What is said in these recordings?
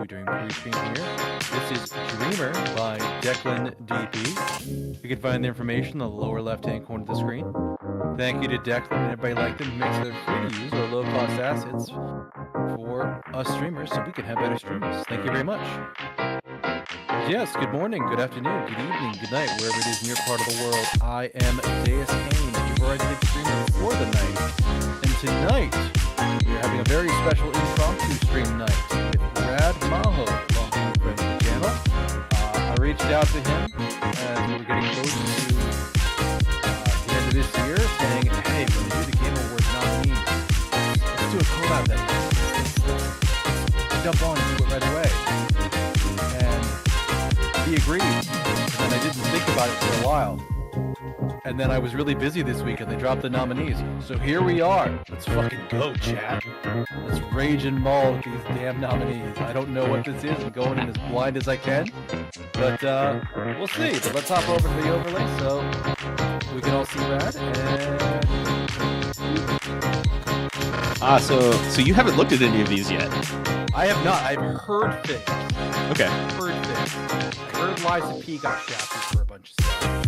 do during pre-stream here. This is Dreamer by Declan DP. You can find the information on the lower left-hand corner of the screen. Thank you to Declan and everybody like them who makes it free to use our low-cost assets for us streamers so we can have better streamers. Thank you very much. Yes, good morning, good afternoon, good evening, good night, wherever it is in your part of the world. I am DeusCain, your variety streamer for the night. And tonight, we're having a very special impromptu stream night with Brad Maho, longtime friend of the channel. I reached out to him as we were getting close to the end of this year, saying, hey, when we do the Game Awards nominees, let's do a collab that let's jump on and do it right away. And he agreed, and I didn't think about it for a while. And then I was really busy this week and they dropped the nominees. So here we are. Let's fucking go, chat. Let's rage and maul with these damn nominees. I don't know what this is. I'm going in as blind as I can. But we'll see. But let's hop over to the overlay so we can all see that. And... so you haven't looked at any of these yet? I have not. I've heard things. Okay. I've heard things. I heard Liza P got shafted for a bunch of stuff.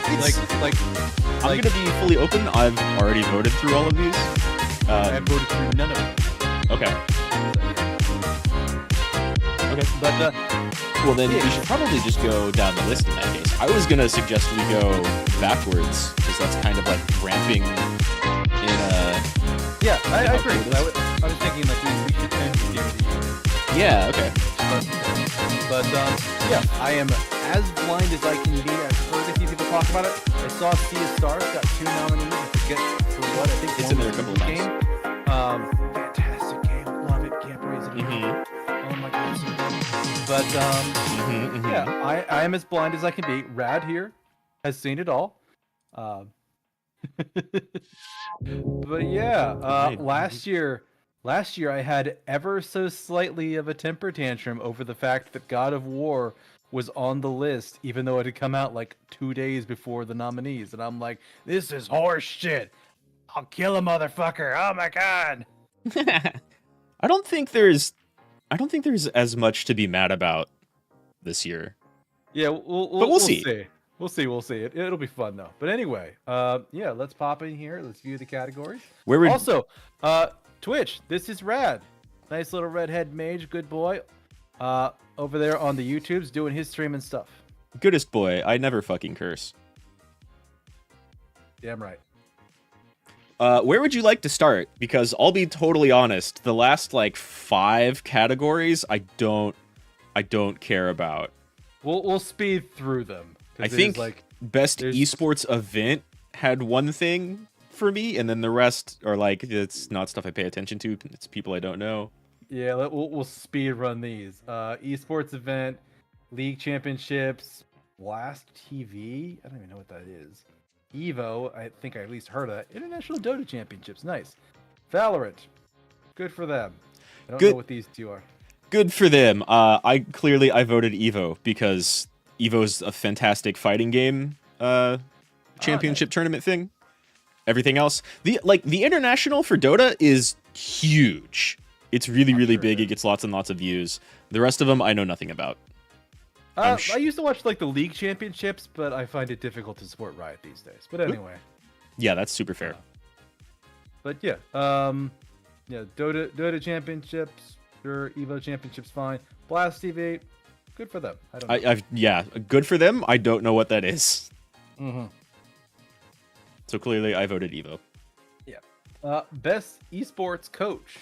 I'm gonna be fully open. I've already voted through all of these. I have voted through none of them. Okay. Okay. But well, then we should probably just go down the list in that case. I was gonna suggest we go backwards because that's kind of like ramping in a. Yeah, I agree. I was thinking like we should end the year of the year. Yeah. Okay. But yeah, I am as blind as I can be. I've heard a few people talk about it. I saw Sea of Stars got 2 nominees. I forget for what. I think it's in there a couple of times. Fantastic game. Love it. Can't praise it enough. Oh my god, so good. But yeah, I am as blind as I can be. Rad here has seen it all. But yeah, last year I had ever so slightly of a temper tantrum over the fact that God of War was on the list, even though it had come out like 2 days before the nominees. And I'm like, this is horse shit. I'll kill a motherfucker. Oh my god. I don't think there's as much to be mad about this year. Yeah, we'll see. We'll see. It'll be fun though. But anyway, yeah, let's pop in here. Let's view the categories. Also, Twitch, this is Rad. Nice little redhead mage, good boy. Over there on the YouTubes doing his stream and stuff. Goodest boy, I never fucking curse. Damn right. Where would you like to start? Because I'll be totally honest, the last like 5 categories I don't care about. We'll speed through them. I think like best esports event had one thing for me, and then the rest are like, it's not stuff I pay attention to. It's people I don't know. Yeah, we'll speed run these. Esports event, league championships, Blast TV. I don't even know what that is. Evo, I think I at least heard of that. International Dota Championships, nice. Valorant, good for them. I don't know what these two are. Good for them. I voted Evo because Evo's a fantastic fighting game championship tournament thing. Everything else, the international for Dota is huge. It's really big. It gets lots and lots of views. The rest of them I know nothing about. I used to watch like the league championships, but I find it difficult to support Riot these days. But anyway. Yeah, that's super fair. But yeah, yeah, Dota championships, sure, Evo championships fine. Blast TV, good for them. I don't know. Yeah, good for them. I don't know what that is. Mm-hmm. So clearly I voted Evo. Yeah. Best esports coach.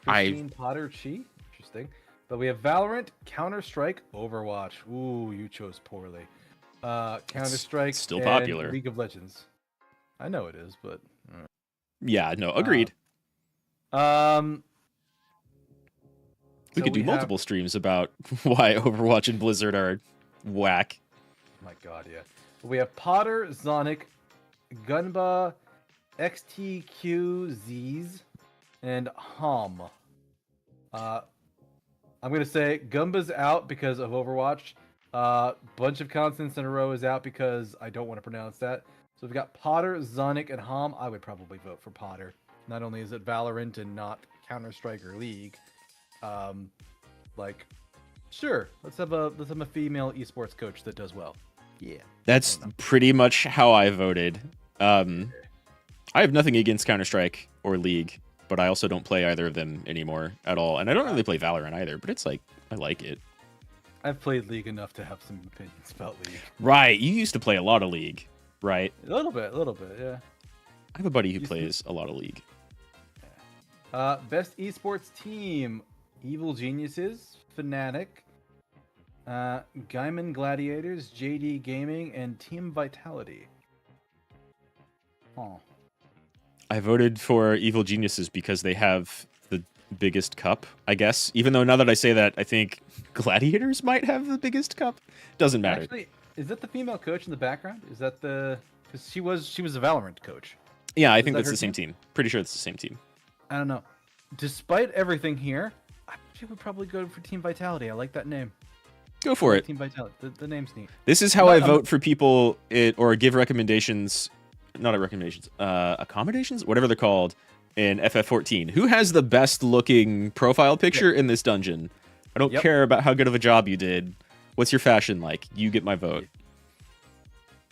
Christine Potter Chi. Interesting. But we have Valorant, Counter-Strike, Overwatch. Ooh, you chose poorly. Counter-Strike, still popular. League of Legends. I know it is, but yeah, no, agreed. We could do multiple streams about why Overwatch and Blizzard are whack. My god, yeah. We have Potter, Zonic, Gunba, XTQZs, and Hom. I'm going to say Gumba's out because of Overwatch. Bunch of consonants in a row is out because I don't want to pronounce that. So we've got Potter, Zonic, and Hom. I would probably vote for Potter. Not only is it Valorant and not Counter-Strike or League, like, sure, let's have a female esports coach that does well. Yeah, That's pretty much how I voted. I have nothing against Counter-Strike or League, but I also don't play either of them anymore at all. And I don't really play Valorant either, but it's like, I like it. I've played League enough to have some opinions about League. Right, you used to play a lot of League, right? A little bit, yeah. I have a buddy who plays a lot of League. Best esports team: Evil Geniuses, Fnatic, Gaiman Gladiators, JD Gaming, and Team Vitality. Oh. I voted for Evil Geniuses because they have the biggest cup, I guess. Even though now that I say that, I think Gladiators might have the biggest cup. Doesn't matter. Actually, is that the female coach in the background? Is that the... Because she was a Valorant coach. Yeah, I think that's the same team. Pretty sure it's the same team. I don't know. Despite everything here, I would probably go for Team Vitality. I like that name. Go for it. Team Vitality. The name's neat. This is how I vote for people or give recommendations. Not recommendations. Accommodations? Whatever they're called in FF14. Who has the best looking profile picture in this dungeon? I don't care about how good of a job you did. What's your fashion like? You get my vote.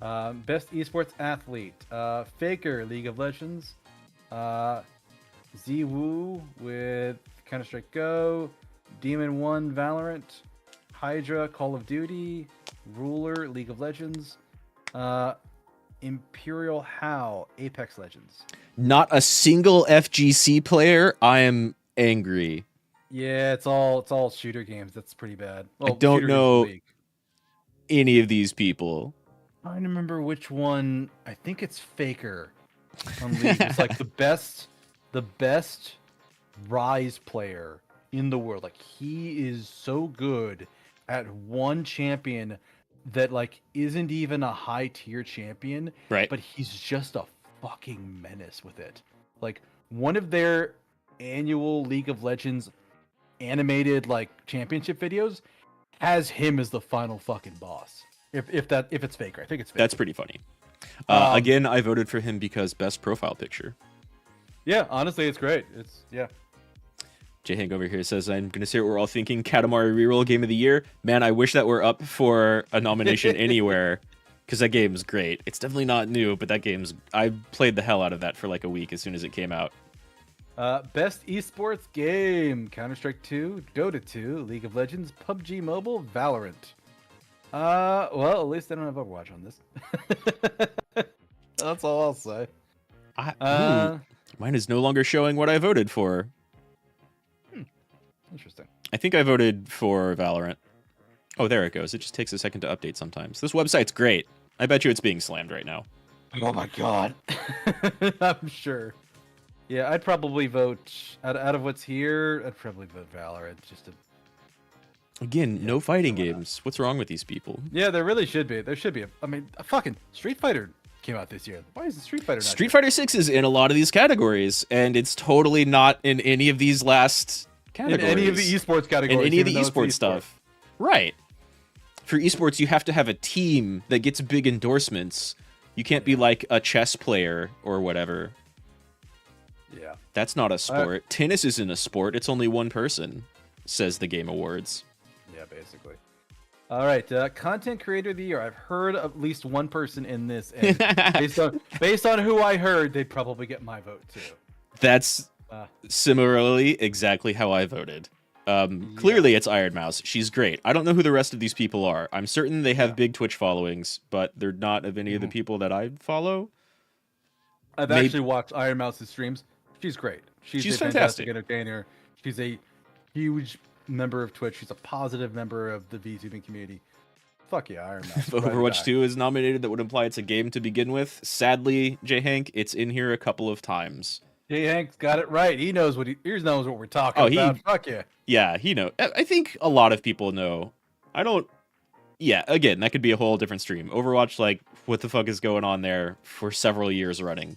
Best esports athlete: Faker, League of Legends; Ziwu with Counter-Strike Go; Demon 1, Valorant; Hydra, Call of Duty; Ruler, League of Legends; Imperial How, Apex Legends. Not a single FGC player. I am angry. Yeah, it's all shooter games. That's pretty bad. Well, I don't know any of these people. I don't remember which one. I think it's Faker on League. It's like the best Rise player in the world. Like, he is so good at one champion that like isn't even a high tier champion, right? But he's just a fucking menace with it. Like, one of their annual League of Legends animated like championship videos has him as the final fucking boss. If it's Faker, I think it's Faker. That's pretty funny. Again, I voted for him because best profile picture. Yeah, honestly, it's great. J Hank over here says, I'm going to say what we're all thinking. Katamari Reroll Game of the Year. Man, I wish that were up for a nomination anywhere, because that game's great. It's definitely not new, but I played the hell out of that for like a week as soon as it came out. Best esports game: Counter-Strike 2, Dota 2, League of Legends, PUBG Mobile, Valorant. Well, at least I don't have Overwatch on this. That's all I'll say. Mine is no longer showing what I voted for. Interesting. I think I voted for Valorant. Oh, there it goes. It just takes a second to update sometimes. This website's great. I bet you it's being slammed right now. Oh my god. I'm sure. Yeah, I'd probably vote out of what's here. I'd probably vote Valorant just to. Again, no fighting games. What's wrong with these people? Yeah, there really should be. There should be. I mean, a fucking Street Fighter came out this year. Why is the Street Fighter not Street Fighter 6 is in a lot of these categories, and it's totally not in any of these last categories. In any of the esports categories. In any of the esports stuff. Right. For esports, you have to have a team that gets big endorsements. You can't be like a chess player or whatever. Yeah. That's not a sport. Tennis isn't a sport. It's only one person, says the Game Awards. Yeah, basically. All right, content creator of the year. I've heard at least one person in this, and based on who I heard, they'd probably get my vote too. That's similarly exactly how I voted. Clearly, it's Iron Mouse. She's great. I don't know who the rest of these people are. I'm certain they have big Twitch followings, but they're not of any of the people that I follow. I've actually watched Iron Mouse's streams. She's great. She's a fantastic entertainer. She's a huge member of Twitch. She's a positive member of the VTubing community. Fuck yeah, Iron Mouse. If Overwatch 2 is nominated, that would imply it's a game to begin with. Sadly, J Hank, it's in here a couple of times. J Hank's got it right. He knows what knows what we're talking about. Fuck yeah. Yeah, he knows. I think a lot of people know. I don't. Yeah, again, that could be a whole different stream. Overwatch, like, what the fuck is going on there for several years running?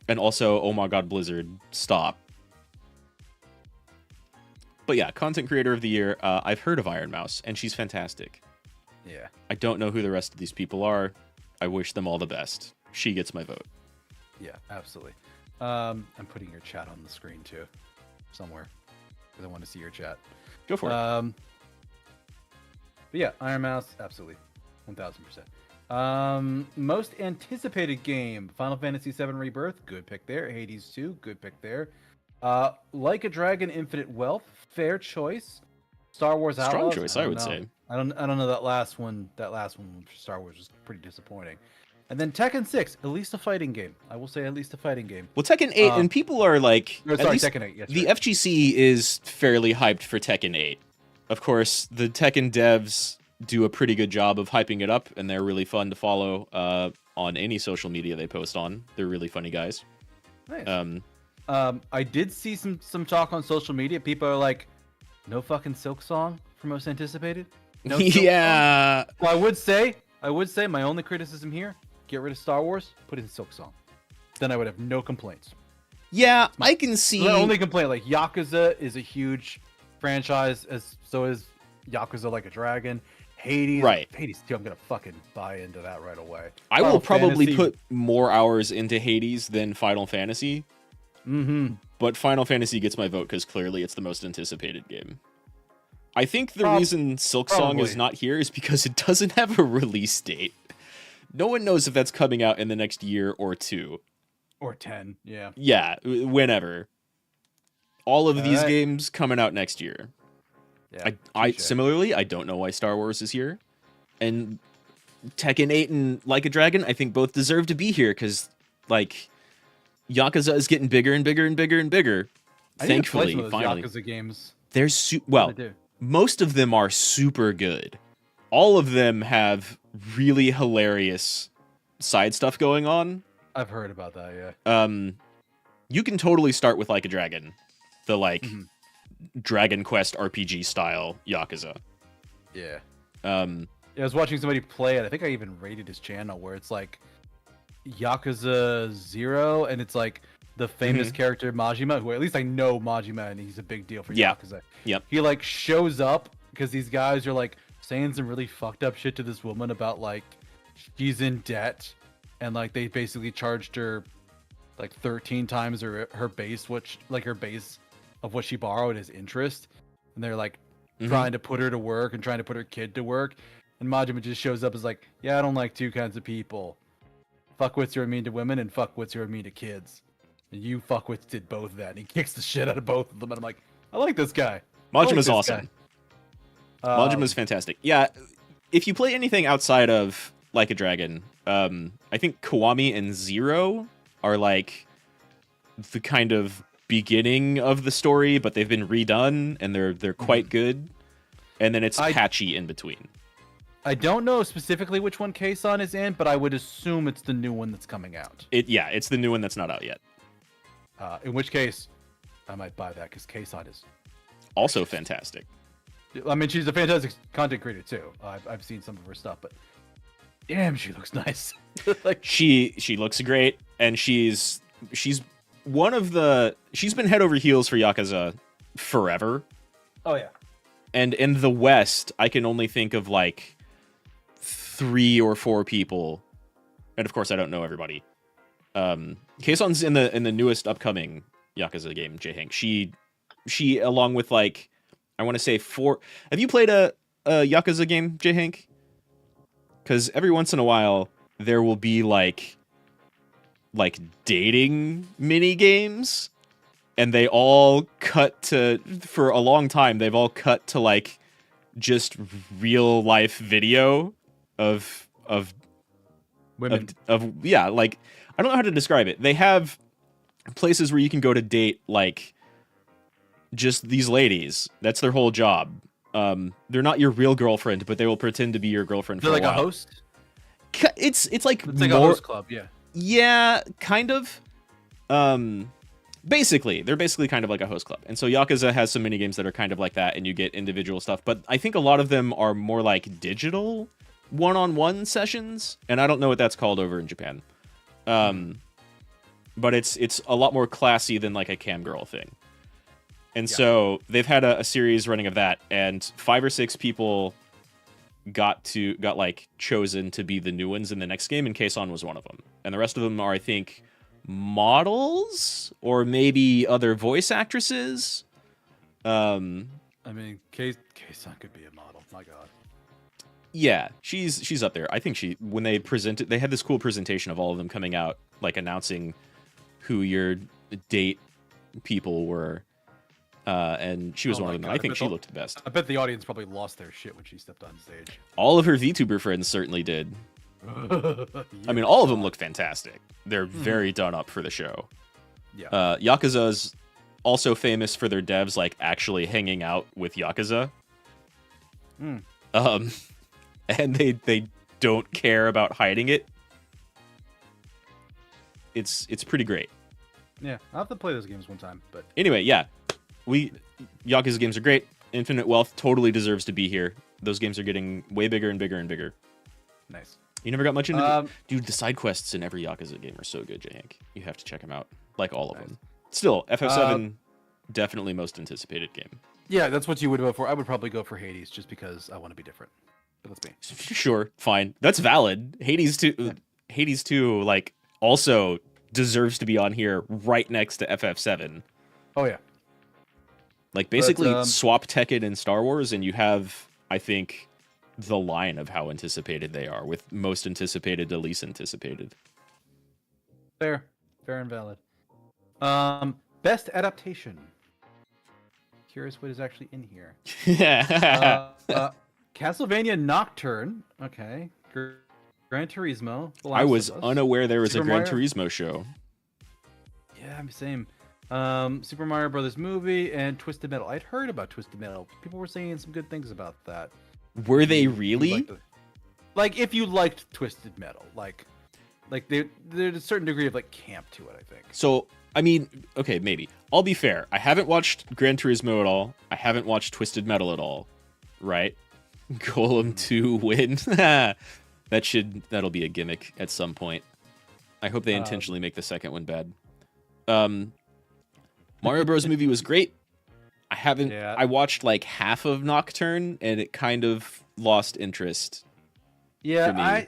And also, oh my god, Blizzard, stop. But yeah, content creator of the year, I've heard of Iron Mouse, and she's fantastic. Yeah. I don't know who the rest of these people are. I wish them all the best. She gets my vote. Yeah, absolutely. I'm putting your chat on the screen too, somewhere, because I want to see your chat. Go for it. But yeah, Iron Mouse, absolutely, 1000%. Most anticipated game: Final Fantasy VII Rebirth, good pick there. Hades 2, good pick there. Like a Dragon, Infinite Wealth, fair choice. Star Wars Outlaws, Strong choice, I would say. I don't know that last one. That last one for Star Wars was pretty disappointing. And then Tekken 6, at least a fighting game. I will say at least a fighting game. Well, Tekken 8, and people are like... Tekken 8, yes. The FGC is fairly hyped for Tekken 8. Of course, the Tekken devs do a pretty good job of hyping it up, and they're really fun to follow on any social media they post on. They're really funny guys. Nice. I did see some talk on social media. People are like, no fucking Silk Song for most anticipated? No Yeah. Well, I would say my only criticism here, get rid of Star Wars, put in Silk Song. Then I would have no complaints. Yeah, I can see... The only complaint, like, Yakuza is a huge franchise, so is Yakuza Like a Dragon. Hades. Right. Hades 2, I'm going to fucking buy into that right away. I will probably put more hours into Hades than Final Fantasy. Mm-hmm. But Final Fantasy gets my vote because clearly it's the most anticipated game. I think the reason Silk Song is not here is because it doesn't have a release date. No one knows if that's coming out in the next year or 2. Or 10, yeah. Yeah, whenever. All of these games coming out next year. Yeah, I similarly, I don't know why Star Wars is here. And Tekken 8 and Like a Dragon, I think both deserve to be here because, like, Yakuza is getting bigger and bigger and bigger and bigger. Thankfully, finally. Yakuza games. Most of them are super good. All of them have really hilarious side stuff going on. I've heard about that, yeah. You can totally start with Like a Dragon. The, like, Dragon Quest RPG style Yakuza. Yeah. Yeah, I was watching somebody play it. I think I even rated his channel where it's like Yakuza 0, and it's like the famous character Majima, who at least I know Majima, and he's a big deal for Yakuza. Yep. He like shows up because these guys are like saying some really fucked up shit to this woman about like she's in debt, and like they basically charged her like 13 times her base, her base of what she borrowed as interest, and they're like trying to put her to work and trying to put her kid to work, and Majima just shows up as like, yeah, I don't like two kinds of people. Fuckwits who are mean to women and fuckwits who are mean to kids. And you fuckwits did both of that. And he kicks the shit out of both of them. And I'm like, I like this guy. Majima's awesome. Majima's fantastic. Yeah, if you play anything outside of Like a Dragon, I think Kiwami and Zero are like the kind of beginning of the story, but they've been redone and they're quite good. And then it's patchy in between. I don't know specifically which one Keisan is in, but I would assume it's the new one that's coming out. It's the new one that's not out yet. In which case, I might buy that because Keisan is also fantastic. I mean, she's a fantastic content creator too. I've seen some of her stuff, but damn, she looks nice. Like she looks great, and she's one of the she's been head over heels for Yakuza forever. Oh yeah. And in the West, I can only think of like 3 or 4 people, and of course I don't know everybody. Keisan's in the newest upcoming Yakuza game, J-Hank. She along with like I want to say 4. Have you played a Yakuza game, J-Hank? Because every once in a while there will be like dating mini games, and they all cut to for a long time. They've all cut to like just real life video of women. Yeah, like I don't know how to describe it. They have places where you can go to date like just these ladies. That's their whole job. They're not your real girlfriend, but they will pretend to be your girlfriend for a while. They're like a host? It's like a host club, yeah. Yeah, kind of. Basically, they're basically kind of like a host club. And so Yakuza has some mini games that are kind of like that, and you get individual stuff. But I think a lot of them are more like digital one-on-one sessions, and I don't know what that's called over in Japan. But it's a lot more classy than like a cam girl thing. And so they've had a series running of that, and 5 or 6 people got like chosen to be the new ones in the next game, and Keisan was one of them. And the rest of them are, I think, models or maybe other voice actresses. I mean, K-Sun could be a model. My God. Yeah, she's up there. I think when they presented, they had this cool presentation of all of them coming out, like announcing who your date people were, and she was one of them. God, I think she looked the best. I bet the audience probably lost their shit when she stepped on stage. All of her VTuber friends certainly did. I mean, all of them look fantastic. They're very done up for the show. Yeah. Yakuza's also famous for their devs like actually hanging out with Yakuza. And they don't care about hiding it. It's pretty great. Yeah, I'll have to play those games one time. But anyway, yeah, Yakuza games are great. Infinite Wealth totally deserves to be here. Those games are getting way bigger and bigger and bigger. Nice. You never got much into dude. The side quests in every Yakuza game are so good, J-Hank. You have to check them out, like all of them. Still, FF7 definitely most anticipated game. Yeah, that's what you would vote for. I would probably go for Hades just because I want to be different. But that's me. Sure, fine, that's valid. Hades 2, like also deserves to be on here right next to FF7. Oh yeah. Like basically swap Tekken and Star Wars, and you have, I think, the line of how anticipated they are, with most anticipated to least anticipated. Fair and valid. Best adaptation. Curious what is actually in here. Castlevania Nocturne. Okay. Gran Turismo. I was unaware there was a Gran Turismo show. Yeah, same. Super Mario Brothers movie and Twisted Metal. I'd heard about Twisted Metal. People were saying some good things about that. Were they really? Like if you liked Twisted Metal, like there's a certain degree of like camp to it, I think. So I mean, okay, maybe. I'll be fair. I haven't watched Gran Turismo at all. I haven't watched Twisted Metal at all. Right? Golem 2 win. That'll be a gimmick at some point. I hope they intentionally make the second one bad. Mario Bros movie was great. I watched like half of Nocturne and it kind of lost interest. Yeah,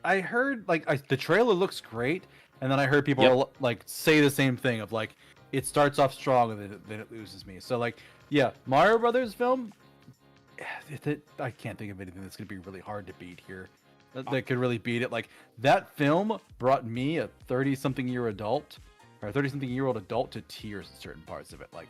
I heard like the trailer looks great, and then I heard people like say the same thing of like it starts off strong and then it loses me. So like yeah, Mario Brothers film. I can't think of anything that's gonna be really hard to beat here. That could really beat it. Like that film brought me, a 30-something-year-old adult, to tears in certain parts of it. Like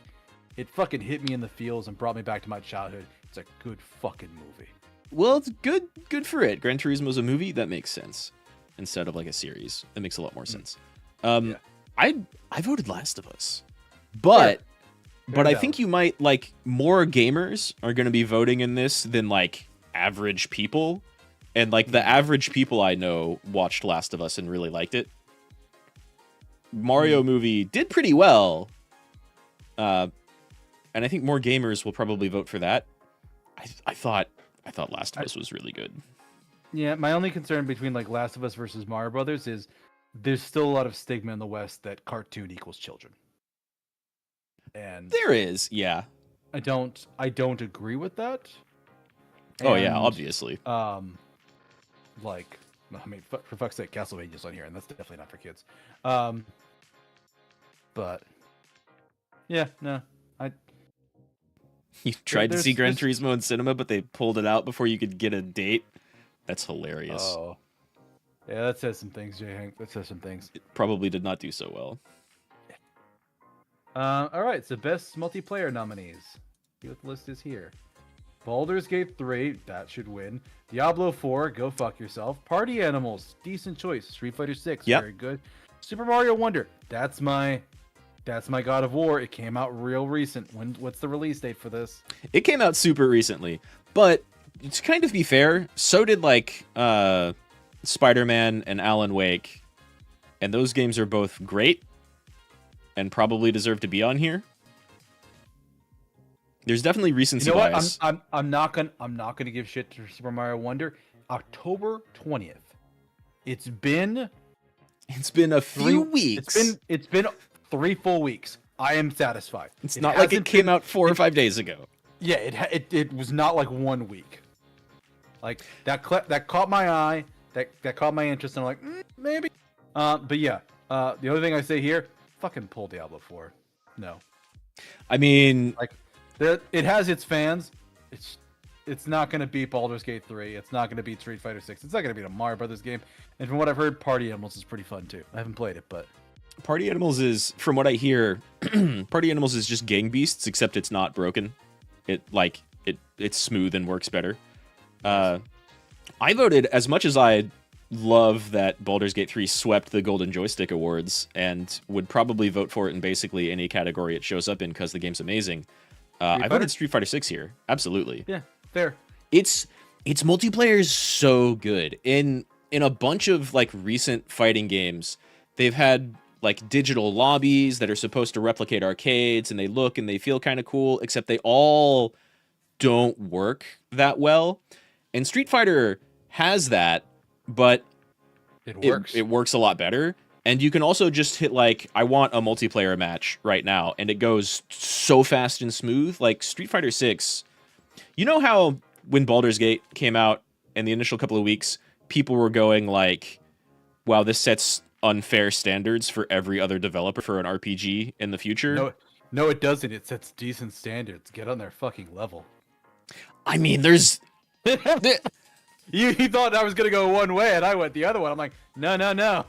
it fucking hit me in the feels and brought me back to my childhood. It's a good fucking movie. Well, it's good for it. Gran Turismo's a movie, that makes sense. Instead of like a series. That makes a lot more sense. I voted Last of Us. But I think you might, like, more gamers are going to be voting in this than like average people. And like the average people I know watched Last of Us and really liked it. Mario movie did pretty well. And I think more gamers will probably vote for that. I thought Last of Us was really good. Yeah, my only concern between like Last of Us versus Mario Brothers is there's still a lot of stigma in the West that cartoon equals children. And there is, yeah. I don't agree with that. Oh yeah, obviously. Like, I mean, for fuck's sake, Castlevania's on here, and that's definitely not for kids. But yeah, no, You tried to see Gran Turismo in cinema, but they pulled it out before you could get a date. That's hilarious. Oh, yeah, that says some things, J-Hank. That says some things. It probably did not do so well. All right, so best multiplayer nominees. See what the list is here. Baldur's Gate 3, that should win. Diablo 4, go fuck yourself. Party Animals, decent choice. Street Fighter 6, very good. Super Mario Wonder, that's my God of War. It came out real recent. What's the release date for this? It came out super recently, but to kind of be fair, so did like Spider-Man and Alan Wake, and those games are both great and probably deserve to be on here. There's definitely recency bias. I'm not gonna give shit to Super Mario Wonder. October 20th. It's been a few weeks. It's been 3 full weeks. I am satisfied. It's not like it came out 4 or 5 days ago. Yeah, it was not like 1 week. Like that caught my eye. That caught my interest, and I'm like, maybe. But yeah, The only thing I say here, fucking pull Diablo 4. No. I mean, Like, it has its fans. It's not going to beat Baldur's Gate 3. It's not going to beat Street Fighter 6. It's not going to beat a Mario Brothers game. And from what I've heard, Party Animals is pretty fun too. I haven't played it, but Party Animals is, from what I hear, Party Animals is just Gang Beasts, except it's not broken. It's smooth and works better. I voted, as much as I love that Baldur's Gate 3 swept the Golden Joystick Awards and would probably vote for it in basically any category it shows up in because the game's amazing. I voted Street Fighter 6 here. Absolutely. Yeah, fair. Its multiplayer is so good. In a bunch of like recent fighting games, they've had like digital lobbies that are supposed to replicate arcades, and they look and they feel kind of cool, except they all don't work that well. And Street Fighter has that, but it works a lot better. And you can also just hit like, I want a multiplayer match right now, and it goes so fast and smooth. Like Street Fighter 6, you know how when Baldur's Gate came out in the initial couple of weeks, people were going like, wow, this sets unfair standards for every other developer for an RPG in the future? No, it doesn't. It sets decent standards. Get on their fucking level. I mean, there's... You thought I was going to go one way, and I went the other one. I'm like, no.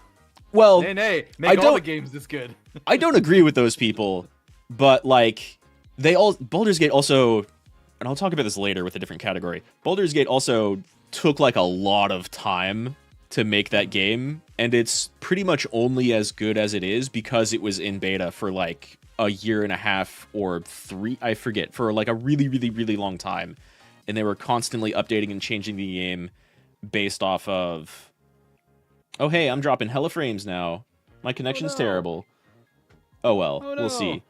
Well, nay. Make all the games this good. I don't agree with those people, but like, Baldur's Gate also, and I'll talk about this later with a different category, Baldur's Gate also took like a lot of time to make that game, and it's pretty much only as good as it is because it was in beta for like a year and a half or 3, I forget, for like a really, really, really long time. And they were constantly updating and changing the game based off of, oh, hey, I'm dropping hella frames now. My connection's terrible. Oh, well, we'll see.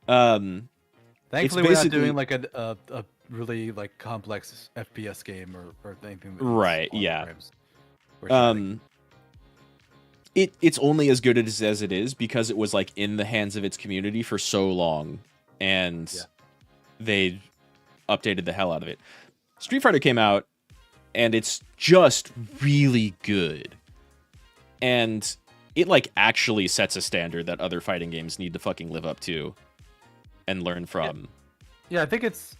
Thankfully, we're not doing like a really like complex FPS game or anything. Right, yeah. It's only as good as it is because it was like in the hands of its community for so long, and they updated the hell out of it. Street Fighter came out, and it's just really good, and it like actually sets a standard that other fighting games need to fucking live up to and learn from. Yeah, I think it's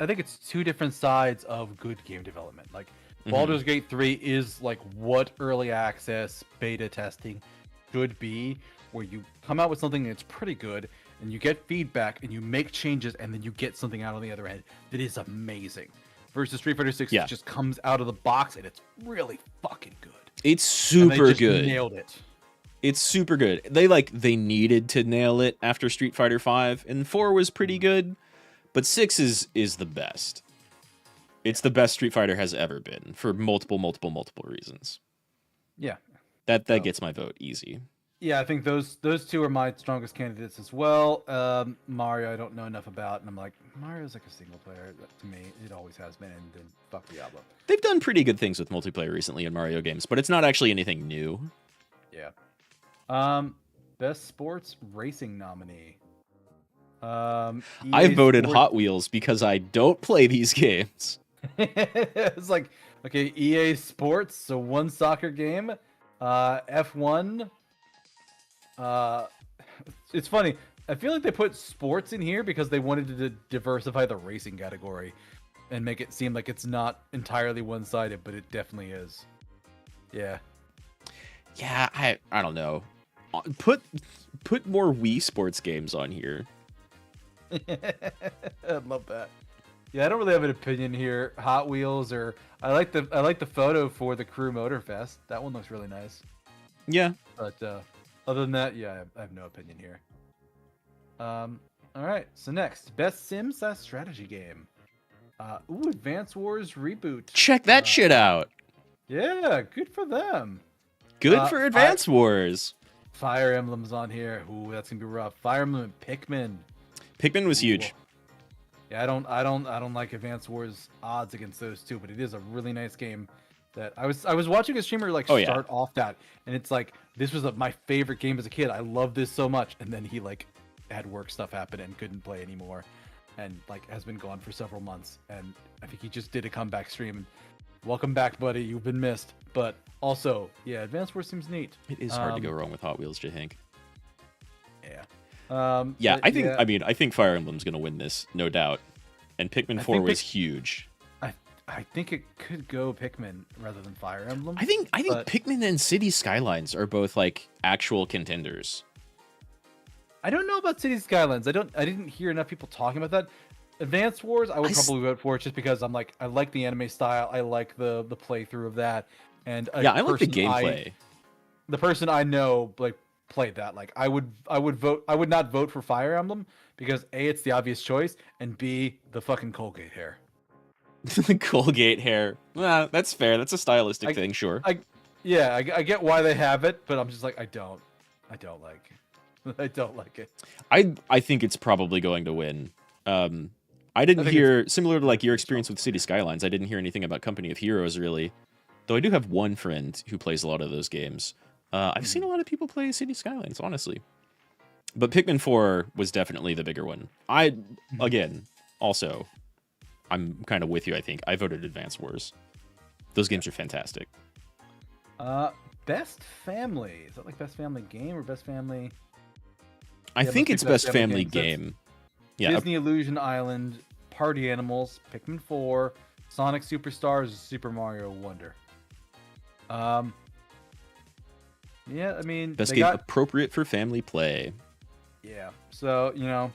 two different sides of good game development. Like Baldur's Gate 3 is like what early access beta testing should be, where you come out with something that's pretty good and you get feedback and you make changes and then you get something out on the other end that is amazing. Versus Street Fighter 6, it just comes out of the box and it's really fucking good. It's super good. Nailed it. It's super good. They needed to nail it after Street Fighter 5, and 4 was pretty good, but 6 is the best. It's the best Street Fighter has ever been for multiple reasons. Yeah. That gets my vote easy. Yeah, I think those two are my strongest candidates as well. Mario, I don't know enough about, and I'm like, Mario's like a single player. To me, it always has been, and then fuck Diablo. They've done pretty good things with multiplayer recently in Mario games, but it's not actually anything new. Yeah. Best sports racing nominee. I voted Hot Wheels because I don't play these games. It's like, okay, EA Sports, so one soccer game, F1. It's funny. I feel like they put sports in here because they wanted to diversify the racing category and make it seem like it's not entirely one-sided, but it definitely is. Yeah. Yeah, I don't know. Put more Wii Sports games on here. I'd love that. Yeah, I don't really have an opinion here. Hot Wheels, or I like the photo for the Crew Motorfest. That one looks really nice. Yeah. But other than that, yeah, I have no opinion here. All right. So next, best sim/strategy game. Advance Wars Reboot. Check that shit out. Yeah, good for them. Good for Advance Wars. Fire Emblem's on here. Ooh, that's gonna be rough. Fire Emblem, Pikmin. Pikmin was huge. Yeah, I don't like Advance Wars odds against those two, but it is a really nice game. That I was watching a streamer like start off that, and it's like this was my favorite game as a kid. I love this so much, and then he like had work stuff happen and couldn't play anymore, and like has been gone for several months. And I think he just did a comeback stream. And welcome back, buddy. You've been missed. But also, yeah, Advance Wars seems neat. It is hard to go wrong with Hot Wheels, Jahink. Yeah. Yeah, but I think. yeah, I think Fire Emblem's gonna win this, no doubt. And Pikmin I 4 think was huge. I think it could go Pikmin rather than Fire Emblem. I think but Pikmin and City Skylines are both like actual contenders. I don't know about City Skylines. I didn't hear enough people talking about that. Advance Wars, I would probably vote for it just because I'm like I like the anime style. I like the playthrough of that, and Yeah, I like the gameplay. The person I know like played that. Like I would vote. I would not vote for Fire Emblem because A, it's the obvious choice, and B, the fucking Colgate hair. The Colgate hair. Well, that's fair. That's a stylistic thing, sure. I get why they have it, but I'm just like I don't like I don't like it. I think it's probably going to win. I didn't hear, similar to like your experience with City Skylines, I didn't hear anything about Company of Heroes really. Though I do have one friend who plays a lot of those games. I've seen a lot of people play City Skylines, honestly. But Pikmin 4 was definitely the bigger one. Again, also, I'm kind of with you, I think. I voted Advance Wars. Those games are fantastic. Best Family. Is that like Best Family Game or Best Family? I think it's Best Family Game. Yeah. Disney Illusion Island, Party Animals, Pikmin 4, Sonic Superstars, Super Mario Wonder. Yeah, I mean... Best game appropriate for family play. Yeah, so, you know,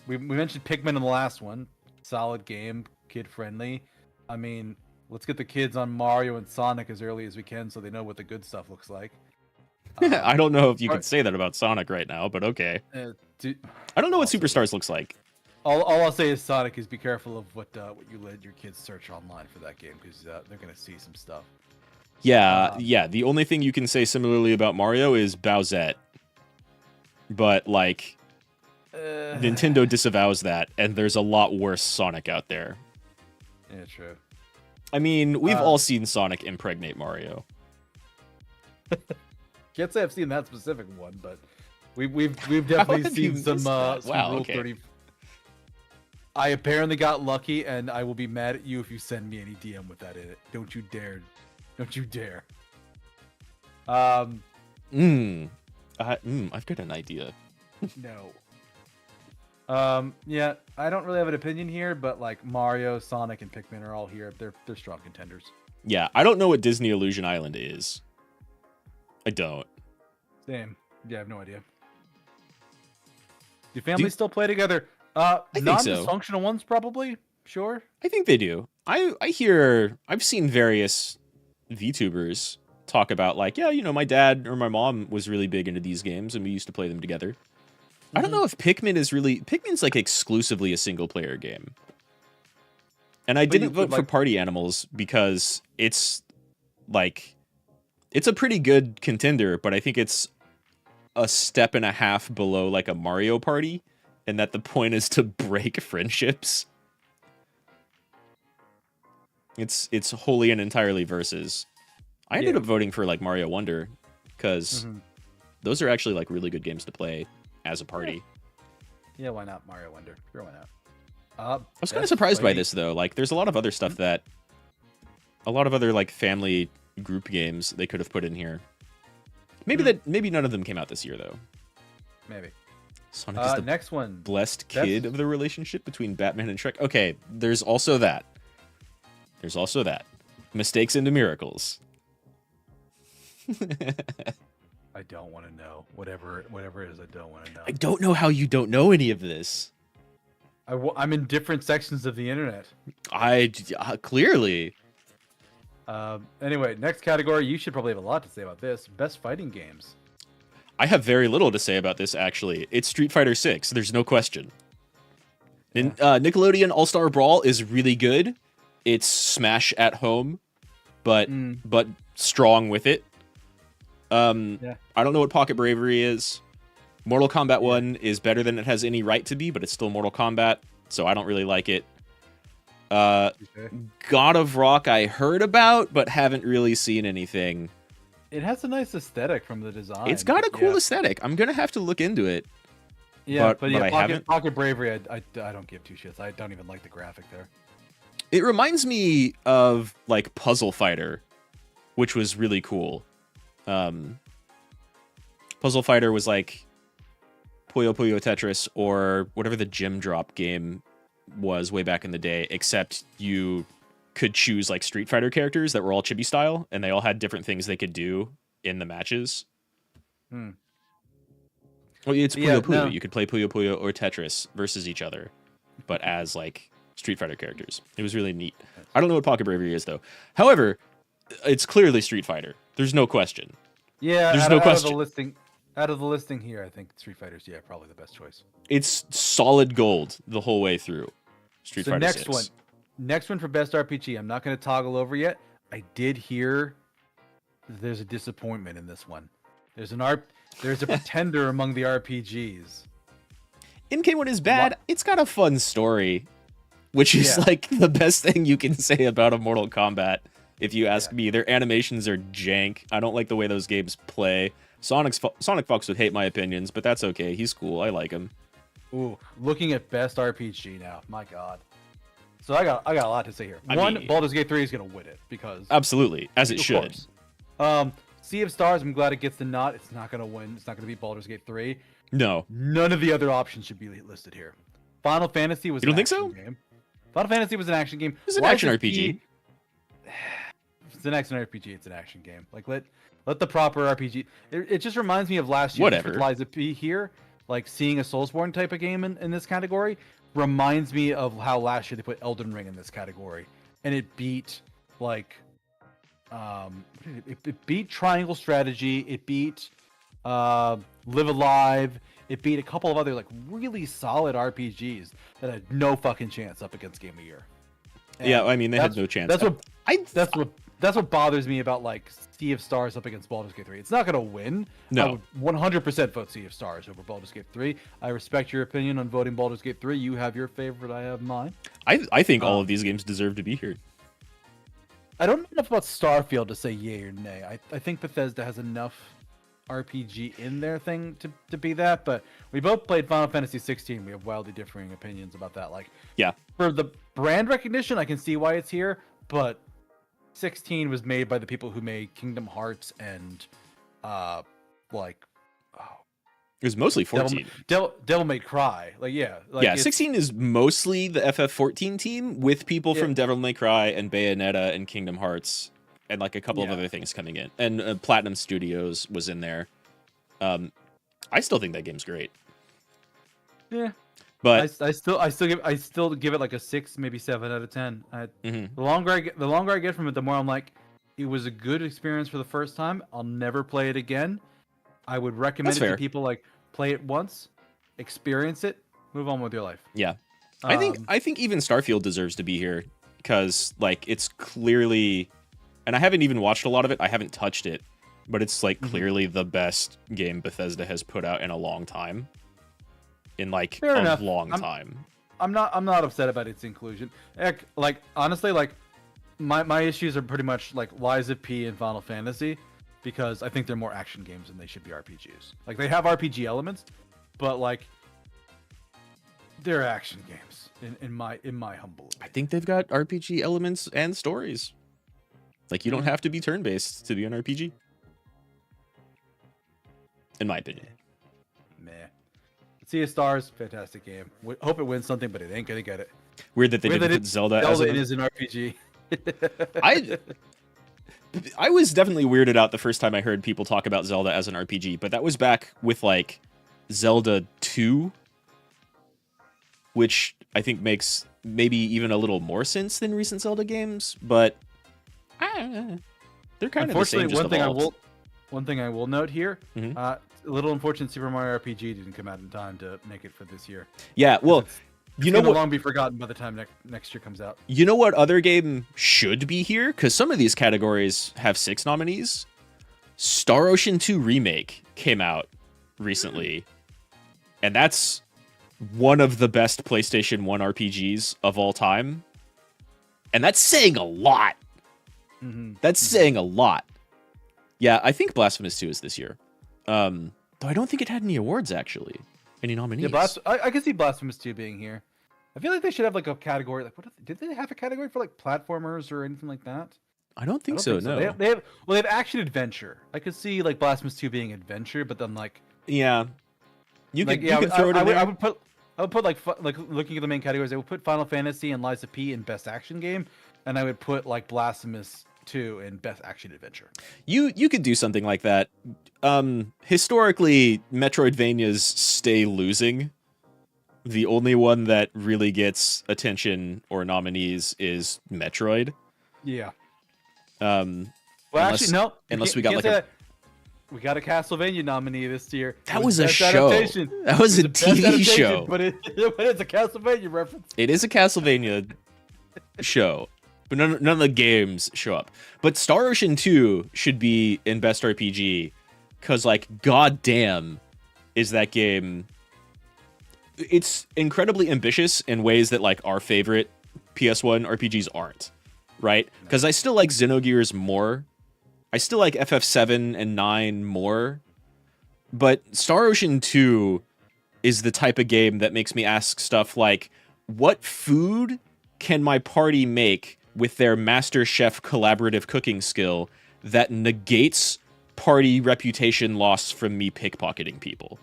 we mentioned Pikmin in the last one. Solid game, kid-friendly. I mean, let's get the kids on Mario and Sonic as early as we can so they know what the good stuff looks like. I don't know if you could say that about Sonic right now, but okay. I don't know what Superstars looks like. All I'll say is Sonic is be careful of what you let your kids search online for that game because they're gonna see some stuff. Yeah, yeah. The only thing you can say similarly about Mario is Bowsette, but like Nintendo disavows that, and there's a lot worse Sonic out there. Yeah, true. I mean, we've all seen Sonic impregnate Mario. Can't say I've seen that specific one, but we've definitely seen some wow, Rule okay. 30. I apparently got lucky, and I will be mad at you if you send me any DM with that in it. Don't you dare! Don't you dare! I've got an idea. No. Yeah, I don't really have an opinion here, but like Mario, Sonic, and Pikmin are all here. They're strong contenders. Yeah, I don't know what Disney Illusion Island is. I don't. Same. Yeah, I have no idea. Do families still play together? I think so. Non-dysfunctional ones, probably. Sure. I think they do. I've seen various VTubers talk about like, yeah, you know, my dad or my mom was really big into these games and we used to play them together. I don't know if Pikmin's like exclusively a single player game. And I didn't vote for Party Animals because it's like, it's a pretty good contender, but I think it's a step and a half below like a Mario Party, and that the point is to break friendships. It's wholly and entirely versus. I ended up voting for like Mario Wonder because those are actually like really good games to play as a party. Yeah, why not Mario Wonder? Sure, why not? I was kind of surprised by this though. Like, there's a lot of other stuff that, a lot of other like family group games they could have put in here. Maybe none of them came out this year though. Maybe. Sonic is the next one. Blessed kid of the relationship between Batman and Shrek. Okay, there's also that. Mistakes into miracles. I don't want to know. Whatever it is, I don't want to know. I don't know how you don't know any of this. I'm in different sections of the internet. Clearly. Anyway, next category. You should probably have a lot to say about this. Best fighting games. I have very little to say about this, actually. It's Street Fighter 6. There's no question. And Nickelodeon All-Star Brawl is really good. It's Smash at home, but strong with it. I don't know what Pocket Bravery is. Mortal Kombat 1 is better than it has any right to be, but it's still Mortal Kombat, so I don't really like it. God of Rock I heard about, but haven't really seen anything. It has a nice aesthetic from the design. It's got a cool aesthetic. I'm gonna have to look into it. Yeah, but I haven't. Pocket Bravery, I don't give two shits. I don't even like the graphic there. It reminds me of like Puzzle Fighter, which was really cool. Puzzle Fighter was like Puyo Puyo Tetris or whatever the Gym Drop game was way back in the day, except you could choose like Street Fighter characters that were all chibi style, and they all had different things they could do in the matches. Well, it's Puyo Puyo. No. You could play Puyo Puyo or Tetris versus each other, but as like Street Fighter characters. It was really neat. I don't know what Pocket Bravery is though. However, it's clearly Street Fighter. There's no question. Yeah, there's no question. Out of the listing here, I think Street Fighter's probably the best choice. It's solid gold the whole way through. Street Fighter next 6. Next one for best RPG. I'm not going to toggle over yet. I did hear there's a disappointment in this one. There's a pretender among the RPGs. MK1 is bad. It's got a fun story, which is like the best thing you can say about a Mortal Kombat. If you ask me, their animations are jank. I don't like the way those games play. Sonic Fox would hate my opinions, but that's okay. He's cool. I like him. Ooh, looking at best RPG now. My God. So I got a lot to say here. One, Baldur's Gate 3 is going to win it because absolutely, as it should. Sea of Stars, I'm glad it gets the nod. It's not going to win. It's not going to beat Baldur's Gate 3. No. None of the other options should be listed here. Final Fantasy was. You don't think so? Game. Final Fantasy was an action game. It's an action RPG. It's an action RPG. It's an action game. Like let the proper RPG. It just reminds me of last year. Whatever. Lies of P here, like seeing a Soulsborne type of game in this category reminds me of how last year they put Elden Ring in this category, and it beat like it beat Triangle Strategy. It beat Live Alive. It beat a couple of other like really solid RPGs that had no fucking chance up against Game of the Year. And yeah, I mean they had no chance. That's what bothers me about like Sea of Stars up against Baldur's Gate 3. It's not gonna win. No. I would 100% vote Sea of Stars over Baldur's Gate 3. I respect your opinion on voting Baldur's Gate 3. You have your favorite. I have mine. I think all of these games deserve to be here. I don't know enough about Starfield to say yay or nay. I think Bethesda has enough RPG in their thing to be that, but we both played Final Fantasy 16. We have wildly differing opinions about that. Like, yeah, for the brand recognition, I can see why it's here, but 16 was made by the people who made Kingdom Hearts and it was mostly 14. Devil May Cry. Yeah, 16 is mostly the FF14 team with people from Devil May Cry and Bayonetta and Kingdom Hearts and like a couple of other things coming in. And Platinum Studios was in there. I still think that game's great. Yeah. But I still give it like a 6, maybe 7 out of 10. The longer I get from it, the more I'm like, it was a good experience for the first time. I'll never play it again. I would recommend it to people, like, play it once, experience it, move on with your life. Yeah. I think even Starfield deserves to be here because like it's clearly, and I haven't even watched a lot of it. I haven't touched it, but it's like clearly the best game Bethesda has put out in a long time. In like a long time. I'm not upset about its inclusion. Like honestly, like my issues are pretty much like Lies of P and Final Fantasy, because I think they're more action games than they should be RPGs. Like they have RPG elements, but like they're action games in my humble opinion. I think they've got RPG elements and stories. Like you don't have to be turn-based to be an RPG. In my opinion. Meh. Sea of Stars, fantastic game. Hope it wins something, but it ain't gonna get it. Weird that they didn't put Zelda as an RPG. I was definitely weirded out the first time I heard people talk about Zelda as an RPG, but that was back with like Zelda 2, which I think makes maybe even a little more sense than recent Zelda games, but they're kind of the same. One thing I will note here, a little unfortunate Super Mario RPG didn't come out in time to make it for this year. Yeah, well, you know what? Long be forgotten by the time next year comes out. You know what other game should be here? Because some of these categories have 6 nominees. Star Ocean 2 Remake came out recently, and that's one of the best PlayStation 1 RPGs of all time. And that's saying a lot. That's saying a lot. Yeah, I think Blasphemous 2 is this year. Though I don't think it had any awards, actually. Any nominees. Yeah, I can see Blasphemous 2 being here. I feel like they should have like a category. Like, did they have a category for like platformers or anything like that? I don't think so. No. They have action adventure. I could see like Blasphemous 2 being adventure, but then like yeah, You like, could you could throw it in there. I would put like looking at the main categories. I would put Final Fantasy and Lies of P in best action game, and I would put like Blasphemous 2 in best action adventure. You could do something like that. Historically, Metroidvanias stay losing. The only one that really gets attention or nominees is Metroid. Yeah. Well, Actually, no. Unless we got like we got a Castlevania nominee this year. That was a show. That was a TV show. But it's a Castlevania reference. It is a Castlevania show, but none of the games show up. But Star Ocean 2 should be in Best RPG, because, like, goddamn, is that game... It's incredibly ambitious in ways that, like, our favorite PS1 RPGs aren't, right? Because I still like Xenogears more. I still like FF7 and 9 more. But Star Ocean 2 is the type of game that makes me ask stuff like, what food can my party make with their Master Chef collaborative cooking skill that negates party reputation loss from me pickpocketing people?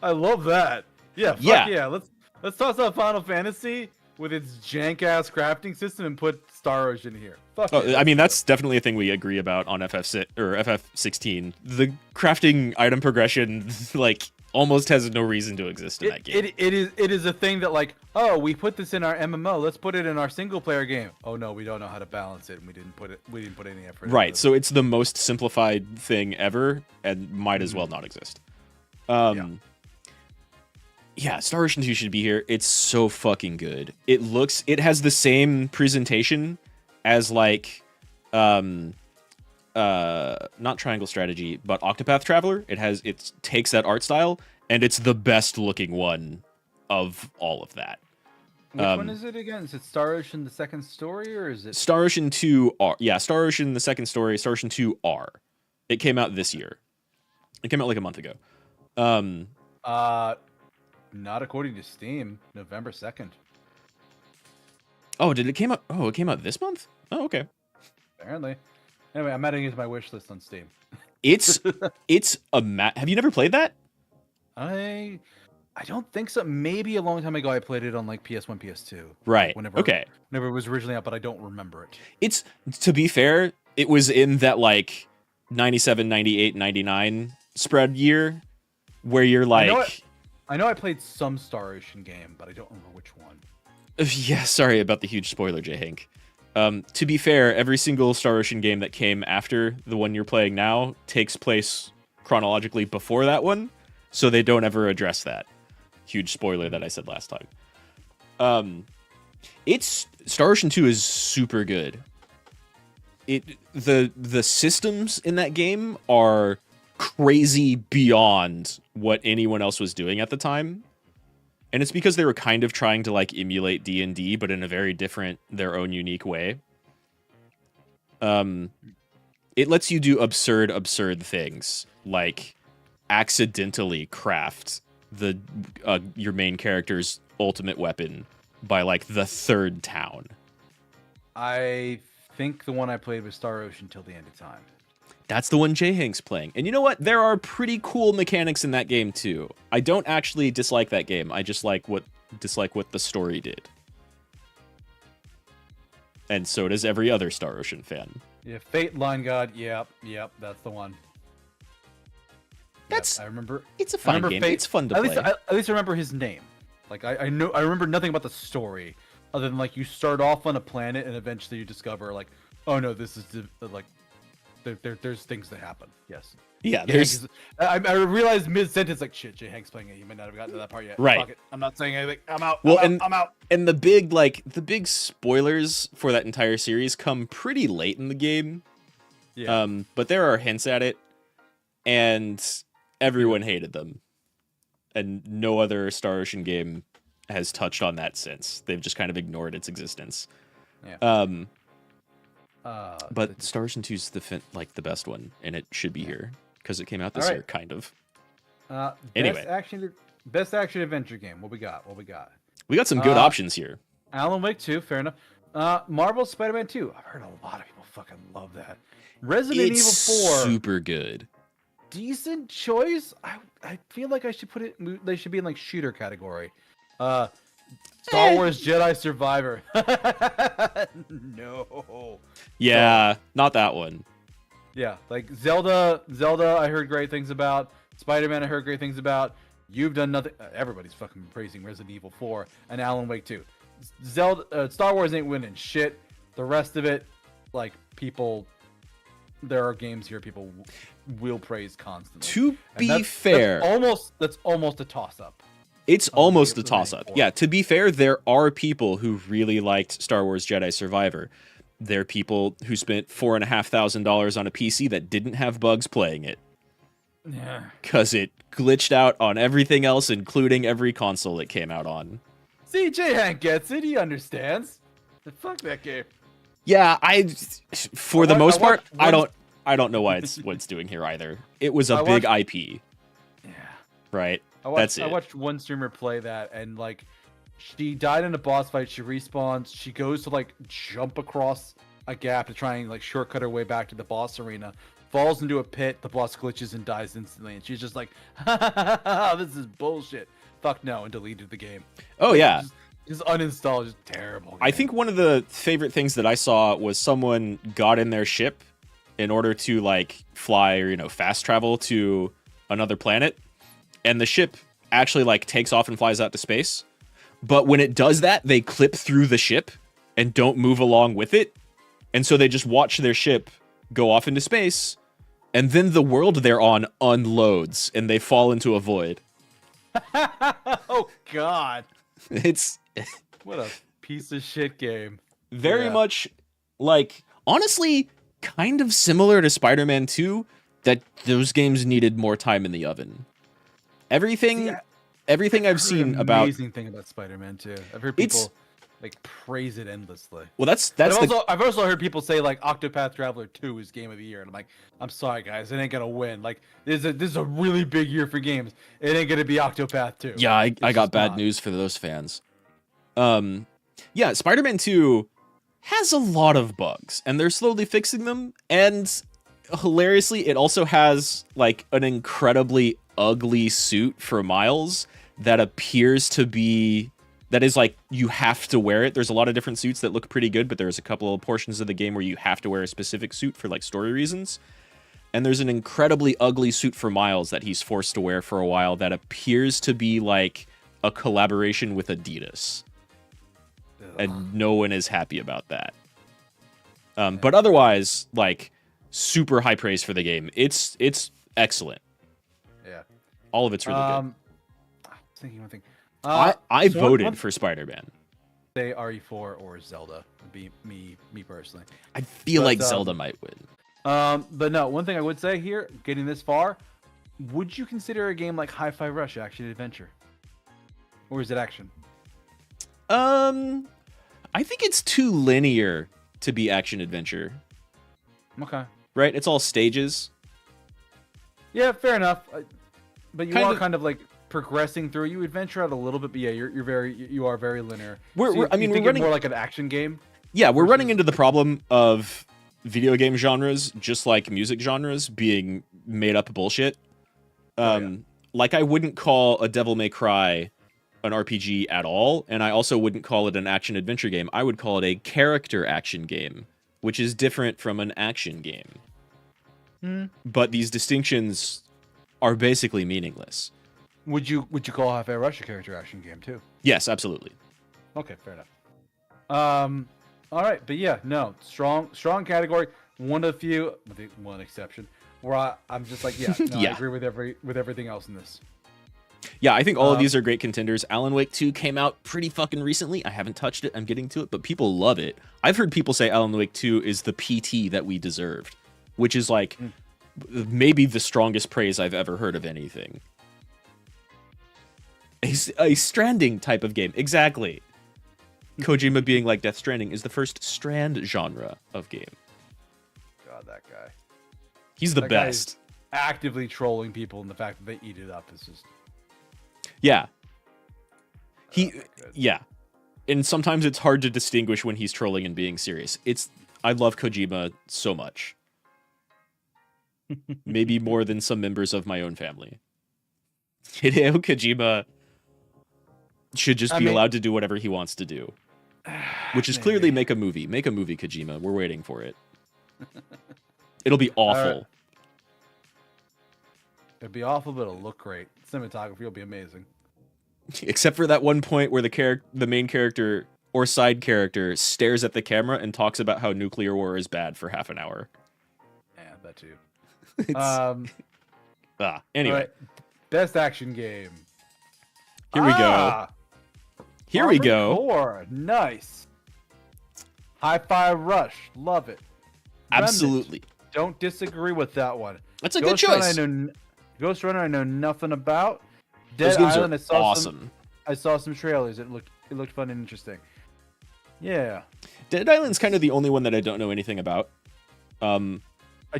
I love that. Yeah, yeah. Let's toss out Final Fantasy with its jank-ass crafting system and put Star Ocean here. Yeah. I mean, that's definitely a thing we agree about on FF6 or FF16. The crafting item progression, like, almost has no reason to exist in that game. It is a thing that, like, oh, we put this in our MMO, let's put it in our single player game. Oh no, we don't know how to balance it, and we didn't put any effort into it. So it's the most simplified thing ever and might as well not exist. Yeah, Star Ocean 2 should be here. It's so fucking good. It has the same presentation as, like, not Triangle Strategy, but Octopath Traveler. It takes that art style, and it's the best looking one of all of that. Which one is it again? Is it Star Ocean the Second Story, or is it Star Ocean 2 R? Yeah, Star Ocean the Second Story, Star Ocean 2 R. It came out this year. It came out like a month ago. Not according to Steam. November 2nd. Oh, did it came out? Oh, it came out this month? Oh, okay. Apparently. Anyway, I'm adding it to my wish list on Steam. It's Have you never played that? I don't think so. Maybe a long time ago I played it on like PS1, PS2. Right. Whenever it was originally out, but I don't remember it. It's, to be fair, it was in that like 97, 98, 99 spread year where you're like... I know I played some Star Ocean game, but I don't remember which one. Yeah, sorry about the huge spoiler, J. Hank. To be fair, every single Star Ocean game that came after the one you're playing now takes place chronologically before that one, so they don't ever address that. Huge spoiler that I said last time. Star Ocean 2 is super good. The systems in that game are crazy beyond what anyone else was doing at the time. And it's because they were kind of trying to like emulate D&D, but in a very different, their own unique way. It lets you do absurd things, like accidentally craft your main character's ultimate weapon by like the third town. I think the one I played was Star Ocean Till the End of Time. That's the one J. Hank's playing. And you know what? There are pretty cool mechanics in that game, too. I don't actually dislike that game. I just dislike what the story did. And so does every other Star Ocean fan. Yeah, Fate Line God. Yep, that's the one. I remember. It's a fun game. Fate, it's fun to play. At least I remember his name. Like I remember nothing about the story other than like you start off on a planet and eventually you discover like, oh no, this is like. There's things that happen. Yes. Yeah. There's. I realized mid sentence like shit. J. Hank's playing it. You might not have gotten to that part yet. Right. Fuck it. I'm not saying anything. I'm out. Well, I'm out. And the big spoilers for that entire series come pretty late in the game. Yeah. But there are hints at it, and everyone hated them, and no other Star Ocean game has touched on that since. They've just kind of ignored its existence. Yeah. But Star Ocean 2 is the best one, and it should be here because it came out this year, kind of. Anyway, best action adventure game. What we got? We got some good options here. Alan Wake 2, fair enough. Marvel's Spider-Man 2. I've heard a lot of people fucking love that. Resident Evil 4. Super good. decent choice. I feel like I should put it. They should be in like shooter category. Star Wars Jedi Survivor. No. Yeah, not that one. Yeah, like Zelda. I heard great things about. Spider-Man. I heard great things about. You've done nothing. Everybody's fucking praising Resident Evil 4 and Alan Wake 2. Zelda. Star Wars ain't winning shit. The rest of it, like people. There are games here people will praise constantly. To be fair, that's almost a toss-up. It's almost a toss-up. Yeah, to be fair, there are people who really liked Star Wars Jedi Survivor. There are people who spent $4,500 on a PC that didn't have bugs playing it. Yeah. Because it glitched out on everything else, including every console it came out on. See, J-Hank gets it. He understands. Fuck that game. Yeah, for the most part, I don't know what it's doing here either. It was a big IP. Yeah. Right? That's it. I watched one streamer play that, and like, she died in a boss fight. She respawns. She goes to like jump across a gap to try and like shortcut her way back to the boss arena. Falls into a pit. The boss glitches and dies instantly. And she's just like, "This is bullshit. Fuck no!" and deleted the game. Oh yeah. Just uninstalled. Just terrible game. I think one of the favorite things that I saw was someone got in their ship in order to like fly or fast travel to another planet. And the ship actually like takes off and flies out to space. But when it does that, they clip through the ship and don't move along with it. And so they just watch their ship go off into space. And then the world they're on unloads and they fall into a void. Oh, God. It's... What a piece of shit game. Very much like, honestly, kind of similar to Spider-Man 2, that those games needed more time in the oven. Everything I've seen about amazing thing about Spider-Man 2. I've heard people like praise it endlessly. Well, I've also heard people say like Octopath Traveler 2 is game of the year, and I'm like, I'm sorry guys, it ain't gonna win. Like this is a really big year for games. It ain't gonna be Octopath 2. Yeah, I got bad news for those fans. Yeah, Spider-Man 2 has a lot of bugs, and they're slowly fixing them. And hilariously, it also has like an incredibly ugly suit for Miles that appears to be like you have to wear it. There's a lot of different suits that look pretty good, but there's a couple of portions of the game where you have to wear a specific suit for like story reasons. And there's an incredibly ugly suit for Miles that he's forced to wear for a while that appears to be like a collaboration with Adidas. And no one is happy about that. But otherwise, like, super high praise for the game. It's excellent. Yeah. All of it's really good. I was thinking one thing. I voted for Spider-Man. Say RE4 or Zelda would be me personally. I feel like Zelda might win. But no, one thing I would say here, getting this far, would you consider a game like Hi-Fi Rush action adventure? Or is it action? I think it's too linear to be action adventure. Okay. Right? It's all stages. Yeah, fair enough. But you are kind of like progressing through. You adventure out a little bit, but yeah, you are very linear. We're running more like an action game. Yeah, we're running into the problem of video game genres, just like music genres, being made up bullshit. Like I wouldn't call a Devil May Cry an RPG at all, and I also wouldn't call it an action adventure game. I would call it a character action game, which is different from an action game. But these distinctions are basically meaningless. Would you call Hi-Fi Rush a character action game too? Yes, absolutely. Okay, fair enough. All right, but yeah, no, strong category. One of the few, with one exception, where I'm just like, yeah, no, Yeah. I agree with everything else in this. Yeah, I think all of these are great contenders. Alan Wake 2 came out pretty fucking recently. I haven't touched it. I'm getting to it, but people love it. I've heard people say Alan Wake 2 is the PT that we deserved, which is like maybe the strongest praise I've ever heard of anything. A Stranding type of game. Exactly. Kojima being like Death Stranding is the first Strand genre of game. God, that guy. He's the best. Actively trolling people, and the fact that they eat it up is just... Yeah. Yeah. And sometimes it's hard to distinguish when he's trolling and being serious. I love Kojima so much. Maybe more than some members of my own family. Hideo Kojima should just be allowed to do whatever he wants to do. Which is clearly make a movie. Make a movie, Kojima. We're waiting for it. It'll be awful. It'd be awful, but it'll look great. Cinematography will be amazing. Except for that one point where the main character or side character stares at the camera and talks about how nuclear war is bad for half an hour. Yeah, that too. Anyway. Right. Best action game. Here we go. Here we go. Core. Nice. Hi-Fi Rush. Love it. Absolutely. Remnant. Don't disagree with that one. That's a good choice. Ghost Runner I know nothing about. Those Dead games Island, are awesome. I saw some trailers. It looked fun and interesting. Yeah. Dead Island's kind of the only one that I don't know anything about. I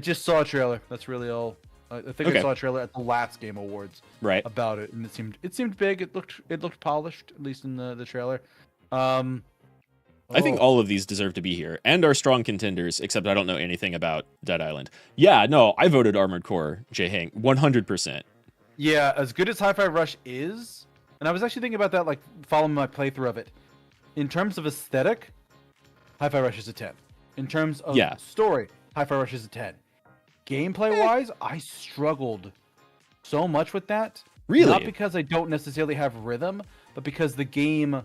just saw a trailer. That's really all. I think I saw a trailer at the last Game Awards. Right. About it, and it seemed big. It looked polished, at least in the trailer. I think all of these deserve to be here and are strong contenders, except I don't know anything about Dead Island. Yeah, no, I voted Armored Core, J-Hang, 100%. Yeah, as good as Hi-Fi Rush is, and I was actually thinking about that, like, following my playthrough of it. In terms of aesthetic, Hi-Fi Rush is a 10. In terms of story, Hi-Fi Rush is a 10. Gameplay-wise, I struggled so much with that. Really? Not because I don't necessarily have rhythm, but because the game...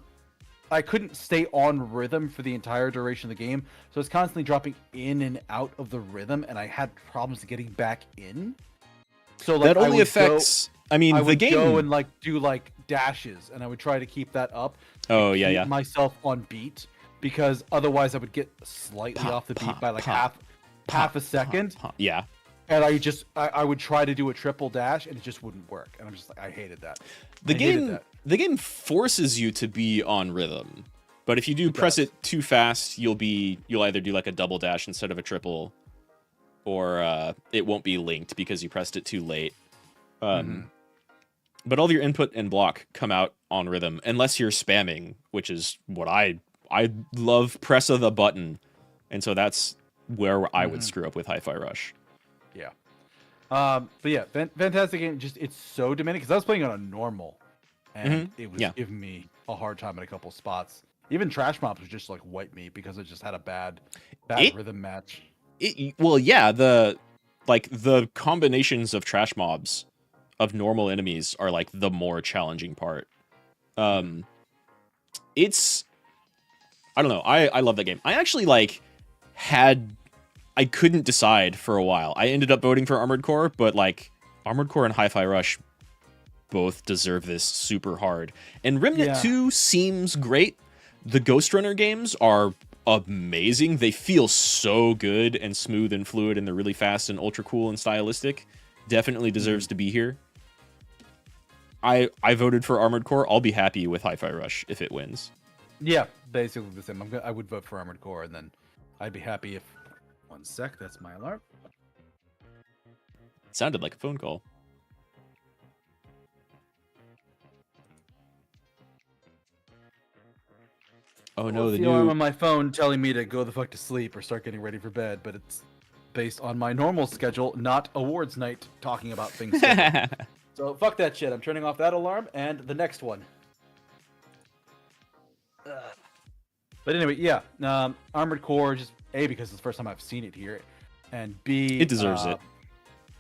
I couldn't stay on rhythm for the entire duration of the game, so it's constantly dropping in and out of the rhythm, and I had problems getting back in. So like, that only affects. I mean, the game. Go and like do like dashes, and I would try to keep that up. Oh keep yeah. Myself on beat, because otherwise I would get slightly off the beat by like half a second. Yeah. And I would try to do a triple dash, and it just wouldn't work. And I'm just like, I hated that. The game forces you to be on rhythm, but if you do press it too fast, you'll either do like a double dash instead of a triple, or it won't be linked because you pressed it too late. But all of your input and block come out on rhythm, unless you're spamming, which is what I love. Press of the button, and so that's where I would screw up with Hi-Fi Rush. Yeah. But yeah, fantastic game. Just it's so demanding because I was playing on a normal, and it was giving me a hard time in a couple spots. Even Trash Mobs was just like wipe me because it just had a bad rhythm match. The combinations of Trash Mobs of normal enemies are like the more challenging part. It's I don't know. I love that game. I actually I couldn't decide for a while. I ended up voting for Armored Core, but like Armored Core and Hi-Fi Rush both deserve this super hard. And Remnant 2 seems great. The Ghost Runner games are amazing. They feel so good and smooth and fluid, and they're really fast and ultra cool and stylistic. Definitely deserves to be here. I voted for Armored Core. I'll be happy with Hi-Fi Rush if it wins. Yeah, basically the same. I would vote for Armored Core, and then I'd be happy if... One sec, that's my alarm. It sounded like a phone call. Oh no, the alarm on my phone telling me to go the fuck to sleep or start getting ready for bed, but it's based on my normal schedule, not awards night talking about things. So fuck that shit. I'm turning off that alarm and the next one. But anyway, yeah, Armored Core, just A, because it's the first time I've seen it here, and B, it deserves it.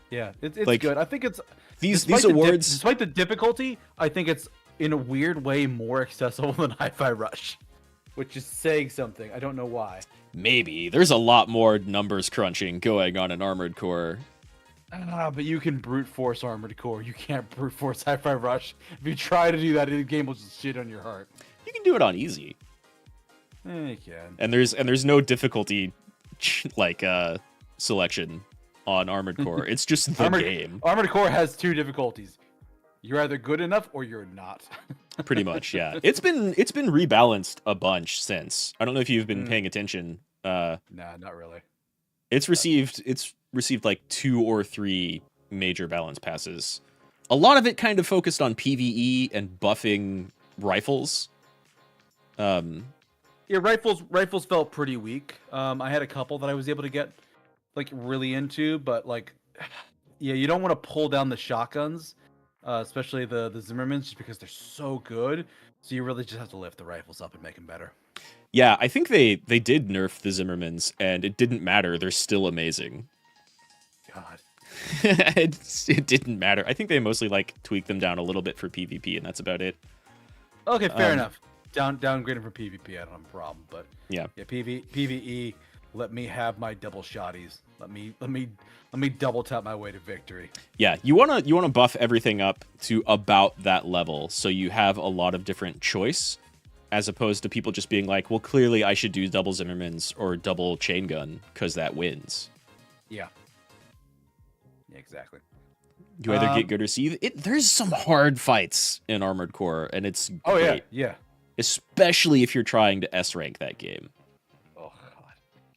Yeah, it's like, good. I think it's these awards, despite the difficulty, I think it's in a weird way more accessible than Hi-Fi Rush, which is saying something. I don't know why. Maybe there's a lot more numbers crunching going on in Armored Core. But you can brute force Armored Core. You can't brute force Hi-Fi Rush. If you try to do that, the game will just shit on your heart. You can do it on easy. You can. And there's no difficulty selection on Armored Core. It's just the game. Armored Core has two difficulties. You're either good enough or you're not. Pretty much, yeah. It's been rebalanced a bunch since. I don't know if you've been paying attention. Nah, not really. It's received like 2 or 3 major balance passes. A lot of it kind of focused on PvE and buffing rifles. Yeah, rifles felt pretty weak. I had a couple that I was able to get like really into, but like yeah, you don't want to pull down the shotguns, especially the Zimmermans, just because they're so good. So you really just have to lift the rifles up and make them better. Yeah, I think they did nerf the Zimmermans, and it didn't matter. They're still amazing. God. It didn't matter. I think they mostly like tweaked them down a little bit for PvP, and that's about it. Okay, fair enough. Downgrading from PvP, I don't have a problem, but yeah, PvE. Let me have my double shotties. Let me double tap my way to victory. Yeah, you wanna buff everything up to about that level, so you have a lot of different choice, as opposed to people just being like, well, clearly I should do double Zimmermans or double chain gun because that wins. Yeah. Exactly. You either get good or see. There's some hard fights in Armored Core, and it's great. yeah. Especially if you're trying to S rank that game. Oh God,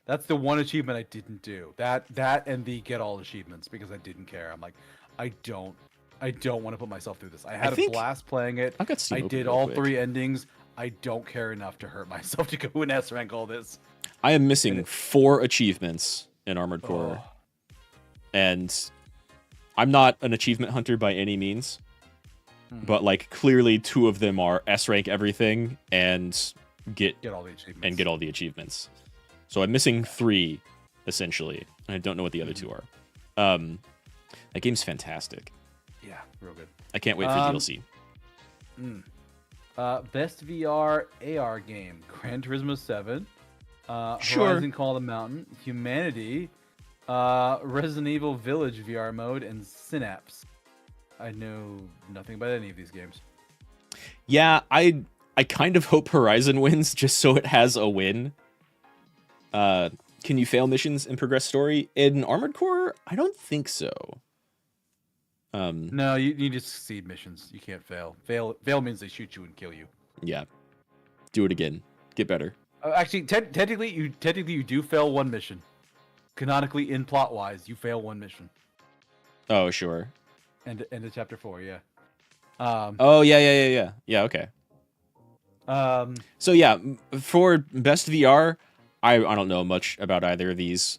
that's the one achievement I didn't do. That and the get all achievements because I didn't care. I'm like, I don't want to put myself through this. I had a blast playing it. I did all 3 endings. I don't care enough to hurt myself to go and S rank all this. I am missing 4 achievements in Armored Core, and I'm not an achievement hunter by any means, but like clearly 2 of them are S rank everything and get all the achievements. So I'm missing 3 essentially. I don't know what the other 2 are. That game's fantastic. Yeah, real good. I can't wait for DLC. Best VR AR game: Gran Turismo 7, Sure. Horizon Call of the Mountain, Humanity, Resident Evil Village VR mode, and Synapse. I know nothing about any of these games. Yeah, I kind of hope Horizon wins just so it has a win. Can you fail missions and progress story? In Armored Core, I don't think so. No, you need to succeed missions. You can't fail. Fail means they shoot you and kill you. Yeah. Do it again. Get better. Actually, technically you do fail 1 mission. Canonically, in plot wise, you fail 1 mission. Oh, sure. End of chapter 4, yeah. Oh, yeah. Yeah, okay. So yeah, for best VR, I don't know much about either of these.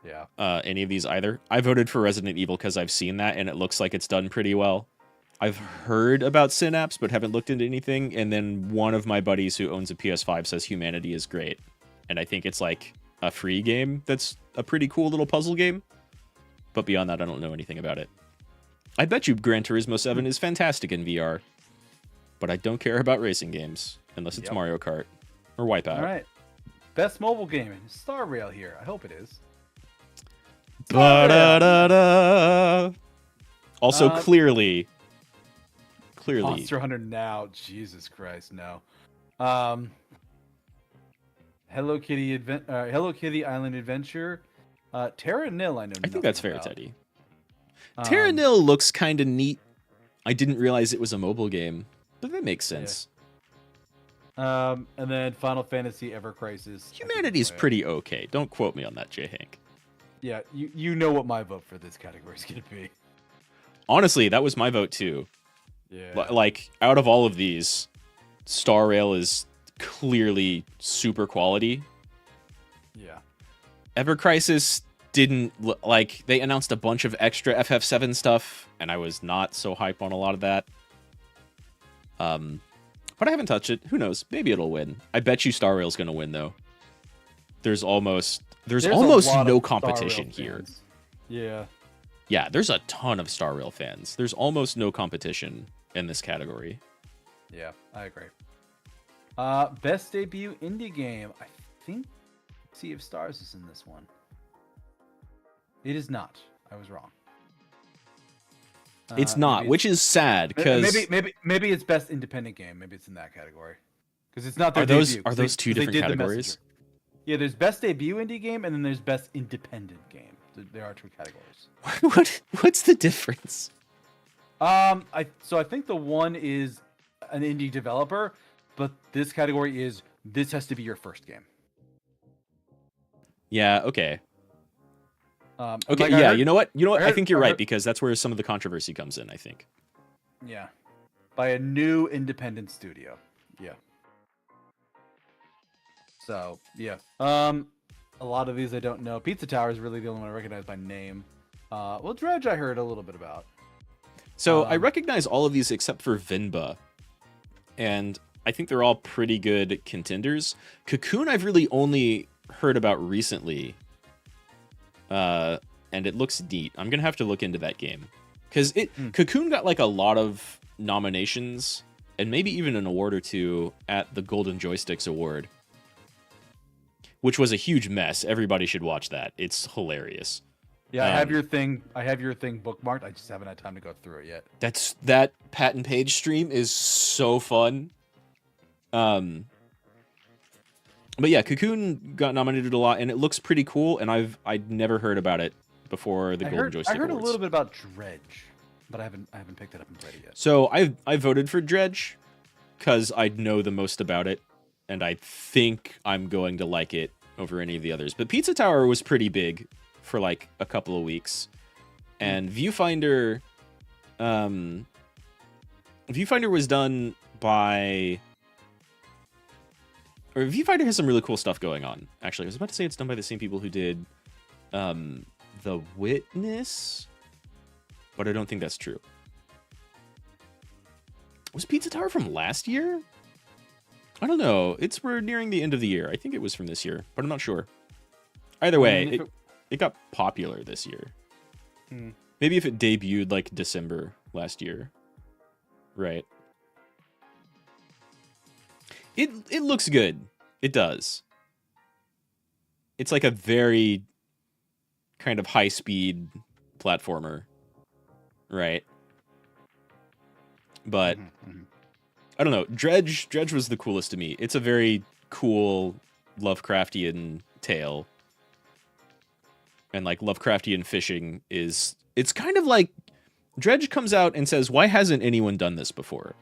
Yeah. Any of these either. I voted for Resident Evil because I've seen that and it looks like it's done pretty well. I've heard about Synapse but haven't looked into anything. And then one of my buddies who owns a PS5 says Humanity is great, and I think it's like a free game that's a pretty cool little puzzle game. But beyond that, I don't know anything about it. I bet you Gran Turismo 7 is fantastic in VR, but I don't care about racing games unless it's Mario Kart or Wipeout. All right. Best mobile game: Star Rail here. I hope it is. Ba-da-da-da. Also, clearly. Monster Hunter now. Jesus Christ, no. Hello Kitty Island Adventure. Terra Nil, I know. I think that's fair, Teddy. Terra Nil looks kind of neat. I didn't realize it was a mobile game, but that makes sense. Yeah. And then Final Fantasy Ever Crisis. Humanity's pretty okay. Don't quote me on that, J. Hank. Yeah, you know what my vote for this category is going to be. Honestly, that was my vote too. Yeah. Like, out of all of these, Star Rail is clearly super quality. Yeah. Ever Crisis didn't like, they announced a bunch of extra FF7 stuff, and I was not so hype on a lot of that. But I haven't touched it. Who knows? Maybe it'll win. I bet you Star Rail's gonna win though. There's almost no competition here. Yeah. Yeah, there's a ton of Star Rail fans. There's almost no competition in this category. Yeah, I agree. Best debut indie game. I think Sea of Stars is in this one. It is not. I was wrong. It's not, which is sad because maybe it's best independent game. Maybe it's in that category because it's not their debut. Are those 2 different categories? Yeah, there's best debut indie game and then there's best independent game. There are 2 categories. What's the difference? I think the one is an indie developer, but this category is this has to be your first game. Yeah. Okay. Okay. Like yeah. You know what? I think you're right because that's where some of the controversy comes in. I think. Yeah. By a new independent studio. Yeah. So yeah. A lot of these I don't know. Pizza Tower is really the only one I recognize by name. Well, Dredge I heard a little bit about. So I recognize all of these except for Vinba, and I think they're all pretty good contenders. Cocoon I've really only heard about recently, and it looks neat. I'm gonna have to look into that game because Cocoon got like a lot of nominations and maybe even an award or two at the Golden Joysticks Award, which was a huge mess. Everybody should watch that. It's hilarious. Yeah, I have your thing. I have your thing bookmarked. I just haven't had time to go through it yet. That Pat and Paige stream is so fun. But yeah, Cocoon got nominated a lot, and it looks pretty cool. And I'd never heard about it before the Golden Joystick Awards. I heard Awards. a little bit about Dredge, but I haven't picked it up and played it yet. So I voted for Dredge because I know the most about it, and I think I'm going to like it over any of the others. But Pizza Tower was pretty big for like a couple of weeks, and Viewfinder was done by, or Viewfinder has some really cool stuff going on. Actually, I was about to say it's done by the same people who did The Witness, but I don't think that's true. Was Pizza Tower from last year? I don't know. We're nearing the end of the year. I think it was from this year, but I'm not sure. Either way, it got popular this year. Maybe if it debuted like December last year. Right. It looks good. It does. It's like a very kind of high-speed platformer. Right. But I don't know. Dredge was the coolest to me. It's a very cool Lovecraftian tale. And like Lovecraftian fishing it's kind of like Dredge comes out and says, why hasn't anyone done this before?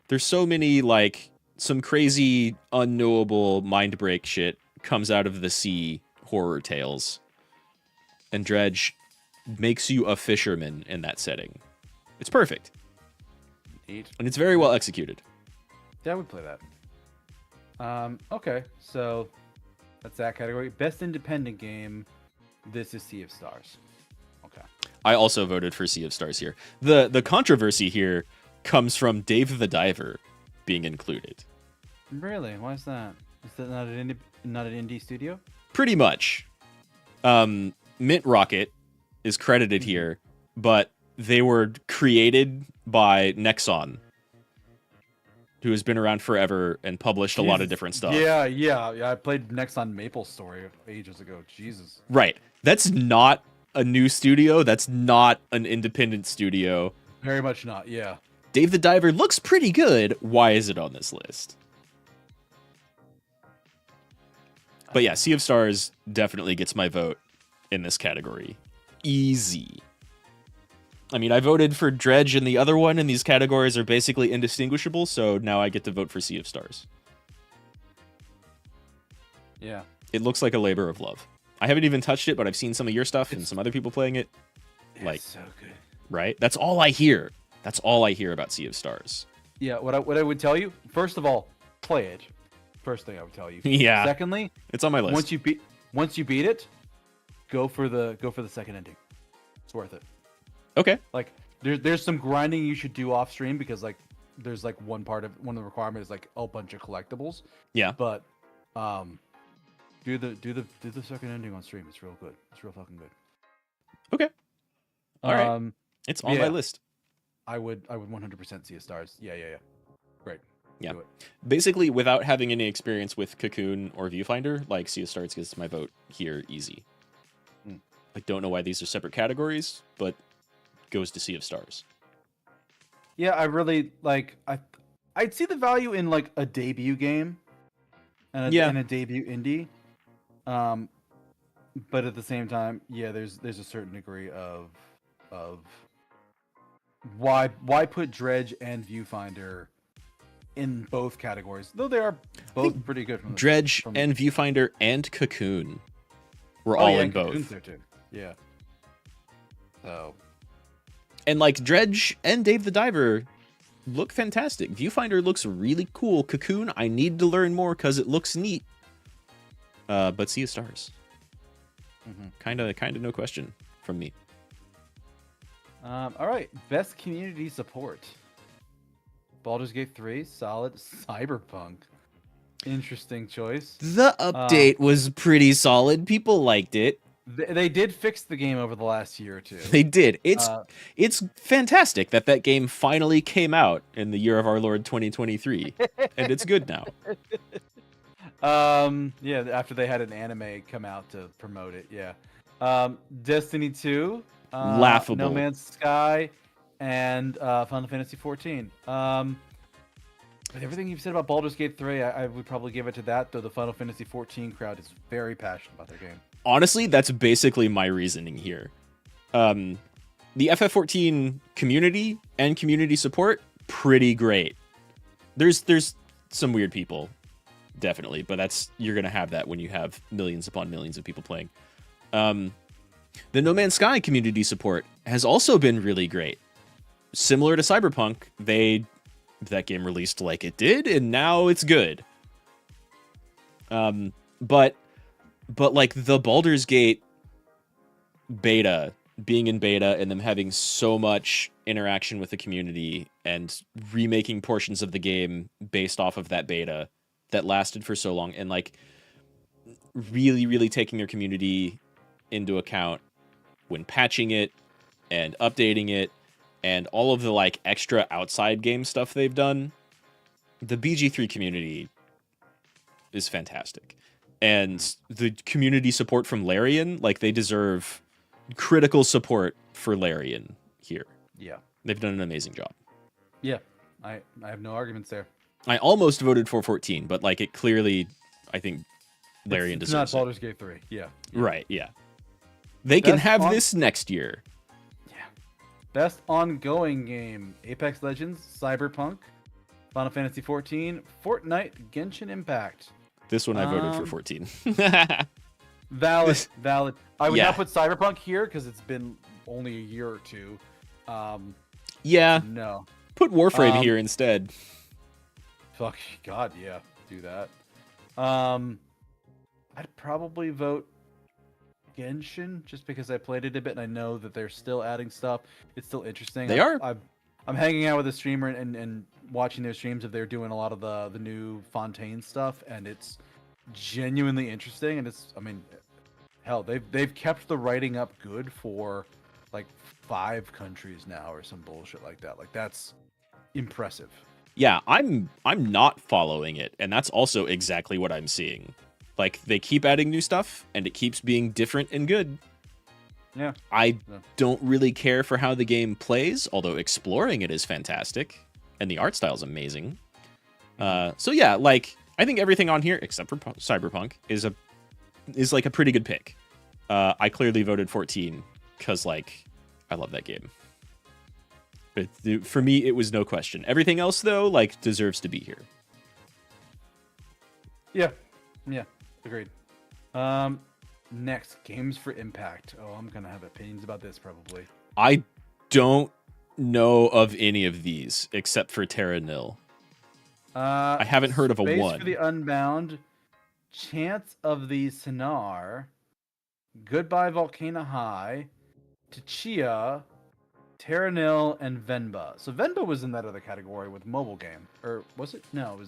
There's so many like some crazy unknowable mind break shit comes out of the sea horror tales. And Dredge makes you a fisherman in that setting. It's perfect. Neat. And it's very well executed. Yeah, I would play that. Okay, so that's that category. Best independent game. This is Sea of Stars. Okay. I also voted for Sea of Stars here. The controversy here comes from Dave the Diver being included. Really? Why is that? Is that not an indie studio? Pretty much. Mint Rocket is credited here, but they were created by Nexon, who has been around forever and published a lot of different stuff. Yeah. I played Nexon Maple Story ages ago. Jesus. Right. That's not a new studio. That's not an independent studio. Very much not, yeah. Dave the Diver looks pretty good. Why is it on this list? But yeah, Sea of Stars definitely gets my vote in this category. Easy. I mean, I voted for Dredge in the other one, and these categories are basically indistinguishable, so now I get to vote for Sea of Stars. Yeah. It looks like a labor of love. I haven't even touched it, but I've seen some of your stuff and some other people playing it. Like, so good. Right? That's all I hear. That's all I hear about Sea of Stars. Yeah, what I would tell you, first of all, play it. First thing I would tell you. Yeah. Secondly, it's on my list. Once you beat it, go for the second ending. It's worth it. Okay. Like there's some grinding you should do off stream because like there's like one of the requirements is like a bunch of collectibles. Yeah. But do the second ending on stream. It's real good. It's real fucking good. Okay. All right. It's on my list. I would 100% Sea of Stars. Yeah. Great. Yeah. Do it. Basically, without having any experience with Cocoon or Viewfinder, like Sea of Stars gets my vote here easy. I don't know why these are separate categories, but goes to Sea of Stars. Yeah, I really like. I'd see the value in like a debut game, and a debut indie. But at the same time, yeah, there's a certain degree of why put Dredge and Viewfinder in both categories, though they are both pretty good. Dredge and Viewfinder and Cocoon were all in both. Cocoon's there too. Yeah. So. And like Dredge and Dave the Diver look fantastic. Viewfinder looks really cool. Cocoon, I need to learn more because it looks neat. But Sea of Stars. Kind of no question from me. All right, best community support. Baldur's Gate 3, solid. Cyberpunk, interesting choice. The update was pretty solid. People liked it. They did fix the game over the last year or two. They did. It's fantastic that game finally came out in the year of our Lord 2023, and it's good now. Yeah, after they had an anime come out to promote it. Yeah. Destiny 2, laughable. No Man's Sky, and Final Fantasy 14. With everything you've said about Baldur's Gate 3, I would probably give it to that, though the Final Fantasy 14 crowd is very passionate about their game. Honestly, that's basically my reasoning here. The FF14 community and community support, pretty great. There's some weird people, definitely, but you're gonna have that when you have millions upon millions of people playing. The No Man's Sky community support has also been really great. Similar to Cyberpunk, that game released like it did, and now it's good. But like the Baldur's Gate beta, being in beta and them having so much interaction with the community and remaking portions of the game based off of that beta that lasted for so long, and like really, really taking their community into account when patching it and updating it and all of the like extra outside game stuff they've done, the BG3 community is fantastic. And the community support from Larian, like they deserve critical support for Larian here. Yeah. They've done an amazing job. Yeah. I have no arguments there. I almost voted for 14, but like it clearly, I think Larian it's deserves not Baldur's Gate 3. Yeah. Right, yeah. They can have this next year. Yeah. Best ongoing game: Apex Legends, Cyberpunk, Final Fantasy 14, Fortnite, Genshin Impact. This one I voted for 14. Valid. I would Yeah. not put Cyberpunk here because it's been only a year or two. Yeah. No. Put Warframe here instead. Fuck, God, yeah, do that. I'd probably vote Genshin just because I played it a bit and I know that they're still adding stuff. It's still interesting. They are. I'm hanging out with a streamer and watching their streams if they're doing a lot of the new Fontaine stuff, and it's genuinely interesting. And it's, I mean, hell, they've kept the writing up good for like 5 countries now or some bullshit like that. Like that's impressive. Yeah, I'm not following it, and that's also exactly what I'm seeing. Like they keep adding new stuff, and it keeps being different and good. Yeah. I don't really care for how the game plays, although exploring it is fantastic, and the art style is amazing. So yeah, like I think everything on here except for Cyberpunk is like a pretty good pick. I clearly voted 14 because like I love that game. But for me, it was no question. Everything else though, like deserves to be here. Yeah, agreed. Next, games for impact. Oh, I'm gonna have opinions about this probably. I don't know of any of these except for Terra Nil. I haven't heard of a Space one. For the Unbound, Chance of the Sinar, Goodbye Volcano High, Tchia, Terra Nil, and Venba. So Venba was in that other category with mobile game, or was it? No,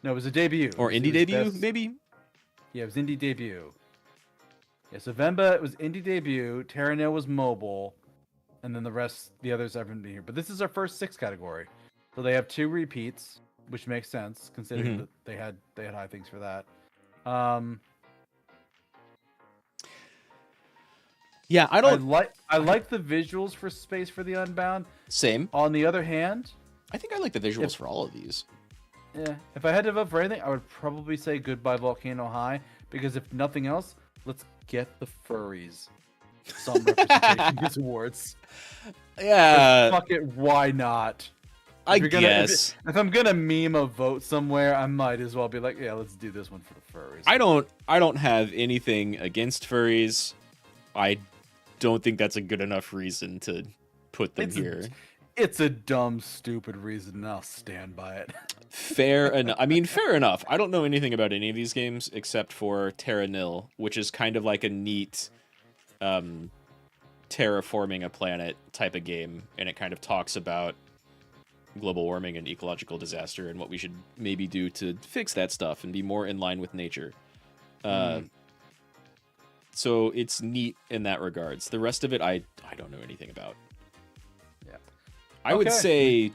it was a debut. Or indie debut, maybe? Yeah, it was indie debut. Yeah, so Venba was indie debut, Terra Nil was mobile, and then the others haven't been here. But this is our first 6 category. So they have 2 repeats, which makes sense considering that they had high things for that. Yeah, I like the visuals for Space for the Unbound. Same. On the other hand, I think I like the visuals for all of these. Yeah, if I had to vote for anything, I would probably say Goodbye Volcano High, because if nothing else, let's get the furries some representation in these awards. Yeah. Fuck it, why not? I guess. If I'm gonna meme a vote somewhere, I might as well be like, yeah, let's do this one for the furries. I don't have anything against furries. I don't think that's a good enough reason to put them here. It's a dumb, stupid reason, and I'll stand by it. Fair enough. I mean, fair enough. I don't know anything about any of these games except for Terra Nil, which is kind of like a neat terraforming a planet type of game, and it kind of talks about global warming and ecological disaster and what we should maybe do to fix that stuff and be more in line with nature. So it's neat in that regards. The rest of it, I don't know anything about. Yeah, I would say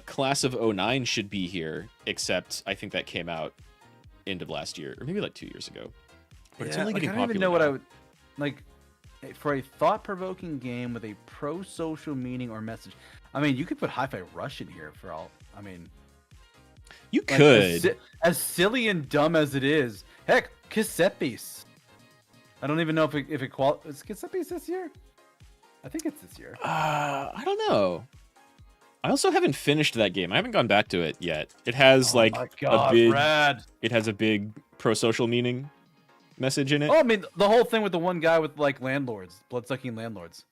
Class of '09 should be here, except I think that came out end of last year, or maybe like 2 years ago. But it's only getting popular. I don't even know what I would like for a thought-provoking game with a pro-social meaning or message. I mean, you could put Hi-Fi Rush in here for all. I mean, you could. As silly and dumb as it is, heck, Cassette Beast. I don't even know if it qualifies. Is Cassette Beast this year? I think it's this year. I don't know. I also haven't finished that game. I haven't gone back to it yet. It has a big. Rad. It has a big pro-social meaning message in it. Oh, I mean, the whole thing with the one guy with like landlords, blood-sucking landlords.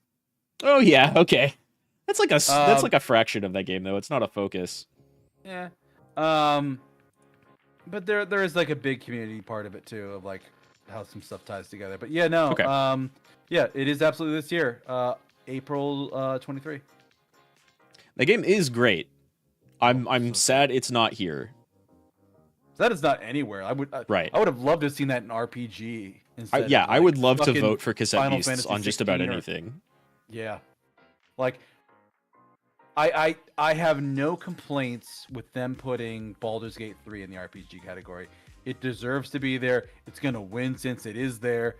Oh yeah, okay. That's like a fraction of that game though. It's not a focus. Yeah. But there is like a big community part of it too, of like how some stuff ties together. But yeah, no. Okay. Yeah, it is absolutely this year, April 23. The game is great. I'm sad it's not here. That is not anywhere. I would have loved to have seen that in RPG instead. I would love to vote for Cassette Beasts on just about anything. Yeah, like I have no complaints with them putting Baldur's Gate 3 in the RPG category. It deserves to be there. It's gonna win since it is there.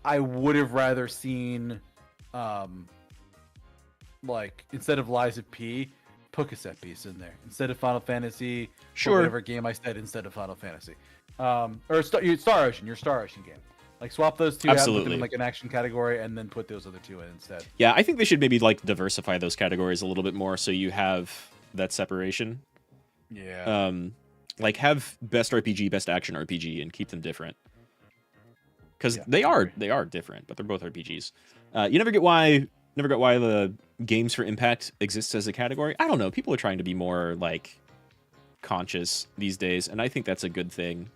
I would have rather seen, like instead of Lies of P, put Cassette Beasts in there instead of Final Fantasy. Sure. Whatever game I said instead of Final Fantasy, or Star Ocean, your Star Ocean game. Like swap those two out, put them in like an action category, and then put those other two in instead. Yeah, I think they should maybe like diversify those categories a little bit more, so you have that separation. Yeah. Like have best RPG, best action RPG, and keep them different. Because they are different, but they're both RPGs. You never get why the Games for Impact exists as a category. I don't know. People are trying to be more like conscious these days, and I think that's a good thing.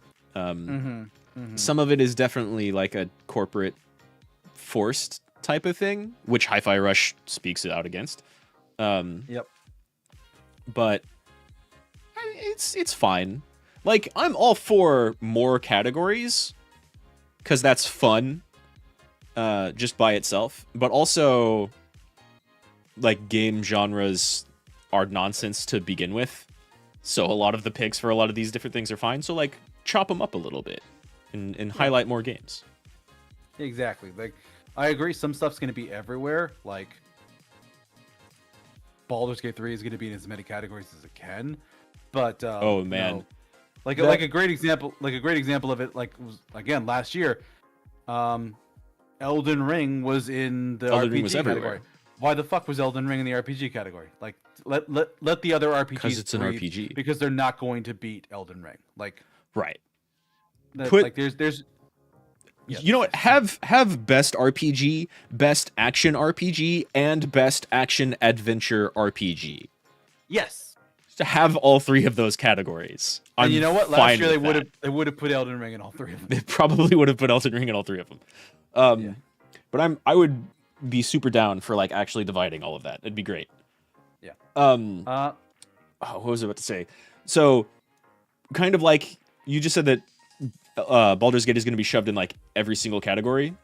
Some of it is definitely like a corporate forced type of thing, which Hi-Fi Rush speaks out against. Yep. But it's fine. Like I'm all for more categories because that's fun, just by itself. But also, like game genres are nonsense to begin with, so a lot of the picks for a lot of these different things are fine. So like chop them up a little bit and highlight more games. Exactly. Like I agree. Some stuff's going to be everywhere. Like Baldur's Gate 3 is going to be in as many categories as it can. But oh man, no. Like a great example of it, like was, again last year, Elden Ring was in the RPG category. Why the fuck was Elden Ring in the RPG category? Like let the other RPGs because it's an RPG. Because they're not going to beat Elden Ring. Like right. Like there's you know what? Have best RPG, best action RPG, and best action adventure RPG. Yes. To have all three of those categories. And you know what? Last year they would have put Elden Ring in all three of them. They probably would have put Elden Ring in all three of them. But I would be super down for like actually dividing all of that. It'd be great. Yeah. What was I about to say? So, kind of like you just said that Baldur's Gate is going to be shoved in like every single category.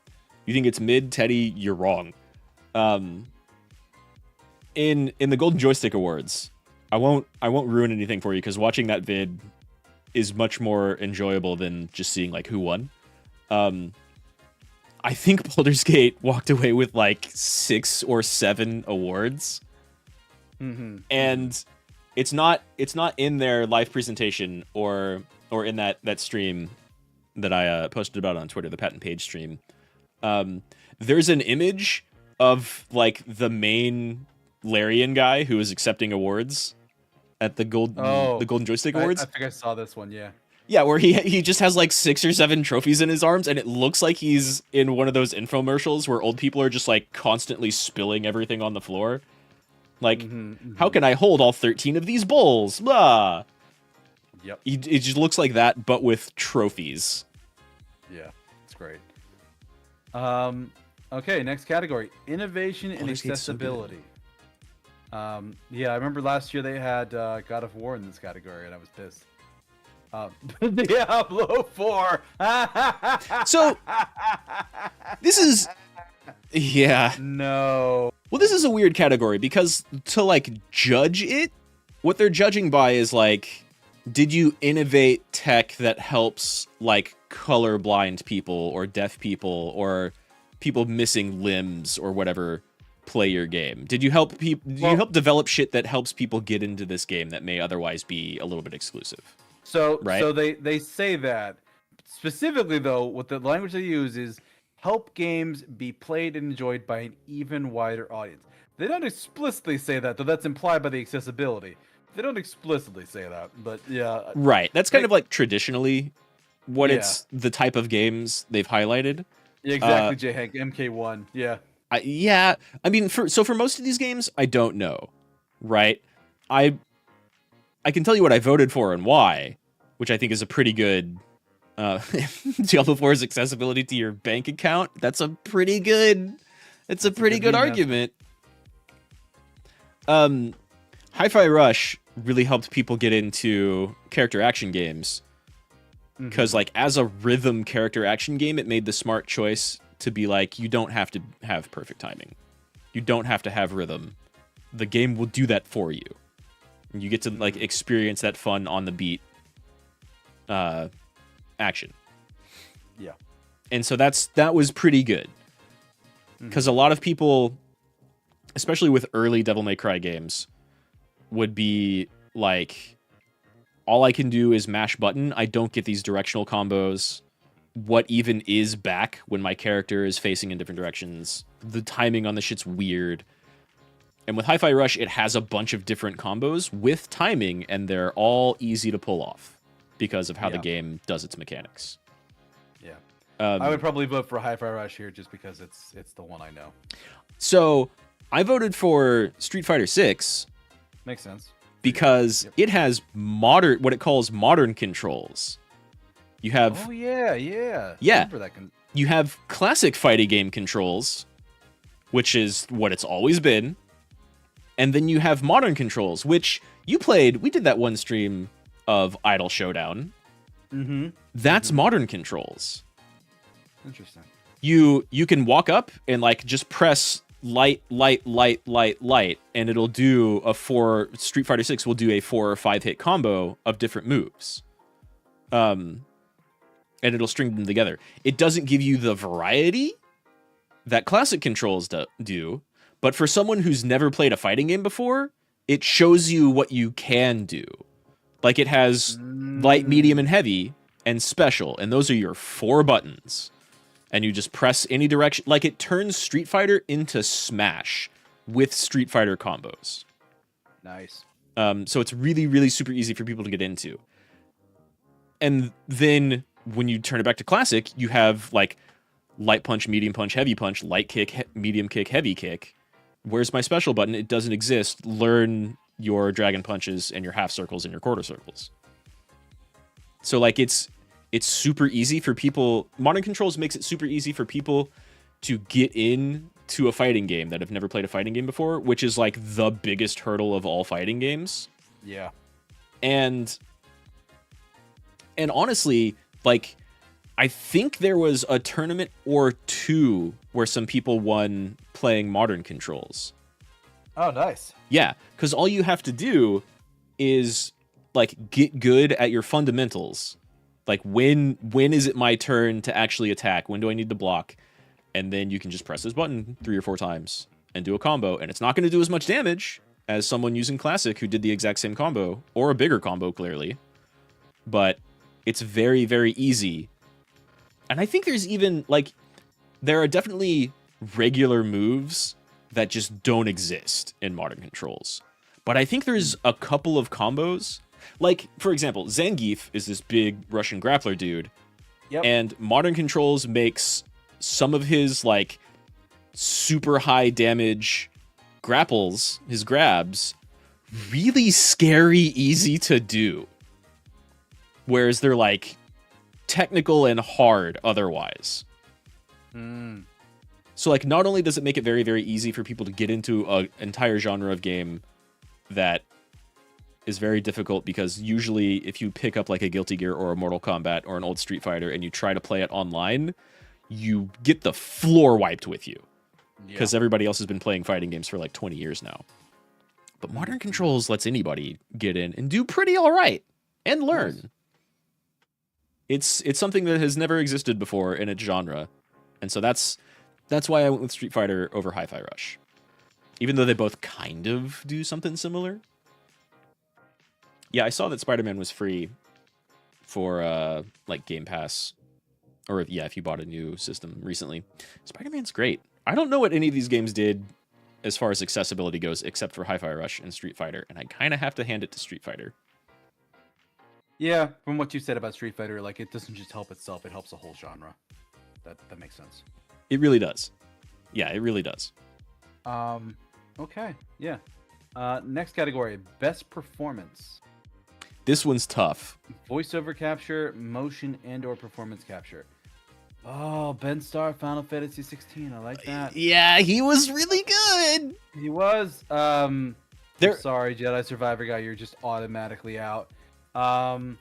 You think it's mid, Teddy? You're wrong. In the Golden Joystick Awards, I won't ruin anything for you because watching that vid is much more enjoyable than just seeing like who won. I think Baldur's Gate walked away with like 6 or 7 awards, and it's not in their live presentation or in that stream that I posted about on Twitter, the Pat and Page stream. There's an image of like the main Larian guy who is accepting awards at the Golden Joystick Awards. I think I saw this one, yeah. Yeah, where he just has like 6 or 7 trophies in his arms, and it looks like he's in one of those infomercials where old people are just like constantly spilling everything on the floor. Like, how can I hold all 13 of these bowls? Blah. Yep. It just looks like that, but with trophies. Yeah, it's great. Okay, next category: innovation and Baldur's Gate's so good. accessibility. Yeah, I remember last year they had God of War in this category, and I was pissed. Diablo 4. So this is, yeah. No. Well, this is a weird category because to like judge it, what they're judging by is like, did you innovate tech that helps like colorblind people or deaf people or people missing limbs or whatever play your game? Did you help people? Did you help develop shit that helps people get into this game that may otherwise be a little bit exclusive? So, right? So they say that specifically though, what the language they use is help games be played and enjoyed by an even wider audience. They don't explicitly say that, though. That's implied by the accessibility. They don't explicitly say that, but yeah. Right. That's kind of like traditionally what it's the type of games they've highlighted. Yeah, exactly, J. Hank. MK1. Yeah. Yeah. I mean, for most of these games, I don't know. Right. I can tell you what I voted for and why, which I think is a pretty good. Diablo 4's accessibility to your bank account. That's a pretty good. It's a pretty good argument. Hi-Fi Rush really helped people get into character action games because, like, as a rhythm character action game, it made the smart choice to be like, you don't have to have perfect timing, you don't have to have rhythm. The game will do that for you. And you get to like experience that fun on the beat action. Yeah. And so that was pretty good. Because a lot of people, especially with early Devil May Cry games, would be like, all I can do is mash button. I don't get these directional combos. What even is back when my character is facing in different directions? The timing on the shit's weird. And with Hi-Fi Rush, it has a bunch of different combos with timing, and they're all easy to pull off because of how the game does its mechanics. Yeah. I would probably vote for Hi-Fi Rush here just because it's the one I know. So I voted for Street Fighter 6. Makes sense. Because it has modern, what it calls modern controls. You have... Oh, yeah. Yeah. You have classic fighting game controls, which is what it's always been. And then you have modern controls, which you played. We did that one stream of Idol Showdown. That's modern controls. Interesting. You can walk up and like just press light, and it'll do Street Fighter 6 will do a 4 or 5 hit combo of different moves. And it'll string them together. It doesn't give you the variety that classic controls do, but for someone who's never played a fighting game before, it shows you what you can do. Like it has light, medium, and heavy, and special, and those are your 4 buttons. And you just press any direction. Like it turns Street Fighter into Smash with Street Fighter combos. Nice. So it's really, really super easy for people to get into. And then when you turn it back to classic, you have like light punch, medium punch, heavy punch, light kick, medium kick, heavy kick. Where's my special button? It doesn't exist. Learn your dragon punches and your half circles and your quarter circles. So like it's super easy for people. Modern controls makes it super easy for people to get into a fighting game that have never played a fighting game before, which is like the biggest hurdle of all fighting games. Yeah. And honestly, like I think there was a tournament or two where some people won playing modern controls. Oh, nice. Yeah, because all you have to do is like get good at your fundamentals. Like when is it my turn to actually attack? When do I need to block? And then you can just press this button 3 or 4 times and do a combo. And it's not going to do as much damage as someone using Classic who did the exact same combo, or a bigger combo, clearly. But it's very, very easy. And I think there's even, like, there are definitely regular moves that just don't exist in modern controls. But I think there's a couple of combos. Like, for example, Zangief is this big Russian grappler dude. Yep. And modern controls makes some of his, like, super high damage grapples, his grabs, really scary easy to do. Whereas they're, like, technical and hard otherwise. So like, not only does it make it very, very easy for people to get into an entire genre of game that is very difficult, because usually if you pick up like a Guilty Gear or a Mortal Kombat or an old Street Fighter and you try to play it online, you get the floor wiped with you, because everybody else has been playing fighting games for like 20 years now. But Modern Controls lets anybody get in and do pretty all right and learn. Nice. It's something that has never existed before in its genre, and so that's why I went with Street Fighter over Hi-Fi Rush, even though they both kind of do something similar. Yeah, I saw that Spider-Man was free for like Game Pass, or if you bought a new system recently. Spider-Man's great. I don't know what any of these games did as far as accessibility goes, except for Hi-Fi Rush and Street Fighter, and I kind of have to hand it to Street Fighter. Yeah, from what you said about Street Fighter, like it doesn't just help itself; it helps the whole genre. That makes sense. It really does. Yeah, it really does. Okay. Yeah. Next category: best performance. This one's tough. Voiceover capture, motion, and/or performance capture. Oh, Ben Starr, Final Fantasy 16. I like that. Yeah, he was really good. He was. Sorry, Jedi Survivor guy, you're just automatically out.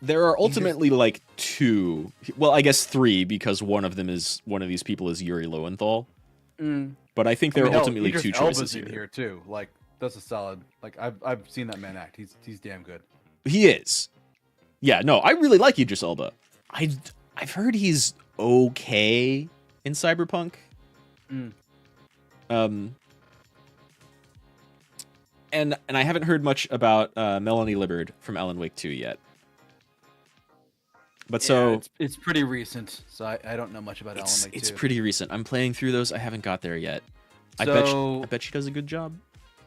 There are ultimately like two. Well, I guess three, because one of these people is Yuri Lowenthal. But I think there are ultimately two choices here too. Like that's a solid. Like I've seen that man act. He's damn good. He is. Yeah, no, I really like Idris Elba. I've heard he's okay in Cyberpunk. And I haven't heard much about Melanie Liburd from Alan Wake 2 yet. But yeah, so it's pretty recent, so I don't know much about Alan Wake 2. It's pretty recent. I'm playing through those. I haven't got there yet. I bet she does a good job.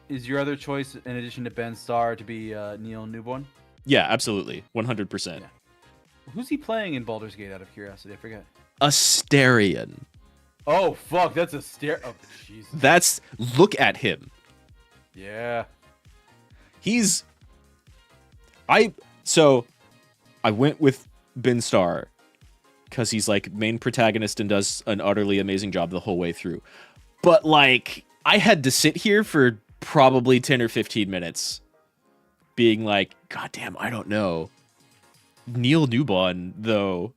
Is your other choice, in addition to Ben Starr, to be Neil Newborn? Yeah, absolutely. 100%. Yeah. Who's he playing in Baldur's Gate, out of curiosity? I forget. Astarion. Oh, fuck. That's Astarion. Oh, Jesus. Look at him. Yeah. I went with Ben Starr because he's like main protagonist and does an utterly amazing job the whole way through. But like, I had to sit here for probably 10 or 15 minutes being like, God damn, I don't know. Neil Newbon, though,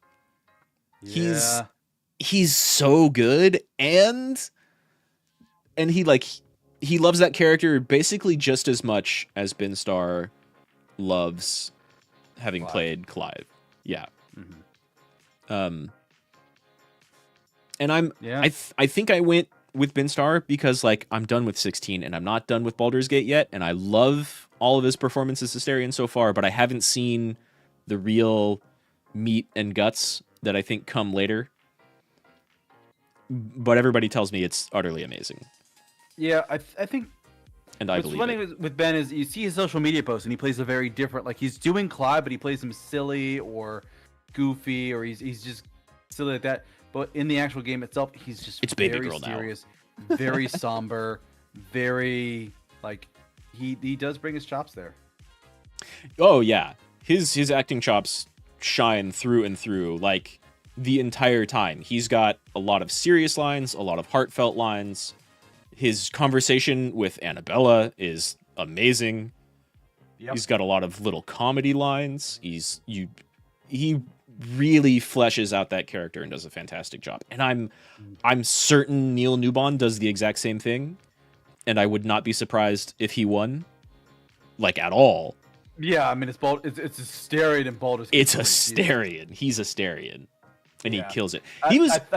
he's so good, and he loves that character basically just as much as Ben Starr loves having played Clive. Yeah. And I think I went with Ben Starr because like I'm done with 16 and I'm not done with Baldur's Gate yet, and I love all of his performances as Astarion so far, but I haven't seen the real meat and guts that I think come later. But everybody tells me it's utterly amazing. Yeah, I think. And I believe what's funny with Ben is you see his social media posts and he plays a very different, like he's doing Clive, but he plays him silly or goofy, or he's just silly like that. But in the actual game itself, he's just very serious, very somber, very like he does bring his chops there. Oh yeah, his acting chops shine through and through, like the entire time. He's got a lot of serious lines, a lot of heartfelt lines. His conversation with Annabella is amazing. Yep. He's got a lot of little comedy lines. He really fleshes out that character and does a fantastic job. And I'm certain Neil Newbon does the exact same thing, and I would not be surprised if he won, like at all. Yeah, I mean it's Astarion in Baldur's Gate. It's Astarion. He's Astarion, and he kills it. I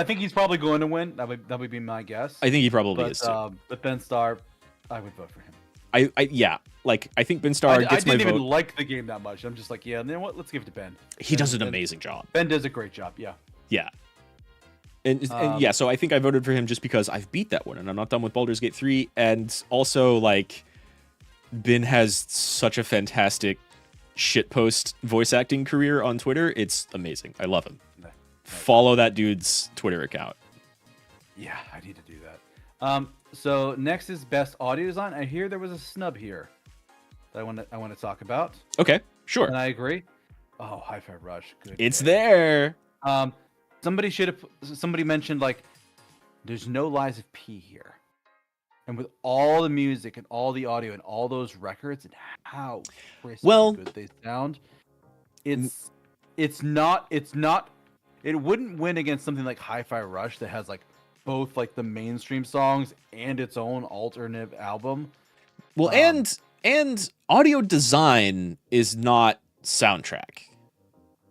think he's probably going to win. That would be my guess. I think he probably is too. But Ben Starr, I would vote for him. I think Ben Starr gets my vote. I didn't even like the game that much. I'm just like, yeah, you know what? Let's give it to Ben. He does an amazing job. Ben does a great job. Yeah. Yeah. And yeah, so I think I voted for him just because I've beat that one and I'm not done with Baldur's Gate 3, and also like Ben has such a fantastic shitpost voice acting career on Twitter. It's amazing. I love him. Nice. Follow that dude's Twitter account. Yeah, I need to do that. So next is best audio design. I hear there was a snub here that I want to talk about. Okay, sure. And I agree. Oh, Hi-Fi Rush. Good. It's there. Somebody mentioned like there's no Lies of P here. And with all the music and all the audio and all those records and how crisp and good they sound, it's not it wouldn't win against something like Hi-Fi Rush that has like both like the mainstream songs and its own alternative album. Well, and audio design is not soundtrack.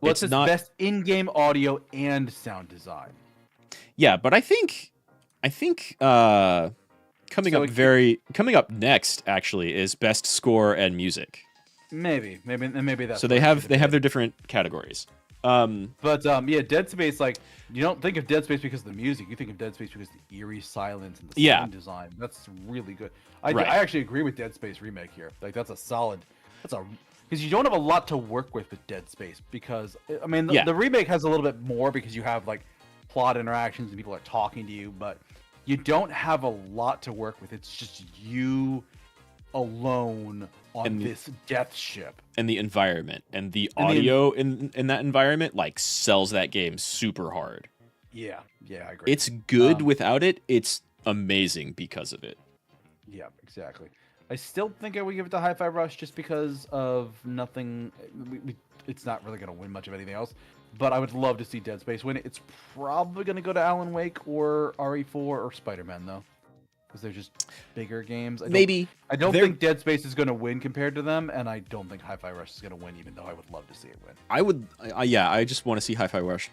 Well, it's not best in-game audio and sound design. Yeah, but I think coming up next actually is best score and music. Maybe that's so they have their different categories. Yeah, Dead Space, like, you don't think of Dead Space because of the music. You think of Dead Space because of the eerie silence and the sound design. That's really good. I actually agree with Dead Space Remake here. Like, because you don't have a lot to work with Dead Space, because I mean the remake has a little bit more because you have like plot interactions and people are talking to you, but you don't have a lot to work with. It's just you alone on this death ship. And the environment and the audio in that environment like sells that game super hard. Yeah, I agree. It's good without it. It's amazing because of it. Yeah, exactly. I still think I would give it to Hi-Fi Rush just because of nothing. It's not really going to win much of anything else. But I would love to see Dead Space win it. It's probably going to go to Alan Wake or RE4 or Spider-Man, though. Because they're just bigger games. I don't think Dead Space is going to win compared to them, and I don't think Hi-Fi Rush is going to win, even though I would love to see it win. I just want to see Hi-Fi Rush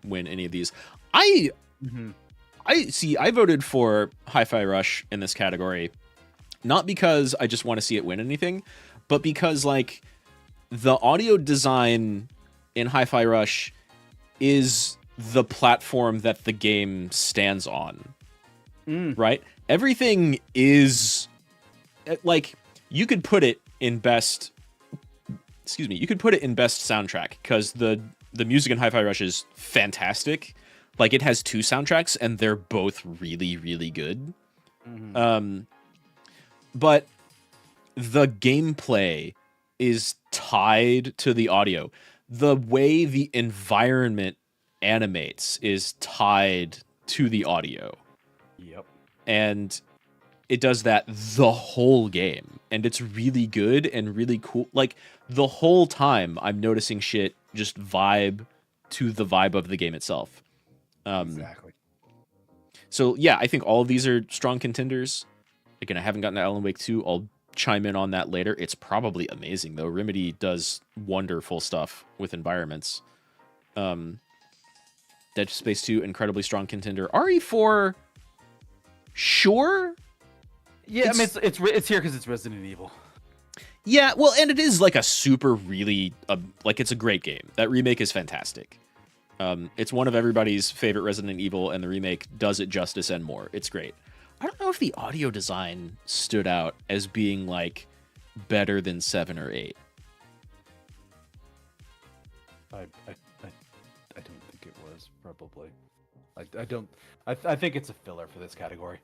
win any of these. I voted for Hi-Fi Rush in this category, not because I just want to see it win anything, but because like the audio design in Hi-Fi Rush is the platform that the game stands on. Right? Everything is like, you could put it in best soundtrack because the music in Hi-Fi Rush is fantastic. Like, it has 2 soundtracks and they're both really, really good. But the gameplay is tied to the audio. The way the environment animates is tied to the audio. Yep. And it does that the whole game. And it's really good and really cool. Like, the whole time I'm noticing shit just vibe to the vibe of the game itself. Exactly. So, yeah, I think all of these are strong contenders. Again, I haven't gotten to Alan Wake 2. I'll chime in on that later. It's probably amazing, though. Remedy does wonderful stuff with environments. Dead Space 2, incredibly strong contender. RE4, sure? Yeah, I mean, it's here because it's Resident Evil. Yeah, well, and it is like a super really, like, it's a great game. That remake is fantastic. It's one of everybody's favorite Resident Evil, and the remake does it justice and more. It's great. I don't know if the audio design stood out as being, like, better than 7 or 8. I don't think it was, probably. I think it's a filler for this category.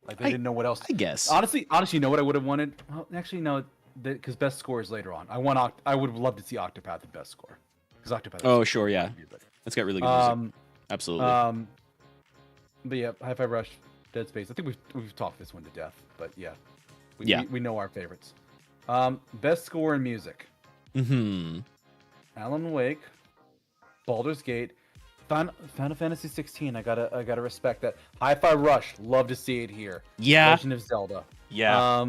Like, they didn't know what else. I guess. Honestly, you know what I would have wanted? Well, actually, no, because best score is later on. I would love to see Octopath in best score. Because Octopath. Oh, sure, yeah. It's got really good music. Absolutely. But yeah, Hi-Fi Rush, Dead Space. I think we've talked this one to death, but yeah, we know our favorites. Best score in music. Alan Wake, Baldur's Gate, Final Fantasy 16. I gotta respect that. Hi-Fi Rush, love to see it here. Yeah. Legend of Zelda. Yeah.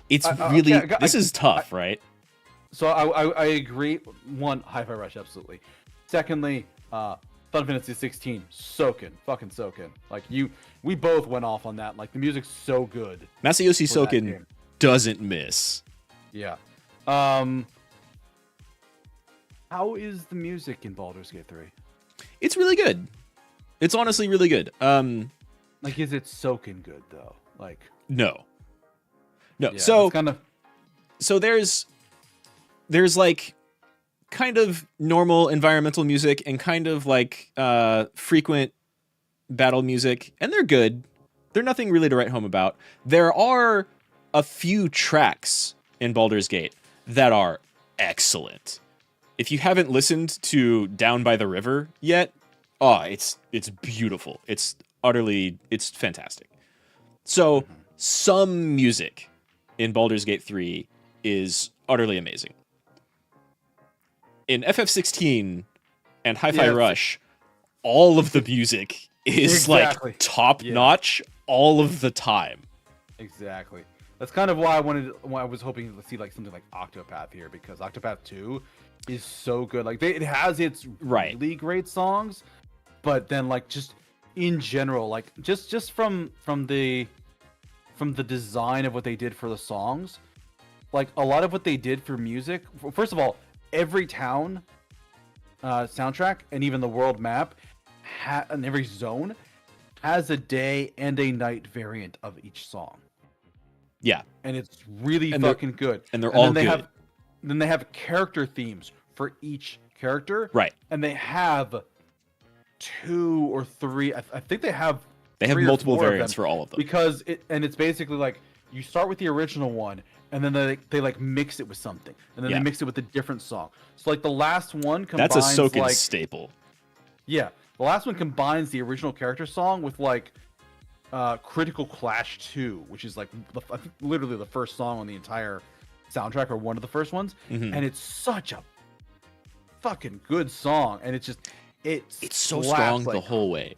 It's really. This is tough, right? So I agree. One, Hi-Fi Rush, absolutely. Secondly, Final Fantasy 16, fucking soaking. Like, we both went off on that. Like, the music's so good. Masayoshi Soken doesn't miss. Yeah. How is the music in Baldur's Gate 3? It's really good. It's honestly really good. Like, is it soaking good though? Like, no. Yeah, so there's like kind of normal environmental music and kind of like frequent battle music, and they're good. They're nothing really to write home about. There are a few tracks in Baldur's Gate that are excellent. If you haven't listened to Down by the River yet, Oh, it's beautiful. It's fantastic. So some music in Baldur's Gate 3 is utterly amazing. In FF16 and Hi-Fi Rush, all of the music is like top notch all of the time. Exactly. That's kind of why I was hoping to see like something like Octopath here, because Octopath 2 is so good. Like it has its really great songs, but then like just in general, like just from the design of what they did for the songs, like a lot of what they did for music. First of all, every town soundtrack and even the world map and every zone has a day and a night variant of each song. Yeah, and it's really fucking good. And they're all good. Then they have character themes for each character. Right. And they have 2 or 3. I think they have multiple variants for all of them. Because it's basically like you start with the original one, and then they like mix it with something, and then they mix it with a different song. So like the last one combines. That's a Soken staple. Yeah, the last one combines the original character song with like Critical Clash 2, which is like I think literally the first song on the entire soundtrack, or one of the first ones, and it's such a fucking good song, and it's so strong the whole way.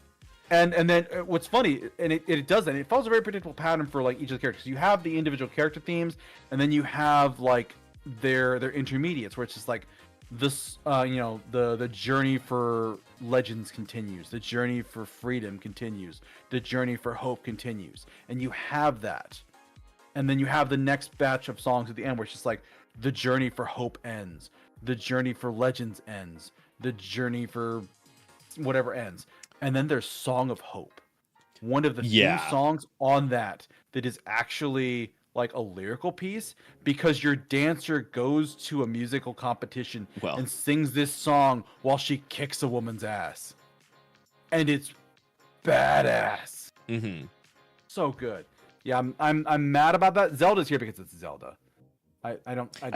And then what's funny, and it does that, it follows a very predictable pattern for like each of the characters. You have the individual character themes, and then you have like their intermediates, where it's just like this the journey for legends continues, the journey for freedom continues, the journey for hope continues, and you have that. And then you have the next batch of songs at the end where it's just like the journey for hope ends, the journey for legends ends, the journey for whatever ends. And then there's Song of Hope, one of the few songs on that is actually like a lyrical piece, because your dancer goes to a musical competition and sings this song while she kicks a woman's ass, and it's badass. So good. Yeah, I'm mad about that. Zelda's here because it's Zelda. I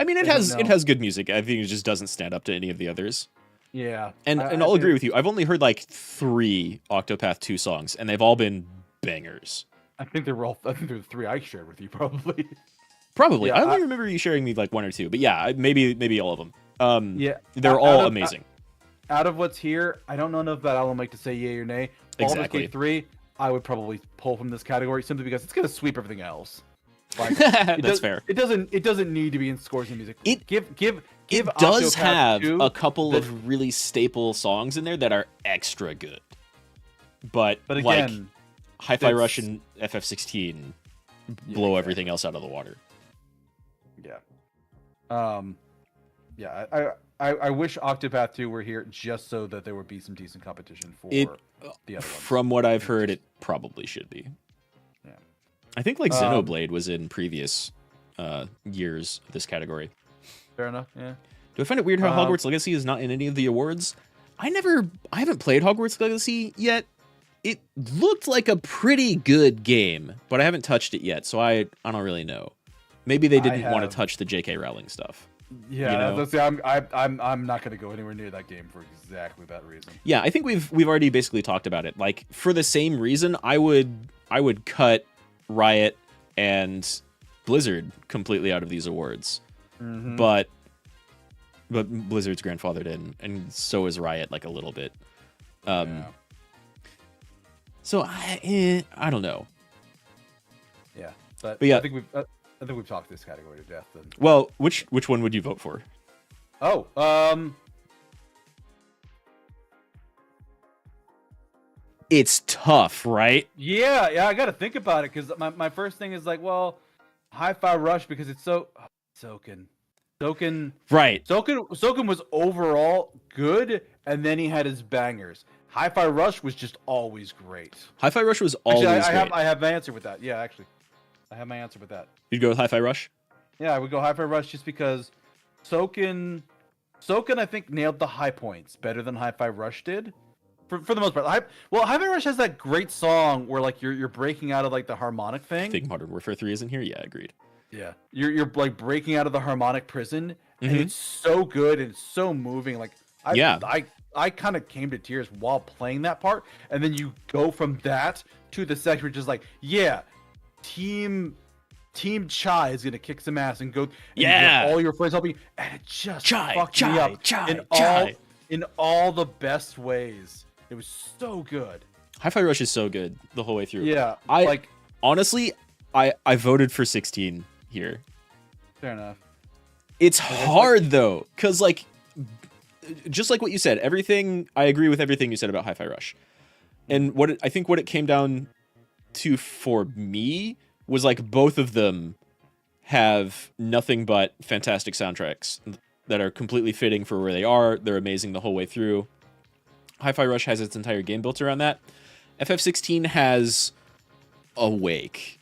mean, it has good music. I think it just doesn't stand up to any of the others. Yeah, and I'll agree with you. I've only heard like 3 Octopath 2 songs, and they've all been bangers. I think they're the 3 I shared with you, probably. Probably. Yeah, I only remember you sharing me like 1 or 2, but yeah, maybe all of them. They're all amazing. Out of what's here, I don't know enough about Alan Wake to say yay or nay. Baldur's Gate 3, I would probably pull from this category simply because it's gonna sweep everything else. Like, that's fair. It doesn't need to be in scores and music. It does have a couple of really staple songs in there that are extra good. But again, like Hi-Fi Rush and FF16 blow everything else out of the water. Yeah. Yeah. I wish Octopath 2 were here just so that there would be some decent competition for the other ones. From what I've heard, it probably should be. Yeah. I think like Xenoblade was in previous years of this category. Fair enough. Yeah. Do I find it weird how Hogwarts Legacy is not in any of the awards? I haven't played Hogwarts Legacy yet. It looked like a pretty good game, but I haven't touched it yet, so I don't really know. Maybe they didn't want to touch the J.K. Rowling stuff. Yeah, let's see, I'm not going to go anywhere near that game for exactly that reason. Yeah, I think we've already basically talked about it. Like, for the same reason, I would cut Riot and Blizzard completely out of these awards. But Blizzard's grandfathered in, and so is Riot, like, a little bit. So I don't know. Yeah, but yeah, I think we've talked this category to death. Then. Well, which one would you vote for? Oh, it's tough, right? Yeah, I got to think about it, because my first thing is like, well, Hi-Fi Rush, because it's Soken. Right. Soken was overall good, and then he had his bangers. Hi-Fi Rush was just always great. Hi-Fi Rush was always great. I have my answer with that. Yeah, actually. I have my answer with that. You'd go with Hi-Fi Rush? Yeah, I would go Hi-Fi Rush just because Soken I think nailed the high points better than Hi-Fi Rush did. For the most part. Hi-Fi Rush has that great song where like you're breaking out of like the harmonic thing. I think Modern Warfare 3 isn't here? Yeah, agreed. Yeah. You're like breaking out of the harmonic prison, and it's so good and it's so moving. Like I kind of came to tears while playing that part, and then you go from that to the section which is like, yeah, Team Chai is gonna kick some ass and go. And you have all your friends helping, and it just fucked me up in all the best ways. It was so good. Hi-Fi Rush is so good the whole way through. Yeah, honestly, I voted for 16 here. Fair enough. It's hard though, because like, just like what you said, I agree with everything you said about Hi-Fi Rush. And I think what it came down to for me was like both of them have nothing but fantastic soundtracks that are completely fitting for where they are. They're amazing the whole way through. Hi-Fi Rush has its entire game built around that. FF16 has Awake.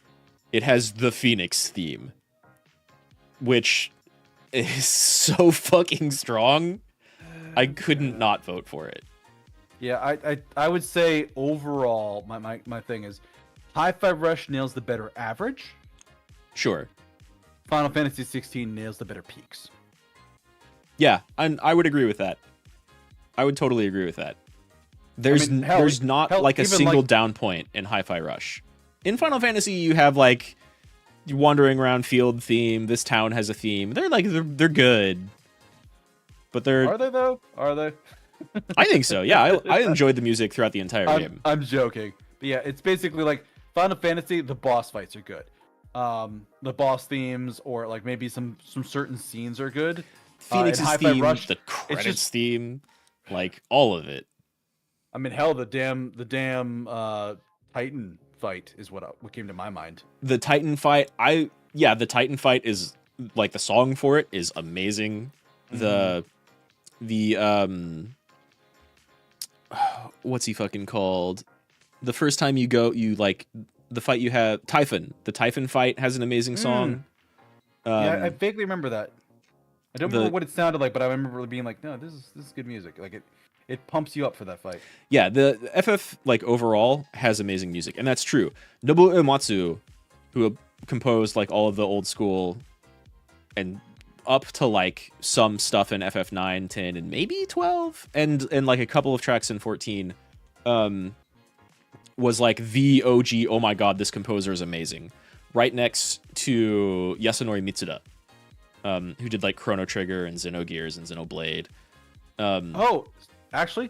It has the Phoenix theme, which is so fucking strong. I couldn't not vote for it. Yeah, I would say overall, my thing is Hi-Fi Rush nails the better average. Sure. Final Fantasy 16 nails the better peaks. Yeah, I would agree with that. I would totally agree with that. There's not like a single down point in Hi-Fi Rush. In Final Fantasy, you have like wandering around field theme. This town has a theme. They're good, but are they though? Are they? I think so. Yeah, I enjoyed the music throughout the entire game. I'm joking, but yeah, it's basically like Final Fantasy. The boss fights are good. The boss themes or like maybe some certain scenes are good. Phoenix's theme, Rush, the credits theme, like all of it. I mean, hell, the damn Titan fight is what came to my mind. The Titan fight, the Titan fight is like the song for it is amazing. Mm-hmm. The what's he fucking called? The first time you like the fight you have Typhon. The Typhon fight has an amazing song. Yeah, I vaguely remember that. I don't remember what it sounded like, but I remember being like, no, this is good music. Like it pumps you up for that fight. Yeah, the FF like overall has amazing music, and that's true. Nobuo Uematsu, who composed like all of the old school and up to like some stuff in FF9, 10, and maybe 12, and like a couple of tracks in 14, was like the OG. Oh my god, this composer is amazing. Right next to Yasunori Mitsuda, who did like Chrono Trigger and Xenogears and Xenoblade. Actually,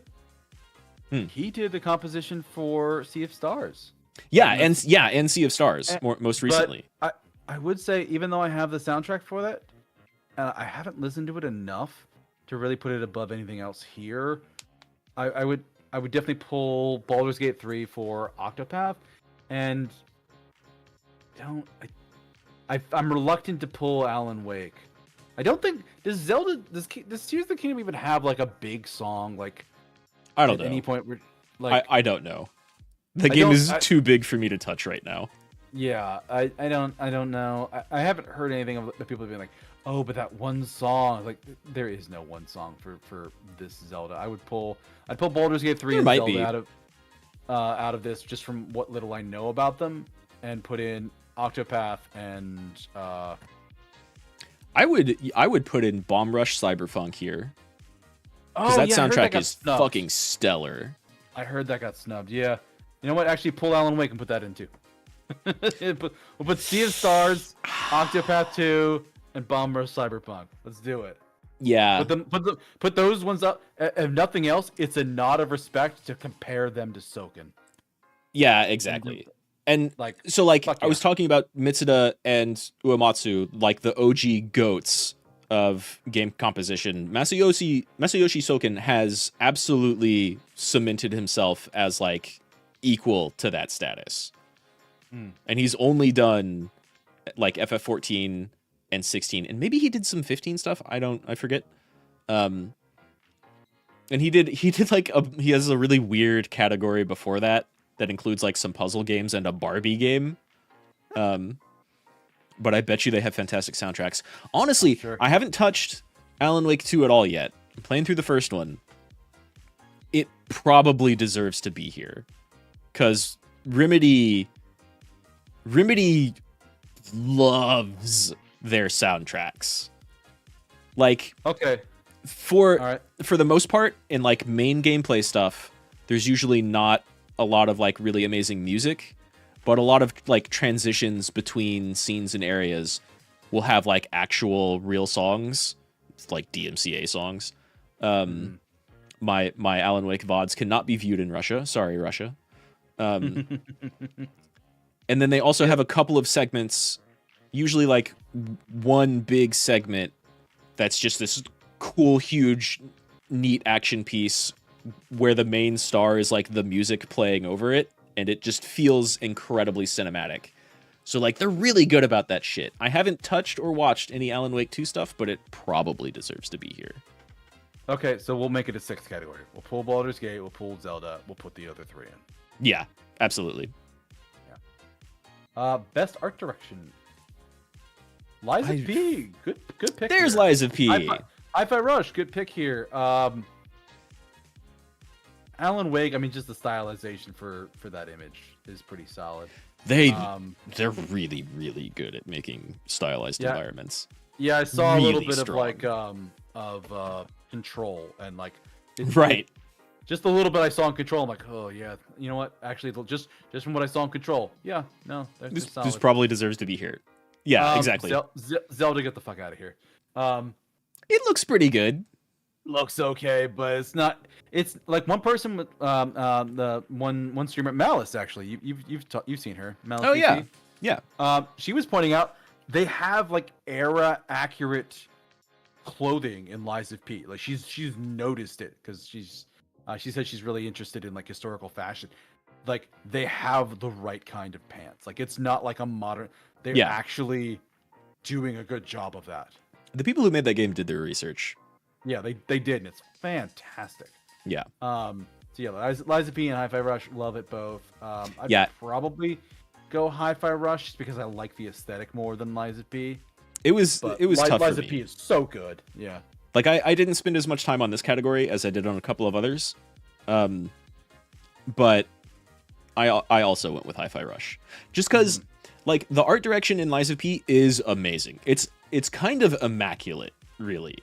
he did the composition for Sea of Stars. And Sea of Stars most recently. I would say, even though I have the soundtrack for that, I haven't listened to it enough to really put it above anything else here. I would definitely pull Baldur's Gate 3 for Octopath, and I'm reluctant to pull Alan Wake. I don't think does Tears of the Kingdom even have like a big song like I don't know. At any point where like I don't know. The game is too big for me to touch right now. Yeah, I don't know. I haven't heard anything of the people being like, oh, but that one song, like there is no one song for this Zelda. I'd pull Baldur's Gate 3 and Zelda out of this just from what little I know about them, and put in Octopath and I would put in Bomb Rush Cyberpunk here. Because that soundtrack is fucking stellar. I heard that got snubbed. Yeah. You know what? Actually, pull Alan Wake and put that in too. We'll put Sea of Stars, Octopath 2, and Bomb Rush Cyberpunk. Let's do it. Yeah. Put those ones up. If nothing else, it's a nod of respect to compare them to Soken. Yeah, exactly. And I was talking about Mitsuda and Uematsu, like the OG goats of game composition. Masayoshi Soken has absolutely cemented himself as like equal to that status. And he's only done like FF14 and 16, and maybe he did some 15 stuff. I forget. And he did like he has a really weird category before that includes like some puzzle games and a Barbie game. But I bet you they have fantastic soundtracks. Honestly, sure. I haven't touched Alan Wake 2 at all yet. I'm playing through the first one. It probably deserves to be here. Because Remedy loves their soundtracks. Like, okay, For the most part, in like main gameplay stuff, there's usually not a lot of like really amazing music, but a lot of like transitions between scenes and areas will have like actual real songs, like DMCA songs. My Alan Wake VODs cannot be viewed in Russia. Sorry, Russia. And then they also have a couple of segments, usually like one big segment that's just this cool, huge, neat action piece where the main star is like the music playing over it, and it just feels incredibly cinematic. So like they're really good about that shit. I haven't touched or watched any Alan Wake 2 stuff, but it probably deserves to be here. Okay, so we'll make it a 6th category. We'll pull Baldur's Gate, we'll pull Zelda, we'll put the other 3 in. Yeah, absolutely. Yeah. Best art direction. Lies of P. Good pick. There's here. Lies of P. Hi-Fi Rush. Good pick here. Alan Wake. I mean, just the stylization for that image is pretty solid. They're really, really good at making stylized environments. Yeah, I saw really a little bit strong. of Control and like just a little bit I saw in Control. I'm like, oh yeah, you know what? Actually, just from what I saw in Control, yeah, no, this probably deserves to be here. Yeah, exactly. Zelda, get the fuck out of here. It looks pretty good. Looks okay, but it's not. It's like one person with the one streamer, Malice. Actually, you've seen her. Malice. Oh PC. yeah. She was pointing out they have like era accurate clothing in Lies of P. Like she's noticed it because she said she's really interested in like historical fashion. Like they have the right kind of pants. Like it's not like a modern. They're actually doing a good job of that. The people who made that game did their research. Yeah, they did, and it's fantastic. Yeah. So yeah, Lies of P and Hi-Fi Rush, love it both. I'd probably go Hi-Fi Rush just because I like the aesthetic more than Lies of P. It was tough Lies for of me. P is so good. Yeah. Like I didn't spend as much time on this category as I did on a couple of others. But I also went with Hi-Fi Rush. Just because like the art direction in Lies of P is amazing. It's kind of immaculate, really.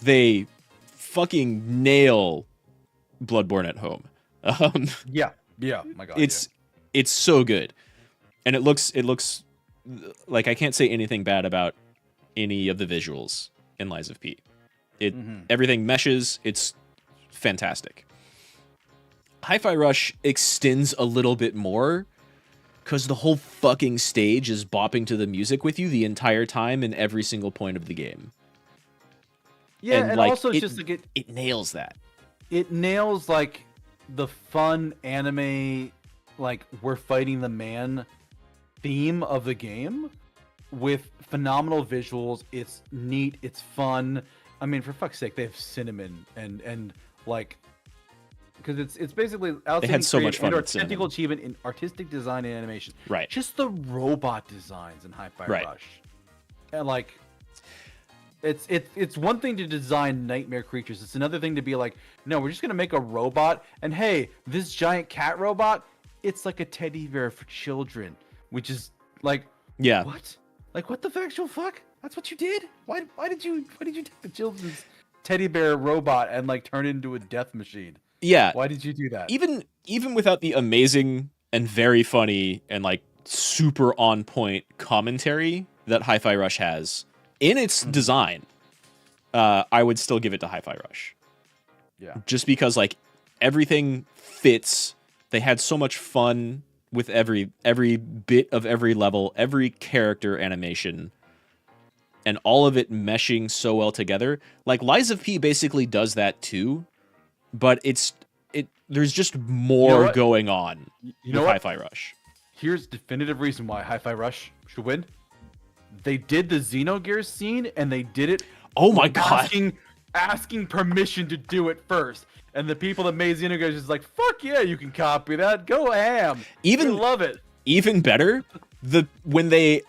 They fucking nail Bloodborne at Home. Yeah. My God. It's so good. And it looks like I can't say anything bad about any of the visuals in Lies of P. Everything meshes. It's fantastic. Hi-Fi Rush extends a little bit more because the whole fucking stage is bopping to the music with you the entire time in every single point of the game. Yeah, and like, also it's just like it nails that. It nails like the fun anime, like we're fighting the man theme of the game with phenomenal visuals. It's neat, it's fun. I mean, for fuck's sake, they have cinnamon and like because it's basically they had so much fun with technical achievement in artistic design and animation. Right. Just the robot designs in Hi-Fi Rush, and like. It's one thing to design nightmare creatures. It's another thing to be like, no, we're just gonna make a robot, and hey, this giant cat robot, it's like a teddy bear for children, which is like, what? Like what the actual fuck? That's what you did? Why did you take the children's teddy bear robot and like turn it into a death machine? Yeah. Why did you do that? Even without the amazing and very funny and like super on point commentary that Hi-Fi Rush has. In its design, I would still give it to Hi-Fi Rush. Yeah. Just because like everything fits. They had so much fun with every bit of every level, every character animation, and all of it meshing so well together. Like Lies of P basically does that too, but there's just more going on with Hi-Fi Rush. Here's definitive reason why Hi-Fi Rush should win. They did the Xenogears scene, and they did it. Oh my God! Asking permission to do it first, and the people that made Xenogears is like, "Fuck yeah, you can copy that. Go ham." I love it. Even better, when they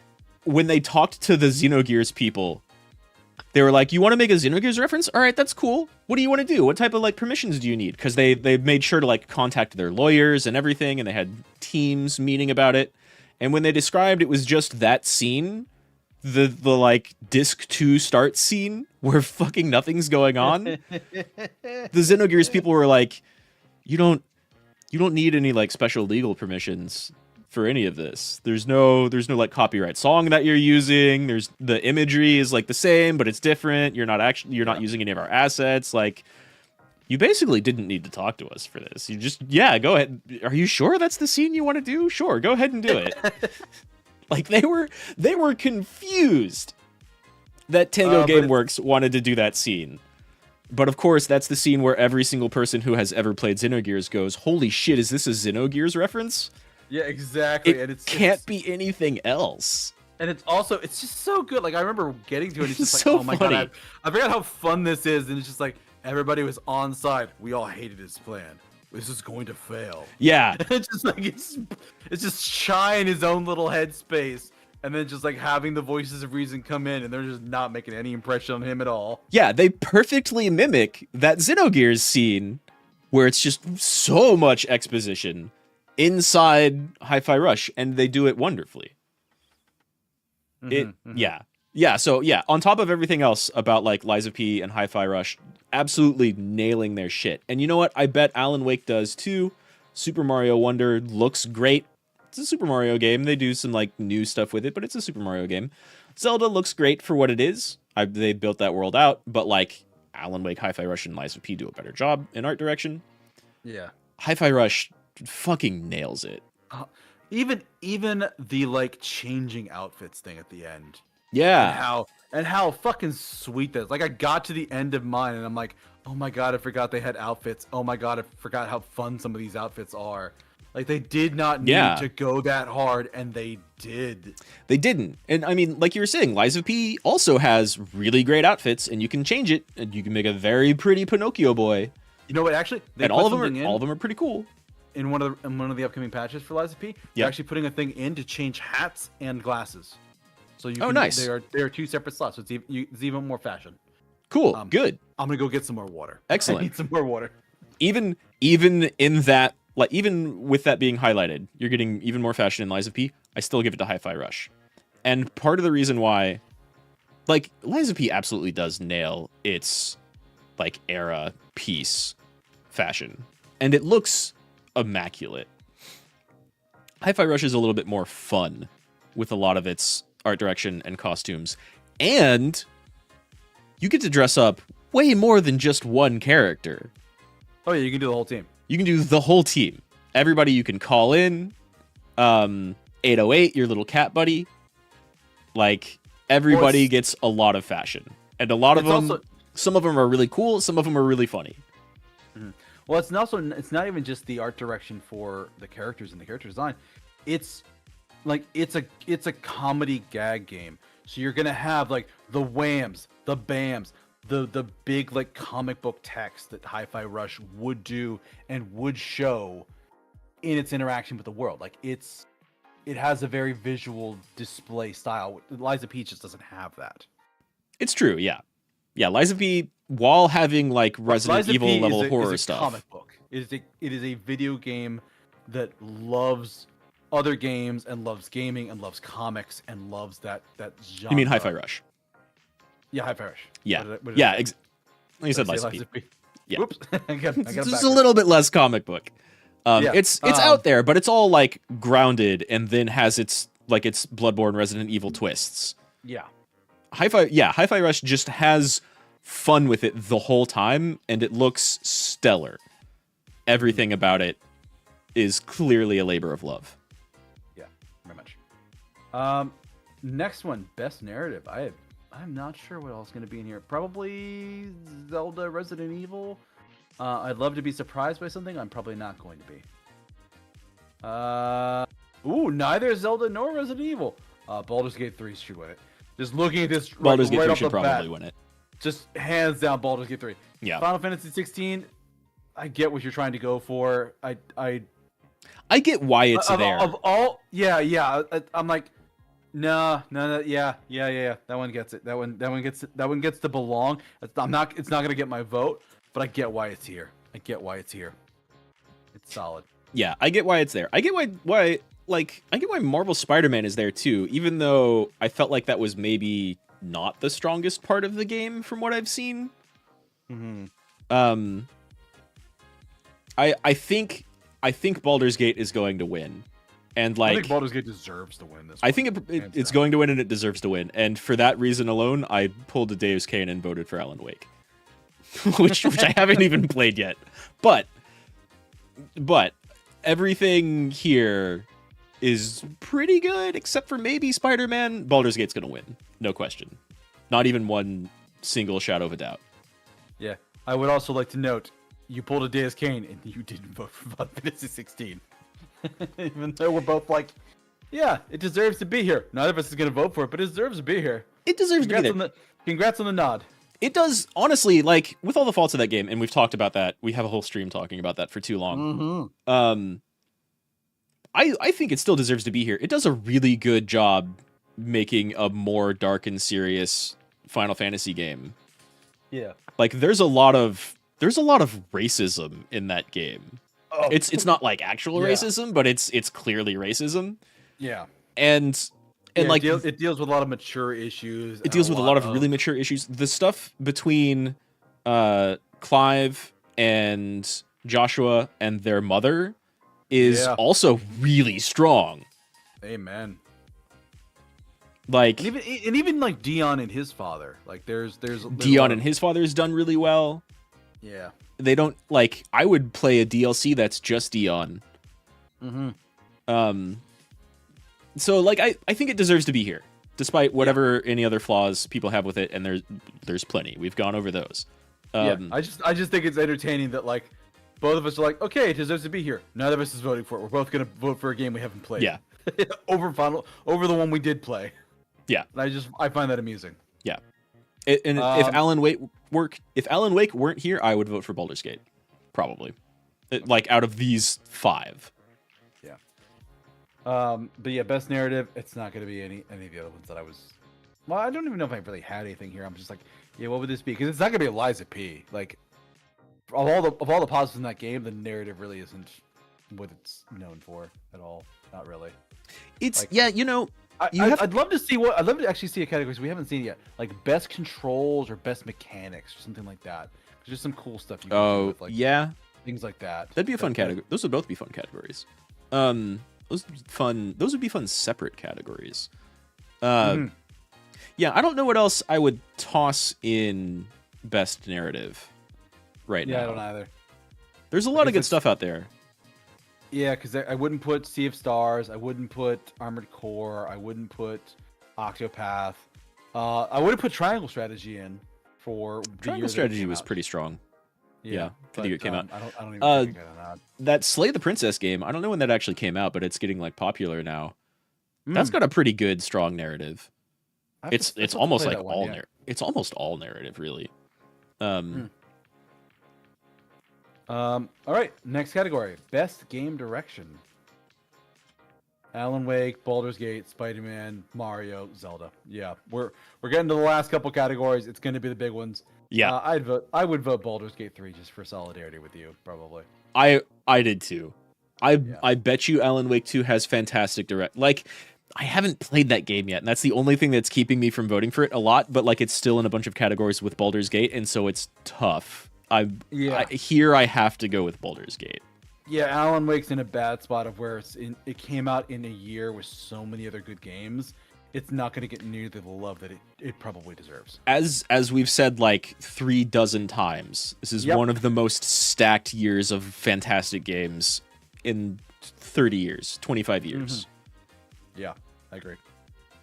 talked to the Xenogears people, they were like, "You want to make a Xenogears reference? All right, that's cool. What do you want to do? What type of like permissions do you need?" Because they made sure to like contact their lawyers and everything, and they had teams meeting about it. And when they described it was just that scene, the like disc 2 start scene where fucking nothing's going on. The Xenogears people were like, you don't need any like special legal permissions for any of this. There's no like copyright song that you're using. There's the imagery is like the same, but it's different. You're not using any of our assets. Like, you basically didn't need to talk to us for this. You just, yeah, go ahead. Are you sure that's the scene you want to do? Sure, go ahead and do it. Like, they were confused that Tango Gameworks wanted to do that scene. But of course, that's the scene where every single person who has ever played Xenogears goes, holy shit, is this a Xenogears reference? Yeah, exactly. It can't be anything else. And it's just so good. Like, I remember getting to it, and it's just like, so oh my funny. god, I forgot how fun this is. And it's just like, everybody was on side. We all hated his plan. This is going to fail. Yeah. It's just like, it's just shy in his own little headspace. And then just like having the voices of reason come in, and they're just not making any impression on him at all. Yeah, they perfectly mimic that Xenogears scene where it's just so much exposition inside Hi-Fi Rush, and they do it wonderfully. Yeah, so yeah, on top of everything else about like Lies of P and Hi-Fi Rush, absolutely nailing their shit. And you know what? I bet Alan Wake does too. Super Mario Wonder looks great. It's a Super Mario game. They do some like new stuff with it, but it's a Super Mario game. Zelda looks great for what it is. They built that world out, but like Alan Wake, Hi-Fi Rush, and Lies of P do a better job in art direction. Yeah. Hi-Fi Rush fucking nails it. Even the like changing outfits thing at the end. Yeah. And how fucking sweet that is. Like, I got to the end of mine and I'm like, oh my god, I forgot they had outfits. Oh my god, I forgot how fun some of these outfits are. Like, they did not need to go that hard, and they did. They didn't. And I mean, like you were saying, Lies of P also has really great outfits, and you can change it, and you can make a very pretty Pinocchio boy. You know what? Actually, and all of them are pretty cool. In one of the upcoming patches for Lies of P, they're actually putting a thing in to change hats and glasses. So you can, nice. They are two separate slots, so it's even more fashion. Cool. Good. I'm gonna go get some more water. Excellent. I need some more water. Even in that. Like, even with that being highlighted, you're getting even more fashion in Lies of P. I still give it to Hi-Fi Rush. And part of the reason why, like, Lies of P absolutely does nail its, like, era piece fashion. And it looks immaculate. Hi-Fi Rush is a little bit more fun with a lot of its art direction and costumes. And you get to dress up way more than just one character. Oh, yeah, you can do the whole team. You can do the whole team. Everybody you can call in. 808, your little cat buddy. Like, everybody gets a lot of fashion. And a lot of them, some of them are really cool, some of them are really funny. Mm-hmm. Well, it's not even just the art direction for the characters and the character design. It's like, it's a comedy gag game. So you're going to have like the whams, the bams, the big like comic book text that Hi-Fi Rush would do and would show in its interaction with the world. Like, it has a very visual display style. Lies of P just doesn't have that. It's true, yeah. Yeah, Lies of P, while having like Resident Evil level horror stuff. Comic book. It is a video game that loves other games and loves gaming and loves comics and loves that genre. You mean Hi-Fi Rush? Yeah, Hi-Fi Rush. Yeah, what you said Lies of P. Yeah. Whoops. I got just a little bit less comic book. It's out there, but it's all like grounded and then has its Bloodborne Resident Evil twists. Yeah. Hi-Fi Rush just has fun with it the whole time, and it looks stellar. Everything about it is clearly a labor of love. Yeah, very much. Next one, best narrative. I'm not sure what else is going to be in here. Probably Zelda Resident Evil. I'd love to be surprised by something. I'm probably not going to be. Neither Zelda nor Resident Evil. Baldur's Gate 3 should win it. Just looking at this, Baldur's Gate 3 should probably win it. Just hands down, Baldur's Gate 3. Yeah. Final Fantasy 16. I get what you're trying to go for. I get why it's there. I'm like, no, yeah. That one gets it. That one gets to belong. It's not gonna get my vote, but I get why it's here. It's solid. Yeah, I get why it's there. I get why I get why Marvel Spider-Man is there too, even though I felt like that was maybe not the strongest part of the game from what I've seen. I think Baldur's Gate is going to win. And I think Baldur's Gate deserves to win this. I think it's going to win, and it deserves to win. And for that reason alone, I pulled a DeusCain and voted for Alan Wake, which I haven't even played yet. But everything here is pretty good, except for maybe Spider-Man. Baldur's Gate's going to win, no question. Not even one single shadow of a doubt. Yeah, I would also like to note you pulled a DeusCain and you didn't vote for Final Fantasy 16. Even though we're both like, yeah, it deserves to be here. Neither of us is going to vote for it, but it deserves to be here. It deserves to be there. Congrats on the nod. It does, honestly, like, with all the faults of that game, and we've talked about that. We have a whole stream talking about that for too long. I think it still deserves to be here. It does a really good job making a more dark and serious Final Fantasy game. Yeah. Like, there's a lot of racism in that game. Oh. It's not like actual racism, but it's clearly racism. Yeah. And like it deals with a lot of mature issues. It deals with a lot of really mature issues. The stuff between Clive and Joshua and their mother is also really strong. Amen. Like and even like Dion and his father. Like there's Dion and his father is done really well. Yeah. They don't like. I would play a DLC that's just Dion. So like I think it deserves to be here, despite whatever any other flaws people have with it, and there's plenty. We've gone over those. I just think it's entertaining that like both of us are like, okay, it deserves to be here. Neither of us is voting for it. We're both gonna vote for a game we haven't played. Yeah. over the one we did play. Yeah. And I find that amusing. Yeah. If Alan Wake weren't here, I would vote for Baldur's Gate, probably. Like out of these 5. Yeah. But yeah, best narrative. It's not going to be any of the other ones that I was. Well, I don't even know if I really had anything here. I'm just like, yeah, what would this be? Because it's not going to be Eliza P. Like, of all the positives in that game, the narrative really isn't what it's known for at all. Not really. It's like, I'd love to actually see a category we haven't seen it yet, like best controls or best mechanics or something like that. There's just some cool stuff you can do with, like, things like that. That'd be a fun category. Those would both be fun categories. Those would be fun separate categories. Yeah, I don't know what else I would toss in best narrative right now. Yeah, I don't either. There's a lot of good stuff out there. Yeah, because I wouldn't put Sea of Stars. I wouldn't put Armored Core. I wouldn't put Octopath. I would have put Triangle Strategy in for the Triangle Strategy was pretty strong. Yeah, for the year it came out. I don't even think I got that. That Slay the Princess game, I don't know when that actually came out, but it's getting like popular now. That's got a pretty good, strong narrative. It's almost like all it's almost all narrative, really. All right, next category: best game direction. Alan Wake, Baldur's Gate, Spider-Man, Mario, Zelda. Yeah, we're getting to the last couple categories. It's going to be the big ones. Yeah, I would vote Baldur's Gate 3 just for solidarity with you, probably. I did too. I bet you Alan Wake 2 has fantastic direct. Like, I haven't played that game yet, and that's the only thing that's keeping me from voting for it a lot. But like, it's still in a bunch of categories with Baldur's Gate, and so it's tough. I have to go with Baldur's Gate. Yeah, Alan Wake's in a bad spot of where it came out in a year with so many other good games. It's not going to get near the love that it probably deserves. As we've said like 36 times, this is one of the most stacked years of fantastic games in 30 years, 25 years. Yeah, I agree.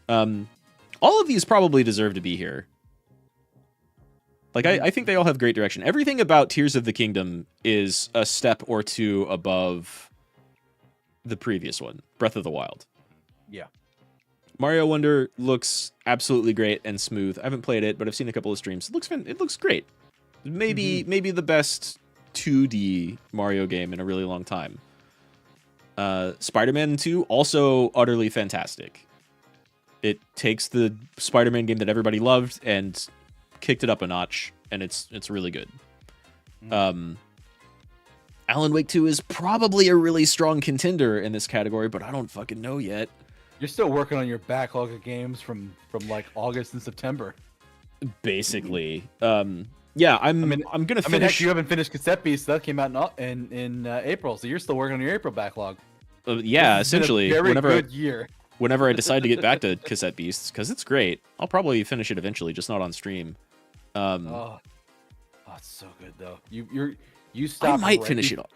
All of these probably deserve to be here. Like, I think they all have great direction. Everything about Tears of the Kingdom is a step or two above the previous one, Breath of the Wild. Yeah. Mario Wonder looks absolutely great and smooth. I haven't played it, but I've seen a couple of streams. It looks great. Maybe the best 2D Mario game in a really long time. Spider-Man 2, also utterly fantastic. It takes the Spider-Man game that everybody loved and Alan Wake 2 is probably a really strong contender in this category, but I don't fucking know yet. You're still working on your backlog of games from like August and September. Basically, yeah, I'm gonna finish. I mean, heck, you haven't finished Cassette Beast. That came out in April, so you're still working on your April backlog. Yeah, essentially, very good year. Whenever I decide to get back to Cassette Beasts, because it's great, I'll probably finish it eventually, just not on stream. Oh, it's so good though. You stopped. I might finish it all.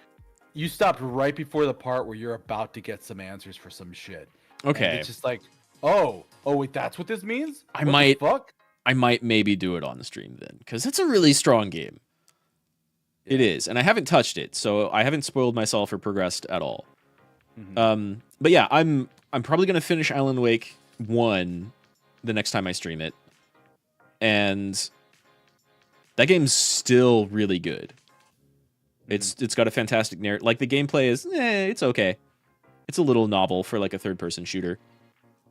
You stopped right before the part where you're about to get some answers for some shit. Okay. And it's just like, oh wait, that's what this means? I might maybe do it on the stream then, because it's a really strong game. Yeah. It is, and I haven't touched it, so I haven't spoiled myself or progressed at all. Mm-hmm. But yeah, I'm probably gonna finish Alan Wake 1 the next time I stream it, and that game's still really good. Mm-hmm. It's got a fantastic narrative. Like the gameplay is, it's okay. It's a little novel for like a third-person shooter,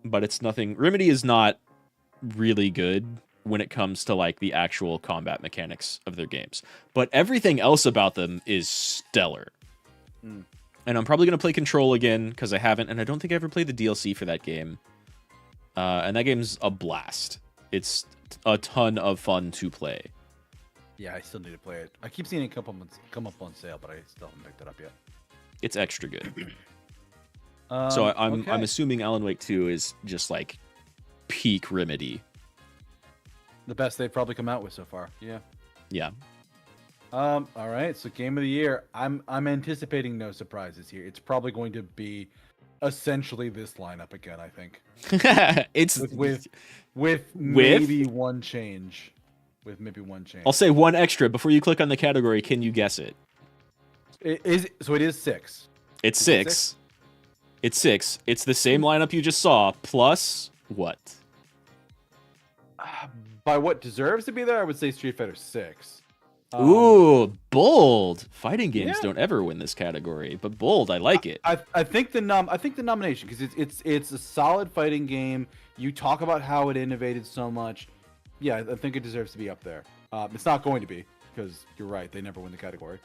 but it's nothing. Remedy is not really good when it comes to like the actual combat mechanics of their games, but everything else about them is stellar. And I'm probably going to play Control again because I haven't, and I don't think I ever played the DLC for that game. And that game's a blast. It's a ton of fun to play. Yeah, I still need to play it. I keep seeing it come up on sale, but I still haven't picked it up yet. It's extra good. So I'm assuming Alan Wake 2 is just like peak Remedy. The best they've probably come out with so far. Yeah. Yeah. All right. So game of the year. I'm anticipating no surprises here. It's probably going to be essentially this lineup again. I think. It's with maybe one change. With maybe one change. I'll say one extra before you click on the category. Can you guess it? So it is 6. It's 6. It's 6. It's the same lineup you just saw, plus what? By what deserves to be there, I would say Street Fighter 6. Ooh, bold. Fighting games don't ever win this category, but bold, I like it. I think the nomination, because it's a solid fighting game. You talk about how it innovated so much. Yeah, I think it deserves to be up there. It's not going to be, because you're right, they never win the category.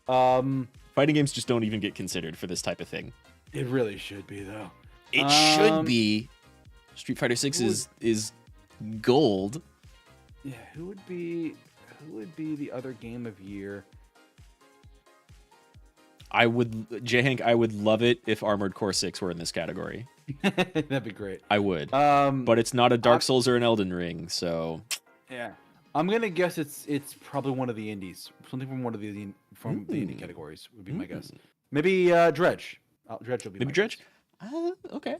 Fighting games just don't even get considered for this type of thing. It really should be, though. It should be. Street Fighter 6 is gold. Yeah, who would be the other game of year? J-Hank, I would love it if Armored Core 6 were in this category. That'd be great. I would. But it's not a Dark Souls or an Elden Ring, so yeah. I'm gonna guess it's probably one of the indies. Something from one of the indie categories would be my guess. Maybe Dredge. Dredge will be maybe Dredge. Okay.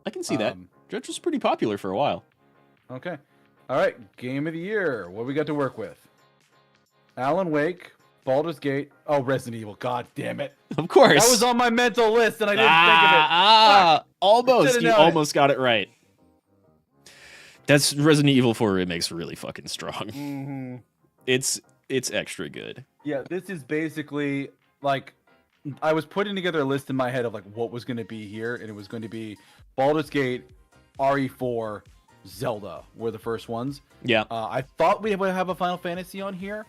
I can see that. Dredge was pretty popular for a while. Okay. All right. Game of the year. What we got to work with? Alan Wake, Baldur's Gate. Oh, Resident Evil. God damn it. Of course. That was on my mental list, and I didn't think of it. Almost. You almost got it right. That's Resident Evil 4 Remake's really fucking strong. Mm-hmm. It's extra good. Yeah, this is basically like I was putting together a list in my head of like what was going to be here, and it was going to be Baldur's Gate, RE4, Zelda were the first ones. Yeah. I thought we would have a Final Fantasy on here.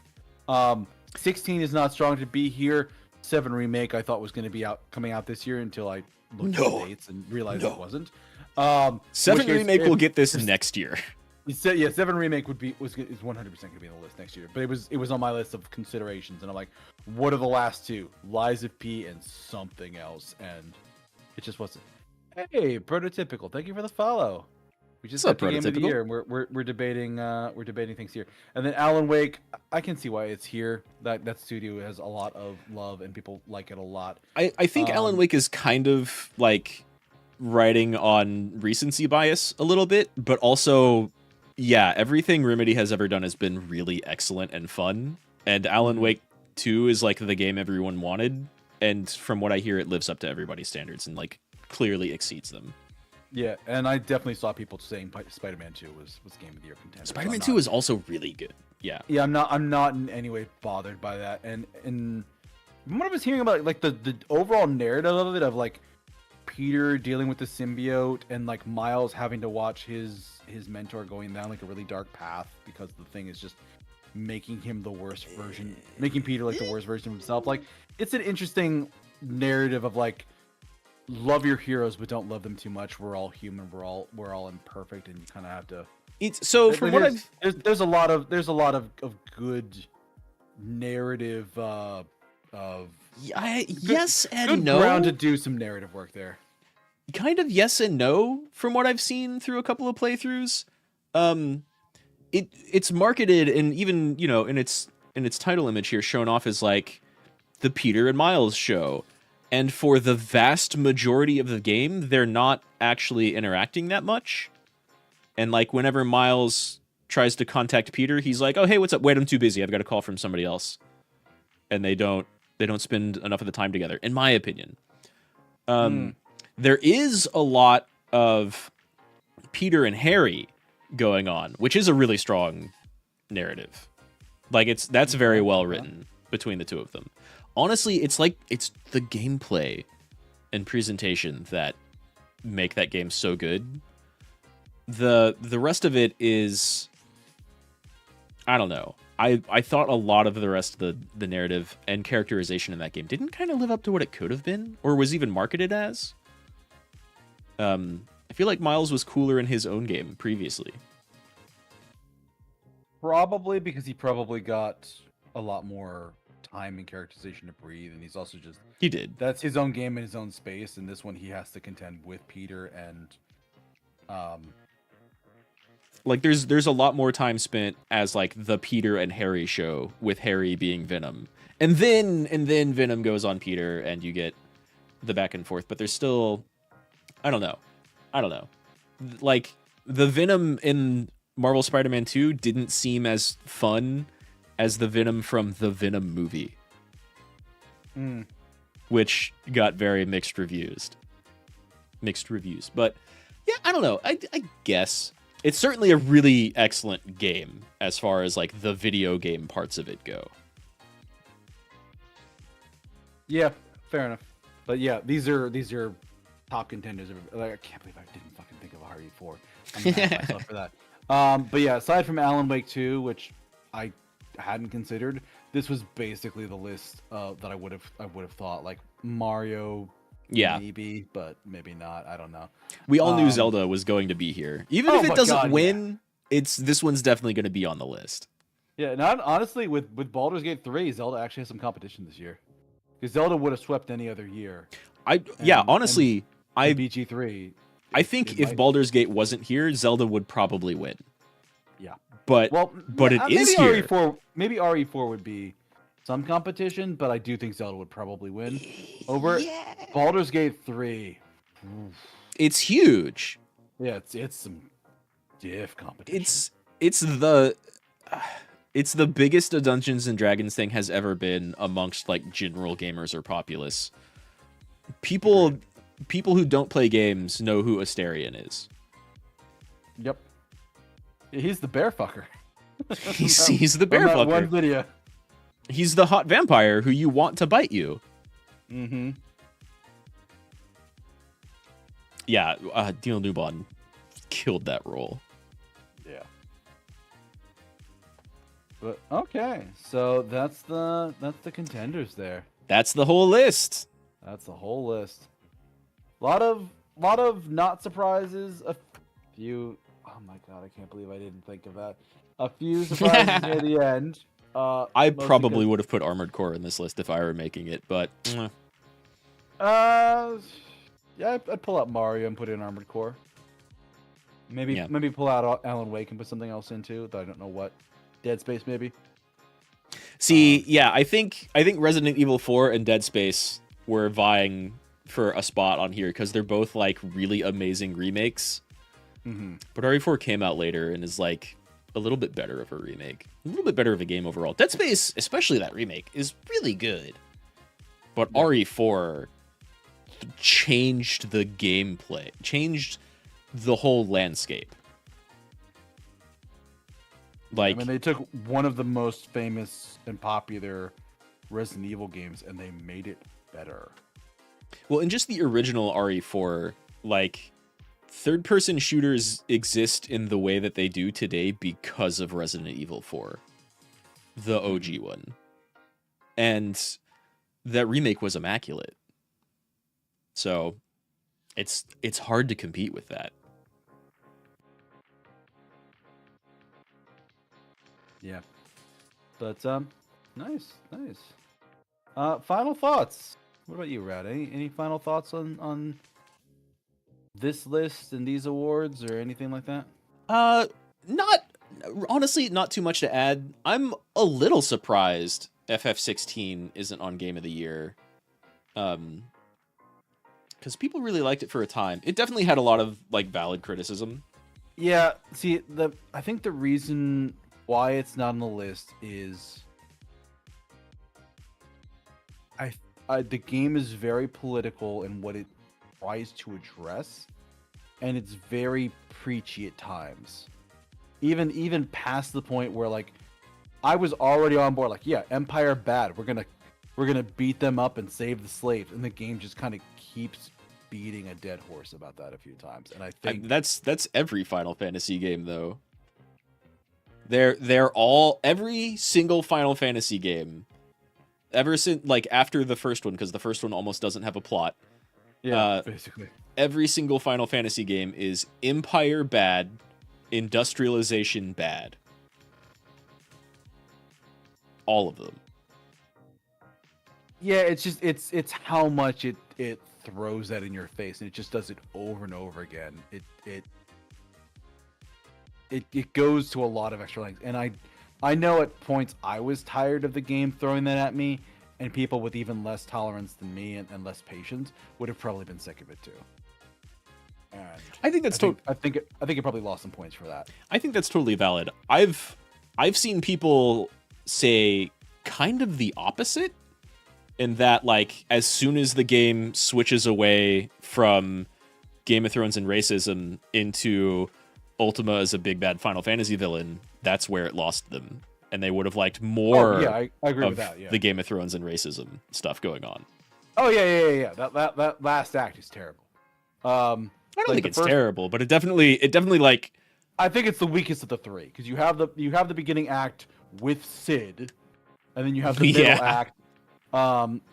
16 is not strong to be here. 7 Remake I thought was going to be coming out this year until I looked at the dates and realized it wasn't. 7 Remake will get this next year. Yeah, 7 Remake is 100% going to be on the list next year. But it was on my list of considerations, and I'm like, what are the last 2? Lies of P and something else, and it just wasn't. Hey, Prototypical, thank you for the follow. We just got the game of the year, and we're debating things here. And then Alan Wake, I can see why it's here. That studio has a lot of love, and people like it a lot. I think Alan Wake is kind of like riding on recency bias a little bit, but also, yeah, everything Remedy has ever done has been really excellent and fun. And Alan Wake 2 is like the game everyone wanted, and from what I hear, it lives up to everybody's standards and like clearly exceeds them. Yeah, and I definitely saw people saying Spider-Man 2 was Game of the Year contender. Spider-Man 2 is also really good. Yeah. Yeah, I'm not in any way bothered by that. And from what I was hearing about like the overall narrative of it, of like Peter dealing with the symbiote and like Miles having to watch his mentor going down like a really dark path because the thing is just making him the worst version, making Peter like the worst version of himself. Like, it's an interesting narrative of like, love your heroes, but don't love them too much. We're all human. We're all imperfect, and you kind of have to. It's so from what I've there's a lot of good narrative of yes and good no. ground to do some narrative work there. Kind of yes and no from what I've seen through a couple of playthroughs. It's marketed and even, you know, in its title image here shown off as like the Peter and Miles show. And for the vast majority of the game, they're not actually interacting that much. And like whenever Miles tries to contact Peter, he's like, "Oh, hey, what's up? Wait, I'm too busy. I've got a call from somebody else." And they don't spend enough of the time together, in my opinion. There is a lot of Peter and Harry going on, which is a really strong narrative. Like that's very well written between the two of them. Honestly, it's the gameplay and presentation that make that game so good. The rest of it is, I don't know. I thought a lot of the rest of the narrative and characterization in that game didn't kind of live up to what it could have been or was even marketed as. I feel like Miles was cooler in his own game previously. Probably because he probably got a lot more time and characterization to breathe, and he's also just He did. That's his own game in his own space, and this one he has to contend with Peter and like there's a lot more time spent as like the Peter and Harry show, with Harry being Venom. And then Venom goes on Peter and you get the back and forth, but there's still I don't know. Like the Venom in Marvel Spider-Man 2 didn't seem as fun as the Venom from the Venom movie. Which got very mixed reviews. But yeah, I don't know. I guess it's certainly a really excellent game as far as like the video game parts of it go. Yeah, fair enough. But yeah, these are top contenders. Like, I can't believe I didn't fucking think of RE4. I'm mad at myself for that. But yeah, aside from Alan Wake 2, which I hadn't considered, this was basically the list that I would have thought. Like Mario, maybe, but maybe not. I don't know. We all knew Zelda was going to be here, even if it doesn't win. Yeah. This one's definitely going to be on the list. Yeah, not honestly with Baldur's Gate 3, Zelda actually has some competition this year. Because Zelda would have swept any other year. Honestly, BG3. I think if Baldur's Gate wasn't here, Zelda would probably win. Yeah. But it is here. Maybe RE4 would be some competition, but I do think Zelda would probably win over Baldur's Gate 3. It's huge. Yeah, it's some diff competition. It's the biggest a Dungeons and Dragons thing has ever been amongst like general gamers or populace. People who don't play games know who Asterion is. Yep. He's the bear fucker. He's the bear fucker. One video. He's the hot vampire who you want to bite you. Mm-hmm. Yeah, Neil Newbon killed that role. Yeah. But okay, so that's the contenders there. That's the whole list. That's the whole list. Lot of not surprises. A few. Oh my god, I can't believe I didn't think of that. A few surprises near the end. I probably would have put Armored Core in this list if I were making it, but yeah, I'd pull out Mario and put in Armored Core. Maybe pull out Alan Wake and put something else into, though I don't know what. Dead Space, maybe. See, I think Resident Evil 4 and Dead Space were vying for a spot on here because they're both like really amazing remakes. Mm-hmm. But RE4 came out later and is like a little bit better of a remake, a little bit better of a game overall. Dead Space, especially that remake, is really good. But RE4 changed the gameplay, changed the whole landscape. Like, I mean, they took one of the most famous and popular Resident Evil games and they made it better. Well, in just the original RE4, like, third-person shooters exist in the way that they do today because of Resident Evil 4. the OG one. And that remake was immaculate. So it's hard to compete with that. Yeah. But nice. Final thoughts. What about you, Rad? Any final thoughts on this list and these awards or anything like that? Honestly, not too much to add. I'm a little surprised FF16 isn't on Game of the Year. Because people really liked it for a time. It definitely had a lot of like valid criticism. Yeah, see, I think the reason why it's not on the list is the game is very political in what it tries to address, and it's very preachy at times. Even past the point where like I was already on board, like, yeah, Empire bad. We're gonna beat them up and save the slaves, and the game just kind of keeps beating a dead horse about that a few times. And I think that's every Final Fantasy game though. They're all every single Final Fantasy game ever since like after the first one, because the first one almost doesn't have a plot. Yeah, basically. Every single Final Fantasy game is Empire bad, industrialization bad. All of them. Yeah, it's just it's how much it throws that in your face, and it just does it over and over again. It goes to a lot of extra lengths, and I know at points I was tired of the game throwing that at me, and people with even less tolerance than me and less patience would have probably been sick of it too. And I think that's I think it probably lost some points for that. I think that's totally valid. I've seen people say kind of the opposite, in that like as soon as the game switches away from Game of Thrones and racism into Ultima as a big bad Final Fantasy villain, that's where it lost them, and they would have liked more. Oh, yeah, I agree with that. Yeah, the Game of Thrones and racism stuff going on. Oh yeah. That last act is terrible. I don't think it's terrible, but it definitely like. I think it's the weakest of the three, because you have the beginning act with Sid, and then you have the middle act,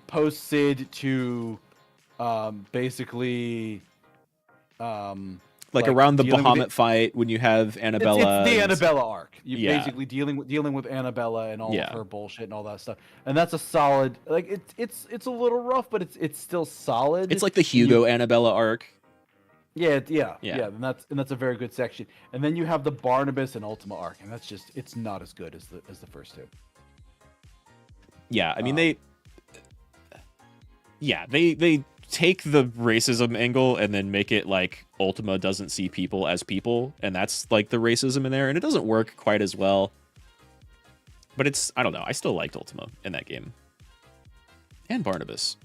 post Sid to, basically, like around the Bahamut fight when you have Annabella. It's the Annabella arc. You're basically dealing with Annabella and all of her bullshit and all that stuff. And that's a solid, like it's a little rough, but it's still solid. It's like the Hugo Annabella arc. Yeah. And that's a very good section. And then you have the Barnabas and Ultima arc, and it's not as good as the first two. Yeah, I mean they take the racism angle and then make it like Ultima doesn't see people as people, and that's like the racism in there, and it doesn't work quite as well. But I don't know, I still liked Ultima in that game. And Barnabas.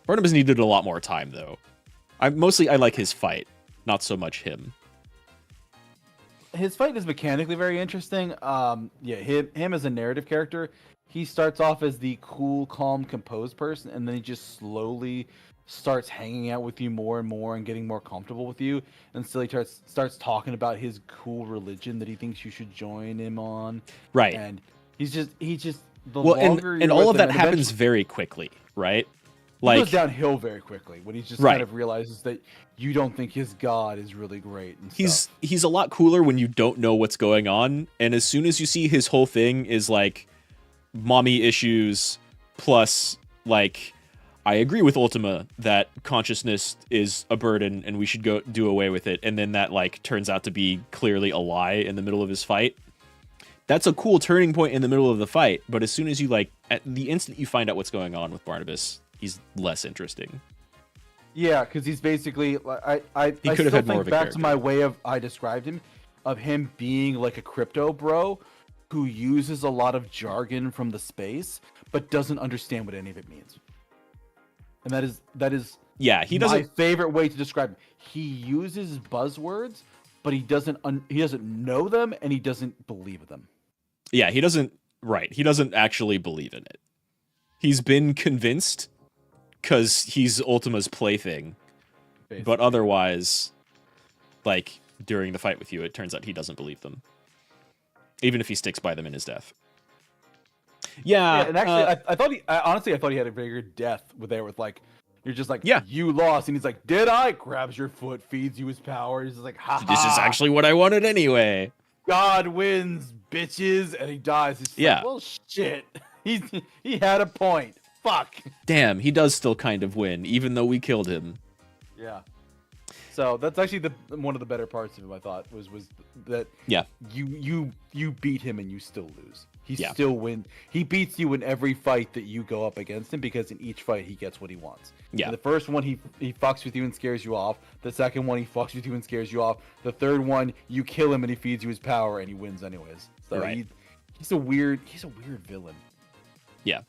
Barnabas needed a lot more time though. I like his fight, not so much him. His fight is mechanically very interesting. Him as a narrative character, he starts off as the cool, calm, composed person, and then he just slowly starts hanging out with you more and more and getting more comfortable with you. And so he starts talking about his cool religion that he thinks you should join him on. Right. And he's just the well, longer and all of that happens very quickly, right? Like, it goes downhill very quickly when he just kind of realizes that you don't think his god is really great. And he's a lot cooler when you don't know what's going on, and as soon as you see his whole thing is like mommy issues plus like I agree with Ultima that consciousness is a burden and we should go do away with it, and then that like turns out to be clearly a lie in the middle of his fight. That's a cool turning point in the middle of the fight, but as soon as you like at the instant you find out what's going on with Barnabas, he's less interesting. Yeah, because he's basically I could have had more of a back character. to my way of I described him, of him being like a crypto bro who uses a lot of jargon from the space but doesn't understand what any of it means. And that is he doesn't. My favorite way to describe him. He uses buzzwords, but he doesn't know them and he doesn't believe them. Yeah, he doesn't. Right, he doesn't actually believe in it. He's been convinced because he's Ultima's plaything, basically. But otherwise, like during the fight with you, it turns out he doesn't believe them, even if he sticks by them in his death. Yeah, and actually, I thought honestly, I thought he had a very good death with like, you're just like, Yeah. you lost, and he's like, did I? Grabs your foot, feeds you his power. He's just like, ha this is ha. actually what I wanted anyway. God wins, bitches, and he dies. It's Yeah. like, well, shit. He had a point. Fuck. Damn, he does still kind of win, even though we killed him. Yeah. So that's actually one of the better parts of him. I thought was that Yeah. you beat him and you still lose. He Yeah. still win. He beats you in every fight that you go up against him because in each fight he gets what he wants. Yeah. In the first one he fucks with you and scares you off. The second one he fucks with you and scares you off. The third one you kill him and he feeds you his power and he wins anyways. So Right. he's a weird villain. Yeah.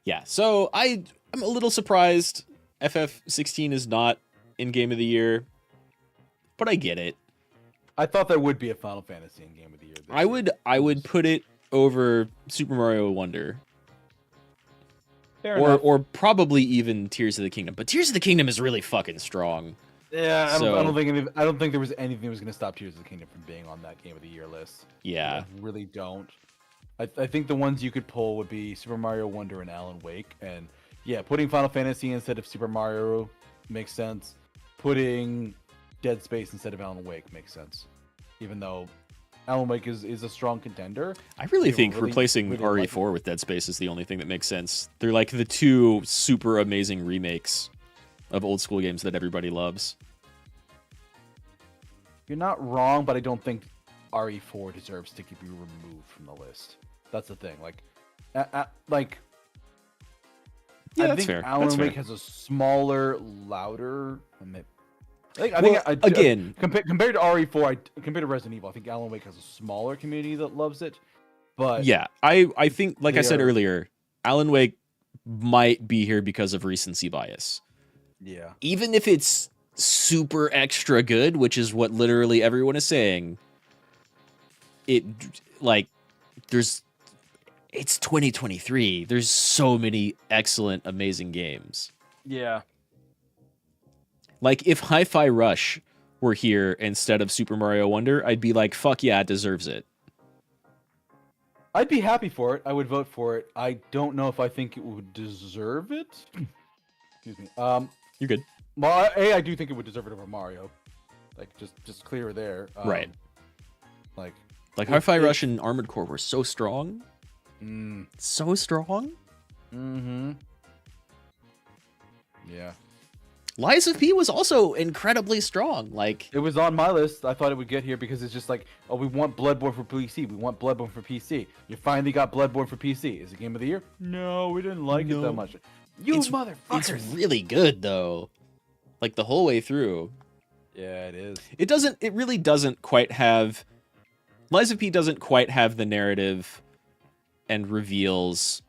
Yeah. So I'm a little surprised FF16 is not in Game of the Year, but I get it. I thought there would be a Final Fantasy in Game of the Year. I would put it over Super Mario Wonder. Fair enough. Or probably even Tears of the Kingdom. But Tears of the Kingdom is really fucking strong. Yeah, I So- don't think there was anything that was going to stop Tears of the Kingdom from being on that Game of the Year list. Yeah. I really don't. I think the ones you could pull would be Super Mario Wonder and Alan Wake, and yeah, putting Final Fantasy instead of Super Mario makes sense. Putting Dead Space instead of Alan Wake makes sense, even though Alan Wake is a strong contender. I really They think really- replacing really RE4 with Dead Space is the only thing that makes sense. They're like the two super amazing remakes of old school games that everybody loves. You're not wrong, but I don't think RE4 deserves to be removed from the list. That's the thing. Like, like. Yeah, I that's think fair. Alan That's Wake fair. has a smaller, louder. Well, again- compared to RE4, compared to Resident Evil, I think Alan Wake has a smaller community that loves it. But Yeah, I think, like I said They are- earlier, Alan Wake might be here because of recency bias. yeah, Even if it's super extra good, which is what literally everyone is saying, it's 2023. There's so many excellent, amazing games. yeah, Like, if Hi-Fi Rush were here instead of Super Mario Wonder, I'd be like, fuck yeah, it deserves it. I'd be happy for it. I would vote for it. I don't know if I think it would deserve it. Excuse me. You're good. Well, I do think it would deserve it over Mario. Like, just clear there. Right. Like, Like, If- Hi-Fi if- Rush and Armored Core were so strong. So strong. Mm-hmm. Yeah. Lies of P was also incredibly strong. Like, It was on my list. I thought it would get here because it's just like, oh, we want Bloodborne for PC. We want Bloodborne for PC. You finally got Bloodborne for PC. Is it Game of the Year? No, we didn't like it No. that much. You it's motherfuckers. really good though. Like, the whole way through. Yeah, it is. It really doesn't quite have, Lies of P doesn't quite have the narrative and reveals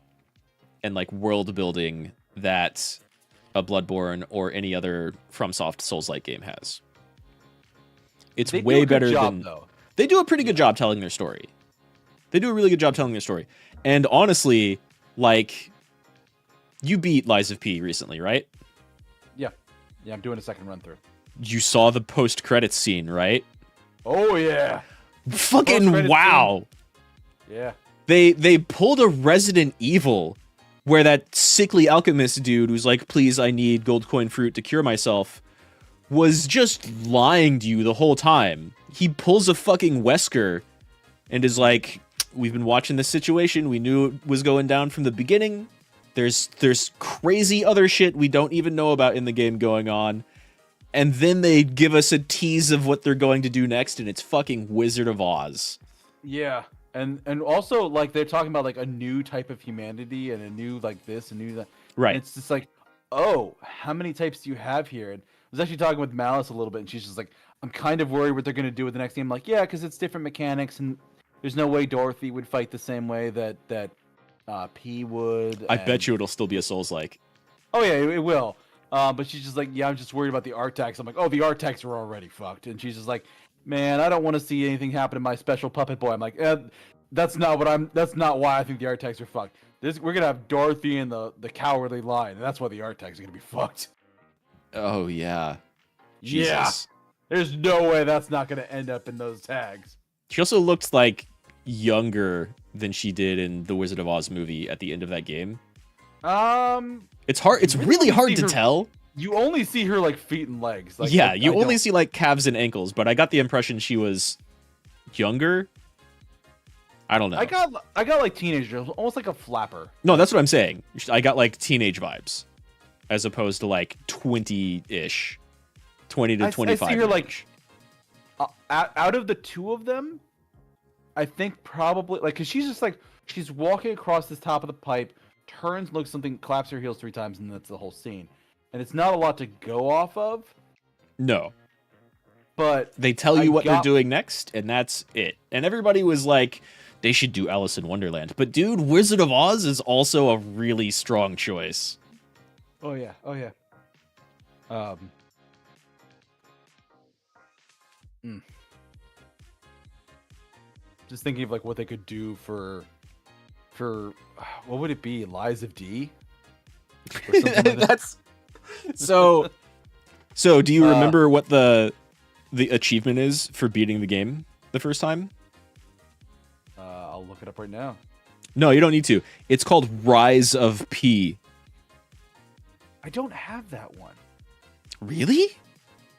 and like world building that a Bloodborne or any other FromSoft Souls-like game has. It's They do way a good better job, than though. They do a pretty good job telling their story. They do a really good job telling their story. And honestly, like, you beat Lies of P recently, right? Yeah. Yeah, I'm doing a second run through. You saw the post-credits scene, right? Oh, yeah. Fucking Post-credits wow. Yeah. They pulled a Resident Evil where that sickly alchemist dude who's like, please, I need gold coin fruit to cure myself, was just lying to you the whole time. He pulls a fucking Wesker and is like, we've been watching this situation. We knew it was going down from the beginning. There's crazy other shit we don't even know about in the game going on. And then they give us a tease of what they're going to do next, and it's fucking Wizard of Oz. Yeah. And also, like, they're talking about, like, a new type of humanity and a new, like, this and new that. Right. And it's just like, oh, how many types do you have here? And I was actually talking with Malice a little bit, and she's just like, I'm kind of worried what they're going to do with the next game. I'm like, yeah, because it's different mechanics, and there's no way Dorothy would fight the same way that P would. I bet you it'll still be a Souls-like. Oh, yeah, it will. But she's just like, yeah, I'm just worried about the art tags. I'm like, oh, the art tags are already fucked. And she's just like, man, I don't want to see anything happen to my special puppet boy. I'm like, that's not why I think the art tags are fucked. We're gonna have Dorothy and the cowardly lion, and that's why the art tags are gonna be fucked. Oh, yeah. Yeah. Jesus. There's no way that's not gonna end up in those tags. She also looked like younger than she did in the Wizard of Oz movie at the end of that game? It's hard. It's You really only hard see to her- tell. You only see her like feet and legs. Like, Yeah, I you only don't- see like calves and ankles, but I got the impression she was younger. I don't know. I got like teenager, almost like a flapper. No, that's what I'm saying. I got like teenage vibes, as opposed to like 20-ish, 20 to 25. I see her like range. out of the two of them. I think probably like because she's just like she's walking across this top of the pipe, turns, looks something, claps her heels 3 times, and that's the whole scene. And it's not a lot to go off of. No, But they tell you what they're got- doing next, and that's it. And everybody was like, they should do Alice in Wonderland. But dude, Wizard of Oz is also a really strong choice. Oh yeah, oh yeah. Just thinking of like what they could do for what would it be? Lies of D? Or something like that? That's so. So, do you remember what the achievement is for beating the game the first time? I'll look it up right now. No, you don't need to. It's called Rise of P. I don't have that one. Really?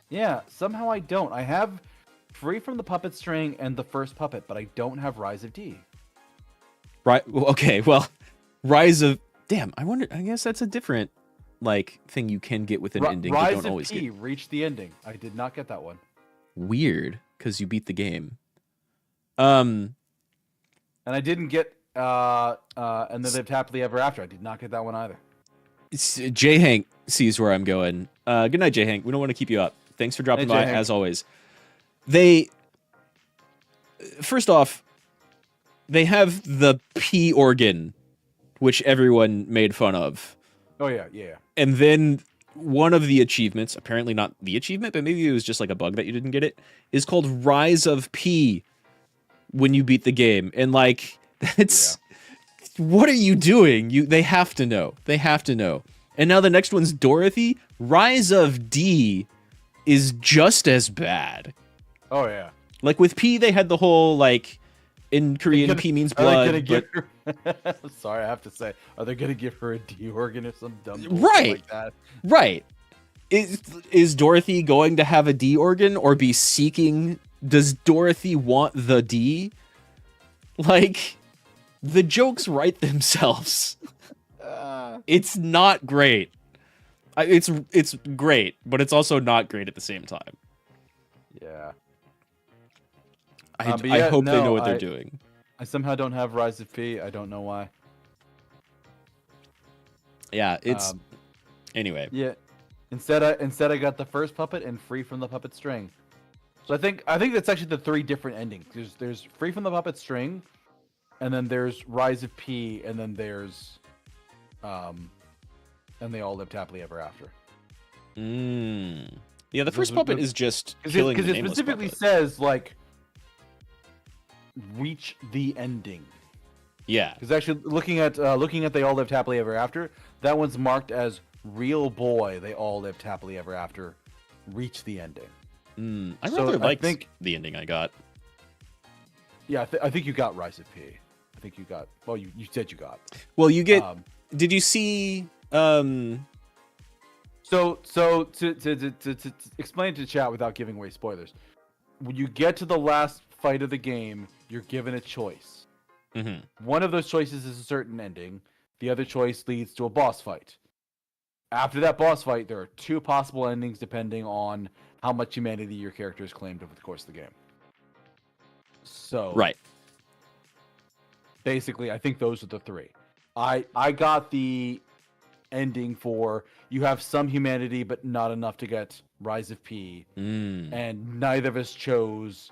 Yeah, somehow I don't. I have Free from the Puppet String and the first puppet, but I don't have Rise of D. Right. Okay. Well, Rise of. Damn. I wonder. I guess that's a different like thing you can get with an ending. Rise You don't of always P, get. reach the ending. I did not get that one. Weird, because you beat the game. And I didn't get and they lived happily ever after. I did not get that one either. J Hank sees where I'm going. Good night, J Hank. We don't want to keep you up. Thanks for dropping Hey, by J-Hank. as always. They first off, they have the P organ, which everyone made fun of. Oh yeah, yeah. And then one of the achievements, apparently not the achievement, but maybe it was just like a bug that you didn't get it, is called Rise of P when you beat the game. And like that's what are you doing? They have to know. They have to know. And now the next one's Dorothy. Rise of D is just as bad. Oh yeah. Like with P, they had the whole like in Korean P means blood. Are they gonna but- give her... Sorry, I have to say, are they gonna give her a D organ or some dumb bullshit Right. like that? Right. Is Dorothy going to have a D organ or be seeking? Does Dorothy want the D? Like, the jokes write themselves. It's not great. It's great, but it's also not great at the same time. Yeah. I But yeah, hope they no, know what they're doing. I somehow don't have Rise of P. I don't know why. Yeah, it's anyway. Yeah. Instead I got the first puppet and Free from the Puppet String. So I think that's actually the 3 different endings. There's Free from the Puppet String, and then there's Rise of P, and then there's and they all lived happily ever after. Yeah, the first puppet is just killing Because the it nameless specifically puppet. says like reach the ending. Yeah. Because actually looking at they all lived happily ever after, that one's marked as real boy. They all lived happily ever after. Reach the ending. I So rather I liked think- the ending I got. Yeah, I think you got Rise of P. I think you got. Well, you said you got. Well, you get. Um, Did you see? So to explain to chat without giving away spoilers, when you get to the last fight of the game, you're given a choice. One of those choices is a certain ending. The other choice leads to a boss fight. After that boss fight, there are 2 possible endings depending on how much humanity your character has claimed over the course of the game. So Right. basically, I think those are the 3. I got the ending for you have some humanity but not enough to get Rise of P, and neither of us chose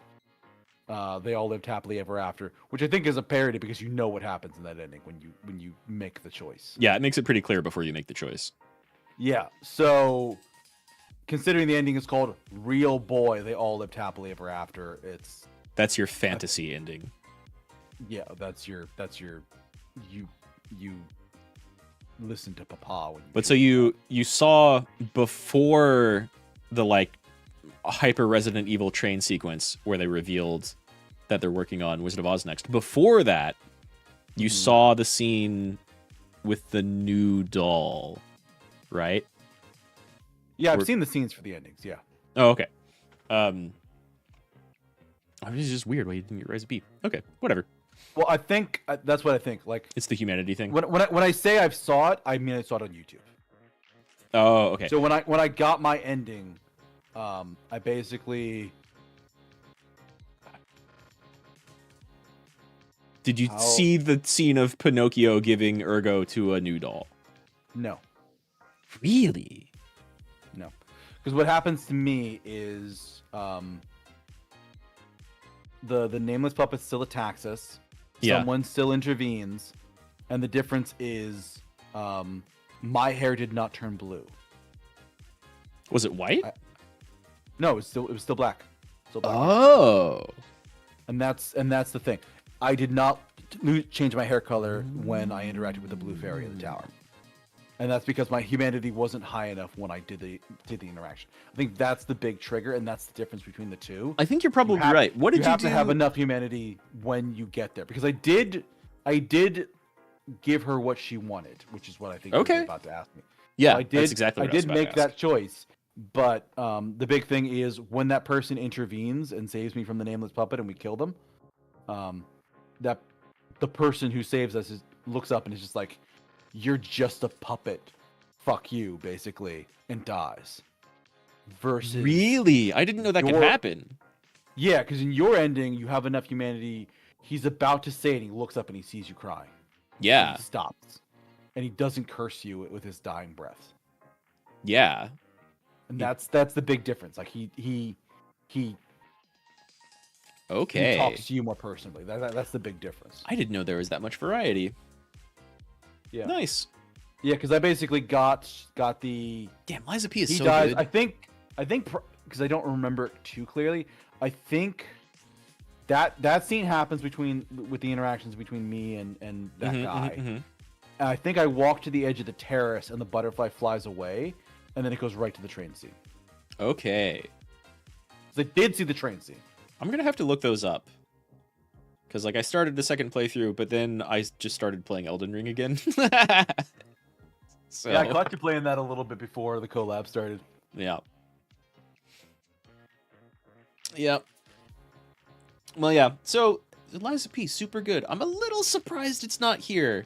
They All Lived Happily Ever After, which I think is a parody because you know what happens in that ending when you make the choice. Yeah, it makes it pretty clear before you make the choice. Yeah, so considering the ending is called Real Boy, They All Lived Happily Ever After, That's your fantasy ending. yeah, that's your you listen to Papa when you But so you saw before the like hyper Resident Evil train sequence where they revealed that they're working on Wizard of Oz next. Before that, you saw the scene with the new doll, right? Yeah, I've seen the scenes for the endings. Yeah. Oh, okay. It's just weird why you didn't get Rise of P. Okay, whatever. Well, I think that's what I think. Like, it's the humanity thing. When I say I've saw it, I mean I saw it on YouTube. Oh, okay. So when I got my ending, I basically. Did you see the scene of Pinocchio giving Ergo to a new doll? No. Really? No. Because what happens to me is the nameless puppet still attacks us. Yeah. Someone still intervenes, and the difference is my hair did not turn blue. Was it white? No, it was still black. Still black. Oh. And that's the thing. I did not change my hair color when I interacted with the blue fairy in the tower. And that's because my humanity wasn't high enough when I did the interaction. I think that's the big trigger, and that's the difference between the two. I think you're probably right. What did you do? You have to have enough humanity when you get there, because I did give her what she wanted, which is what I think you're about to ask me. Yeah, so that's exactly what I was about to make that choice, but the big thing is when that person intervenes and saves me from the nameless puppet and we kill them, that the person who saves us looks up and is just like, "You're just a puppet, fuck you," basically, and dies. Versus really, I didn't know that could happen. Yeah, because in your ending, you have enough humanity. He's about to say it, and he looks up and he sees you crying. Yeah, and he stops, and he doesn't curse you with his dying breath. Yeah, and that's the big difference. Like he okay, he talks to you more personally. That's the big difference. I didn't know there was that much variety. Yeah. Nice. Yeah, because I basically got the. Damn, Liza P is so dies. good. I think because I don't remember it too clearly. I think that scene happens with the interactions between me and that guy. And I think I walk to the edge of the terrace and the butterfly flies away, and then it goes right to the train scene. Okay. So I did see the train scene. I'm gonna have to look those up. Because, like, I started the second playthrough, but then I just started playing Elden Ring again. So... Yeah, I caught you playing that a little bit before the collab started. Yeah. Yeah. Well, yeah. So, Liza P, super good. I'm a little surprised it's not here.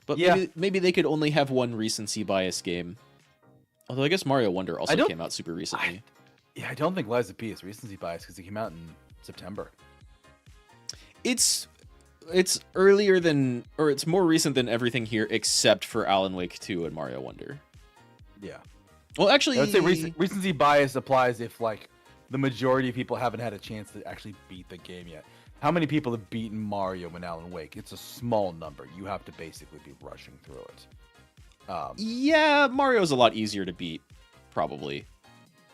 But maybe they could only have one recency bias game. Although, I guess Mario Wonder also came out super recently. I don't think Liza P is recency bias because it came out in September. It's earlier than, or it's more recent than everything here except for Alan Wake 2 and Mario Wonder. Yeah. Well, actually, I would say recency bias applies if, like, the majority of people haven't had a chance to actually beat the game yet. How many people have beaten Mario and Alan Wake? It's a small number. You have to basically be rushing through it. Yeah, Mario's a lot easier to beat, probably.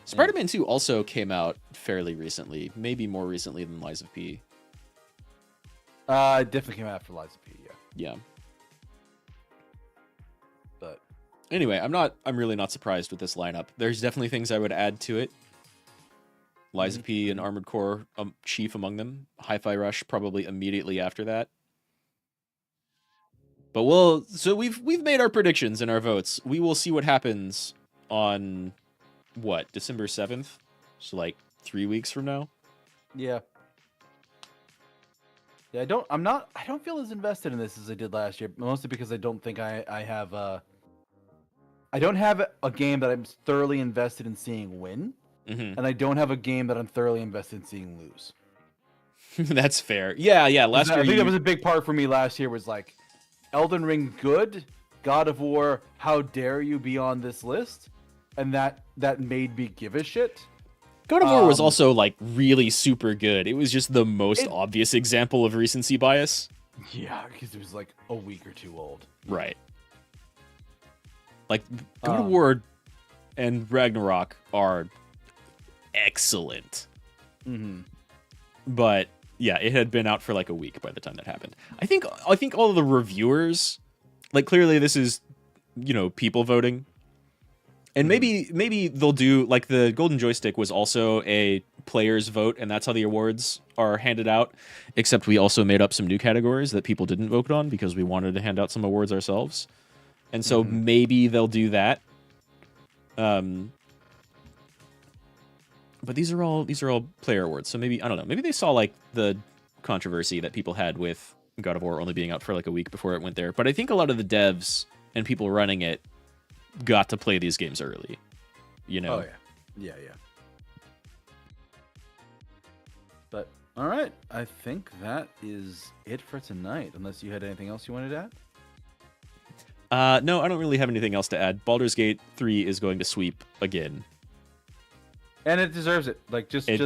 Spider-Man 2 also came out fairly recently, maybe more recently than Liza P. It definitely came out after Liza P, Yeah. But anyway, I'm really not surprised with this lineup. There's definitely things I would add to it. Liza P and Armored Core chief among them. Hi-Fi Rush probably immediately after that. But so we've made our predictions and our votes. We will see what happens on December 7th? So like 3 weeks from now? Yeah. Yeah, I don't feel as invested in this as I did last year, mostly because I don't think I have I don't have a game that I'm thoroughly invested in seeing win, and I don't have a game that I'm thoroughly invested in seeing lose. That's fair. Yeah. Last year, I think that was a big part for me last year. Was like, Elden Ring good, God of War, how dare you be on this list, and that made me give a shit. God of War was also, like, really super good. It was just the most obvious example of recency bias. Yeah, because it was, like, a week or two old. Right. Like, God of War and Ragnarok are excellent. But, yeah, it had been out for, like, a week by the time that happened. I think all of the reviewers, like, clearly this is, people voting. And maybe they'll do, like, the Golden Joystick was also a players vote, and that's how the awards are handed out. Except we also made up some new categories that people didn't vote on because we wanted to hand out some awards ourselves. And so maybe they'll do that. But these are all player awards. So maybe, I don't know, maybe they saw like the controversy that people had with God of War only being out for like a week before it went there. But I think a lot of the devs and people running it got to play these games early. You know? Oh yeah. But all right, I think that is it for tonight. Unless you had anything else you wanted to add? No, I don't really have anything else to add. Baldur's Gate 3 is going to sweep again. And it deserves it. Like just from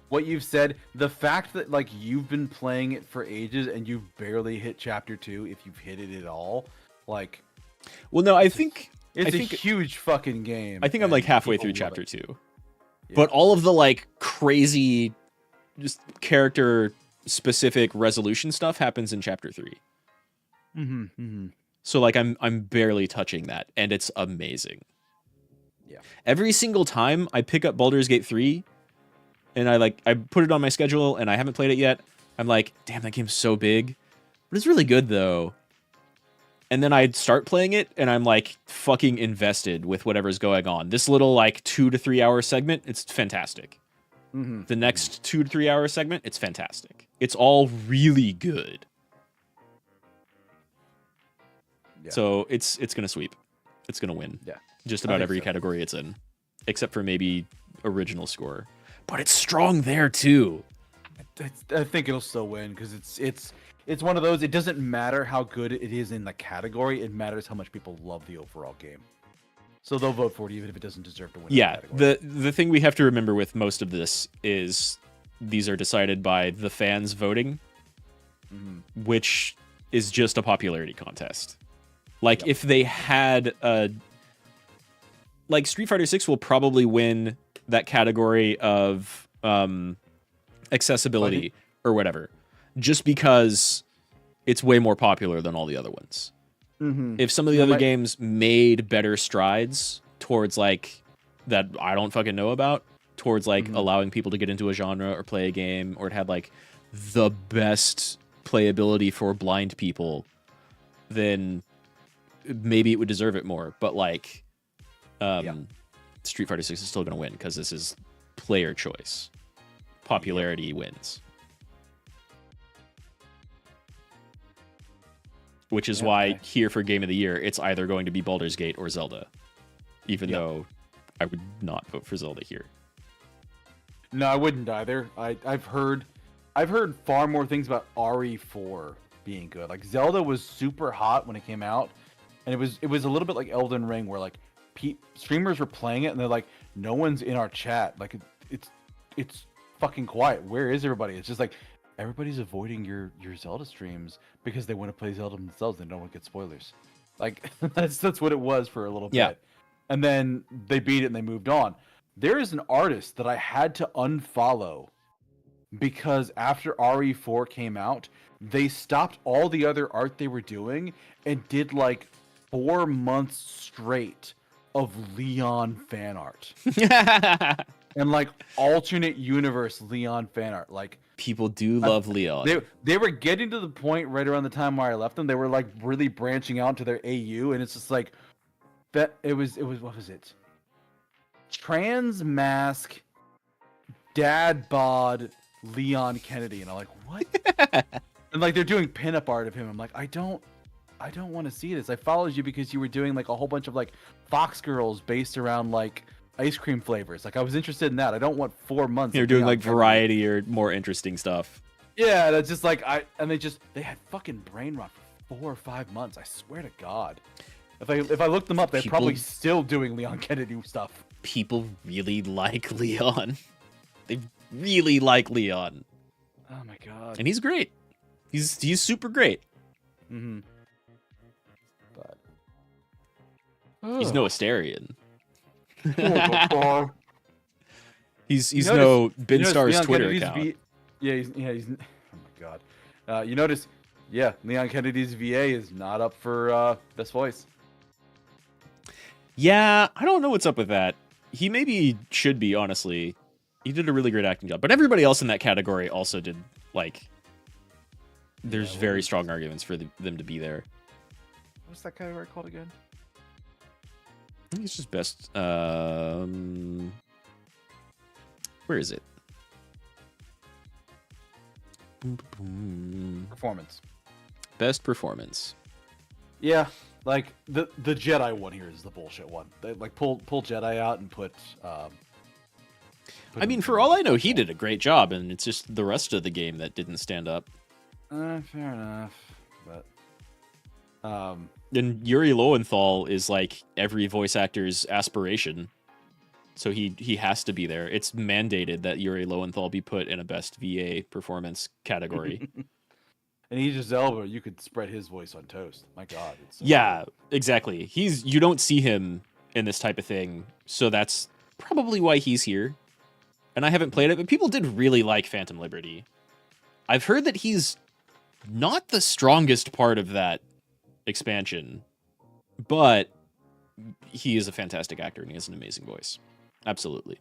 what you've said, the fact that like you've been playing it for ages and you've barely hit chapter 2, if you've hit it at all, like. Well, no, I think it's a huge fucking game. I think I'm like halfway through chapter 2, yeah. But all of the like crazy, just character specific resolution stuff happens in chapter 3. So like I'm barely touching that, and it's amazing. Yeah. Every single time I pick up Baldur's Gate 3 and I put it on my schedule and I haven't played it yet, I'm like, damn, that game's so big. But it's really good though. And then I'd start playing it and I'm like fucking invested with whatever's going on. This little like 2 to 3 hour segment, it's fantastic. The next 2 to 3 hour segment, it's fantastic. It's all really good. Yeah. So it's gonna sweep. It's gonna win. Yeah. Just about every category it's in, except for maybe original score. But it's strong there too. I think it'll still win because it's one of those. It doesn't matter how good it is in the category. It matters how much people love the overall game. So they'll vote for it even if it doesn't deserve to win. Yeah. The thing we have to remember with most of this is these are decided by the fans voting, which is just a popularity contest. Like if they had a. Like Street Fighter 6 will probably win that category of accessibility or whatever, just because it's way more popular than all the other ones. If some of the other games made better strides towards like that I don't fucking know about, towards like allowing people to get into a genre or play a game, or it had like the best playability for blind people, then maybe it would deserve it more. But like Street Fighter 6 is still going to win because this is player choice. Popularity wins. Which is why here for Game of the Year, it's either going to be Baldur's Gate or Zelda. Even though I would not vote for Zelda here. No, I wouldn't either. I've heard far more things about RE4 being good. Like Zelda was super hot when it came out, and it was a little bit like Elden Ring, where like streamers were playing it and they're like, no one's in our chat. Like it's fucking quiet. Where is everybody? It's just like everybody's avoiding your Zelda streams because they want to play Zelda themselves and don't want to get spoilers. Like that's what it was for a little bit. And then they beat it and they moved on. There is an artist that I had to unfollow because after RE4 came out, they stopped all the other art they were doing and did like 4 months straight of Leon fan art. And like alternate universe Leon fan art. Like people do love Leon. They were getting to the point right around the time where I left them. They were like really branching out to their AU, and it's just like that. It was what was it? Trans mask, dad bod, Leon Kennedy, and I'm like, what? And like they're doing pinup art of him. I'm like, I don't want to see this. I followed you because you were doing like a whole bunch of like Fox girls based around like ice cream flavors. Like I was interested in that. I don't want 4 months. You're doing like variety or more interesting stuff. Yeah, that's just like they had fucking brain rot for 4 or 5 months. I swear to God. If I looked them up, they're probably still doing Leon Kennedy stuff. People really like Leon. They really like Leon. Oh my God. And he's great. He's super great. But he's no Asterion. He's notice, no Ben Star's Leon Twitter Kennedy's account. He's oh my God. You notice, Leon Kennedy's VA is not up for Best Voice. Yeah, I don't know what's up with that. He maybe should be, honestly. He did a really great acting job. But everybody else in that category also did, like... There's very strong arguments for them to be there. What's that category called again? I think it's just best... Where is it? Performance. Best performance. Yeah, like the Jedi one here is the bullshit one. They like pull Jedi out and put I mean, for all I know, he did a great job, and it's just the rest of the game that didn't stand up. Fair enough, but And Yuri Lowenthal is like every voice actor's aspiration, so he has to be there. It's mandated that Yuri Lowenthal be put in a best VA performance category. And Idris Elba, you could spread his voice on toast. My God, it's so Yeah, exactly. You don't see him in this type of thing, so that's probably why he's here. And I haven't played it, but people did really like Phantom Liberty. I've heard that he's not the strongest part of that expansion, but he is a fantastic actor and he has an amazing voice. Absolutely.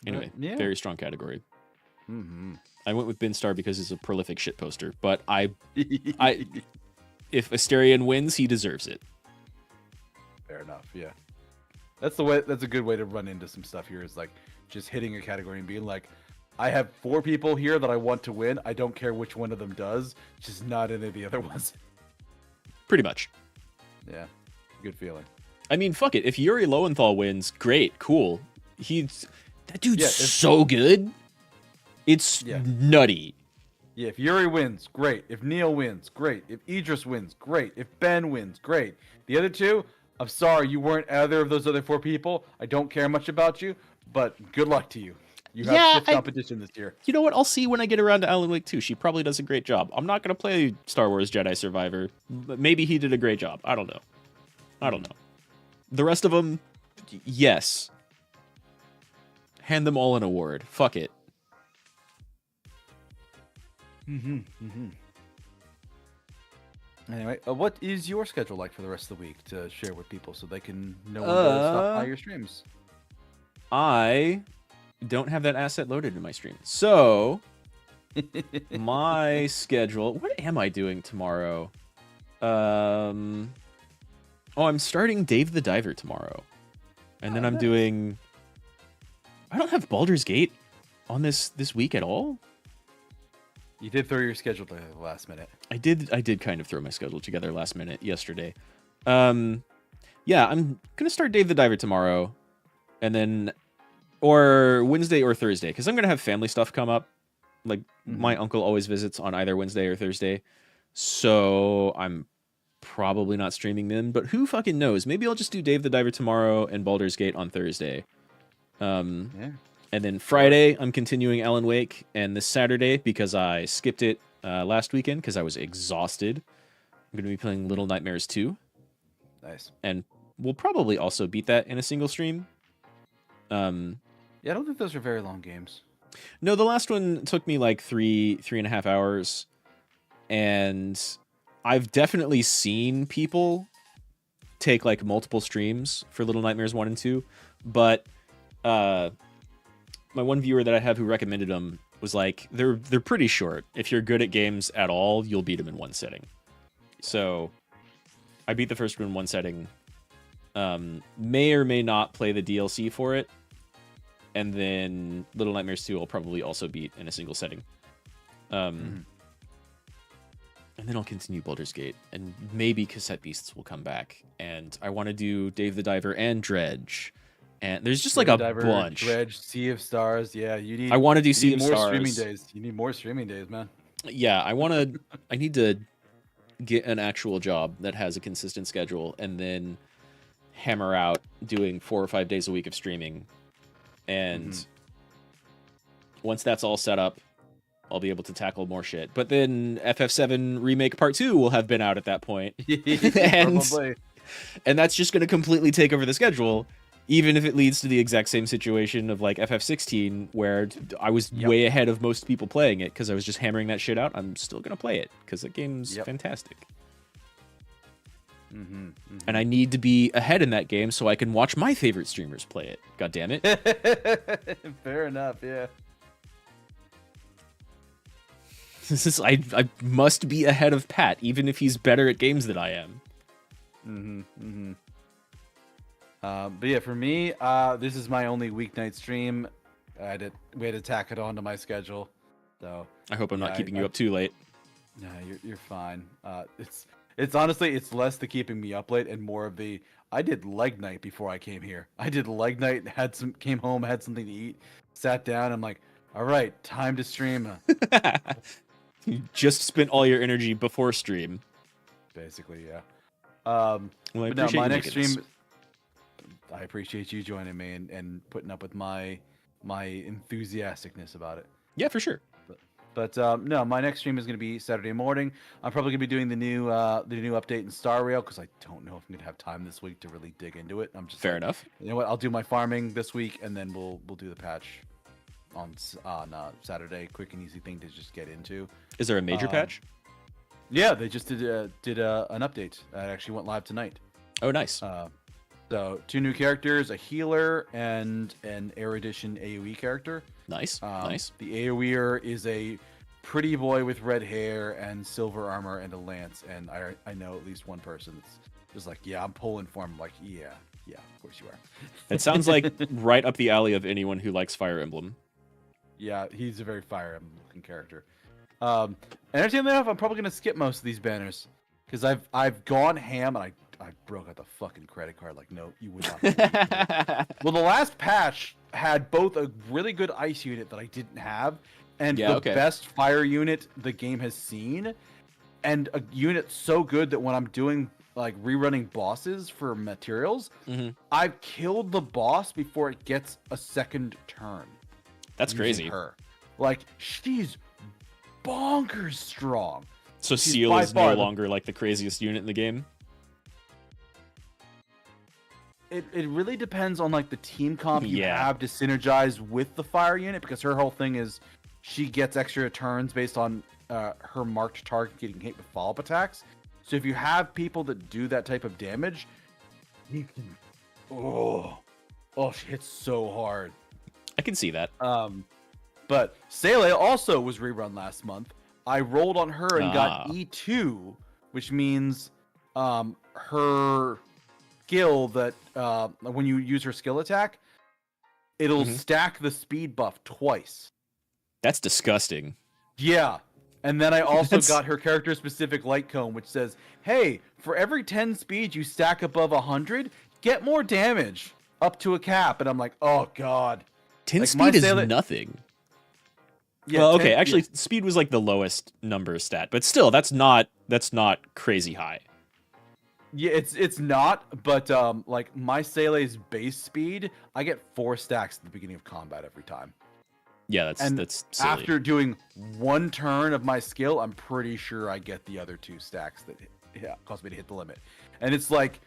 Anyway, yeah. very strong category. Mm-hmm. I went with Bin Star because he's a prolific shit poster, but if Asterion wins, he deserves it. Fair enough, yeah. That's a good way to run into some stuff here, is like just hitting a category and being like, I have 4 people here that I want to win. I don't care which one of them does, just not any of the other ones. Pretty much. Yeah. Good feeling. I mean, fuck it. If Yuri Lowenthal wins, great, cool. That dude's so good. It's nutty. Yeah, if Yuri wins, great. If Neil wins, great. If Idris wins, great. If Ben wins, great. The other 2, I'm sorry you weren't either of those other 4 people. I don't care much about you, but good luck to you. You have stiff competition this year. You know what? I'll see when I get around to Alan Wake 2. She probably does a great job. I'm not going to play Star Wars Jedi Survivor, but maybe he did a great job. I don't know. The rest of them, yes. Hand them all an award. Fuck it. Anyway, what is your schedule like for the rest of the week to share with people so they can know when to stop by your streams? I don't have that asset loaded in my stream. So, my schedule... What am I doing tomorrow? Oh, I'm starting Dave the Diver tomorrow. And then I'm doing... I don't have Baldur's Gate on this week at all. You did throw your schedule together the last minute. I did kind of throw my schedule together last minute yesterday. Yeah, I'm gonna start Dave the Diver tomorrow, and then or Wednesday or Thursday, because I'm gonna have family stuff come up. Like my uncle always visits on either Wednesday or Thursday, so I'm probably not streaming them. But who fucking knows? Maybe I'll just do Dave the Diver tomorrow and Baldur's Gate on Thursday. Yeah. And then Friday, I'm continuing Alan Wake, and this Saturday, because I skipped it last weekend because I was exhausted, I'm going to be playing Little Nightmares 2. Nice. And we'll probably also beat that in a single stream. Yeah, I don't think those are very long games. No, the last one took me like three and a half hours, and I've definitely seen people take like multiple streams for Little Nightmares 1 and 2, but... my one viewer that I have who recommended them was like, they're pretty short. If you're good at games at all, you'll beat them in one setting. So I beat the first one in one setting. May or may not play the DLC for it. And then Little Nightmares 2 I'll probably also beat in a single setting. And then I'll continue Baldur's Gate. And maybe Cassette Beasts will come back. And I want to do Dave the Diver and Dredge. And there's just like a bunch. Dredge, Sea of Stars. Yeah, you need. I want to do Sea of more Stars. Streaming days. You need more streaming days, man. Yeah, I need to get an actual job that has a consistent schedule, and then hammer out doing 4 or 5 days a week of streaming. And once that's all set up, I'll be able to tackle more shit. But then FF7 Remake Part 2 will have been out at that point. And that's just going to completely take over the schedule. Even if it leads to the exact same situation of like FF16, where I was way ahead of most people playing it because I was just hammering that shit out, I'm still going to play it because the game's fantastic. And I need to be ahead in that game so I can watch my favorite streamers play it. God damn it. Fair enough, yeah. This is I must be ahead of Pat, even if he's better at games than I am. But yeah, for me, this is my only weeknight stream. We had to tack it onto my schedule, so I hope I'm not keeping you up too late. No, you're fine. It's honestly, it's less the keeping me up late and more of the I did leg night before I came here. I did leg night, came home, had something to eat, sat down. I'm like, all right, time to stream. You just spent all your energy before stream. Basically, yeah. Well, but no, my next stream. I appreciate you joining me and putting up with my enthusiasticness about it. Yeah, for sure. But no, my next stream is going to be Saturday morning. I'm probably going to be doing the new update in Star Rail because I don't know if I'm going to have time this week to really dig into it. I'm just fair enough. You know what? I'll do my farming this week and then we'll do the patch on Saturday. Quick and easy thing to just get into. Is there a major patch? Yeah, they just did an update. It actually went live tonight. Oh, nice. So 2 new characters, a healer and an erudition AoE character. Nice, nice. The AoEer is a pretty boy with red hair and silver armor and a lance, and I know at least one person that's just like, yeah, I'm pulling for him. I'm like, yeah, of course you are. It sounds like right up the alley of anyone who likes Fire Emblem. Yeah, he's a very Fire Emblem looking character. And interestingly enough, I'm probably gonna skip most of these banners because I've gone ham and I broke out the fucking credit card. Like, no, you would not. Well, the last patch had both a really good ice unit that I didn't have, and the best fire unit the game has seen, and a unit so good that when I'm doing like rerunning bosses for materials, I've killed the boss before it gets a second turn. That's crazy. Her, like, she's bonkers strong. So Seal is no longer like the craziest unit in the game. It really depends on like the team comp you have to synergize with the fire unit, because her whole thing is she gets extra turns based on her marked target getting hit with follow-up attacks. So if you have people that do that type of damage, you can she hits so hard. I can see that. But Seele also was rerun last month. I rolled on her and got E2, which means her skill that when you use her skill attack, it'll stack the speed buff twice. That's disgusting. Yeah. And then I also got her character specific light cone, which says, hey, for every 10 speed you stack above 100, get more damage up to a cap. And I'm like, oh god, 10 speed is nothing. Yeah, well, okay, actually speed was like the lowest number stat, but still that's not crazy high. Yeah, it's not, but like my Sele's base speed, I get 4 stacks at the beginning of combat every time. Yeah, that's silly. After doing 1 turn of my skill, I'm pretty sure I get the other 2 stacks that cause me to hit the limit. And it's like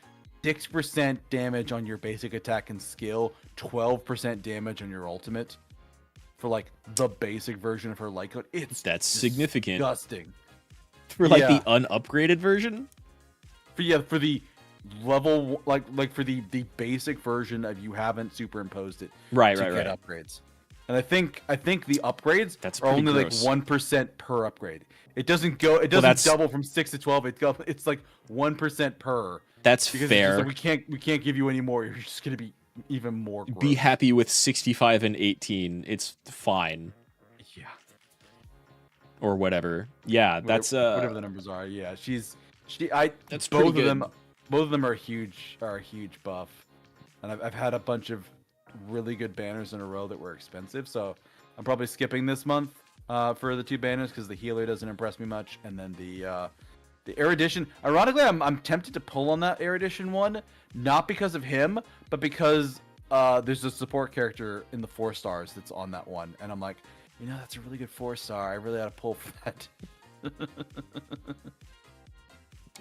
6% damage on your basic attack and skill, 12% damage on your ultimate for like the basic version of her light code. That's significant. Disgusting. For like the unupgraded version? For the level, like for the basic version of you haven't superimposed it right upgrades. And I think the upgrades are only gross. Like 1% per upgrade. It doesn't double from 6 to 12. It's like 1% per. That's fair. Like, we can't give you any more. You're just gonna be even more gross. Be happy with 65 and 18. It's fine. Yeah. Or whatever. Yeah, that's whatever the numbers are. Yeah, that's both of them. Both of them are a huge buff, and I've had a bunch of really good banners in a row that were expensive. So I'm probably skipping this month for the 2 banners because the healer doesn't impress me much, and then the erudition. Ironically, I'm tempted to pull on that erudition one, not because of him, but because there's a support character in the 4 stars that's on that one, and I'm like, that's a really good 4-star. I really ought to pull for that.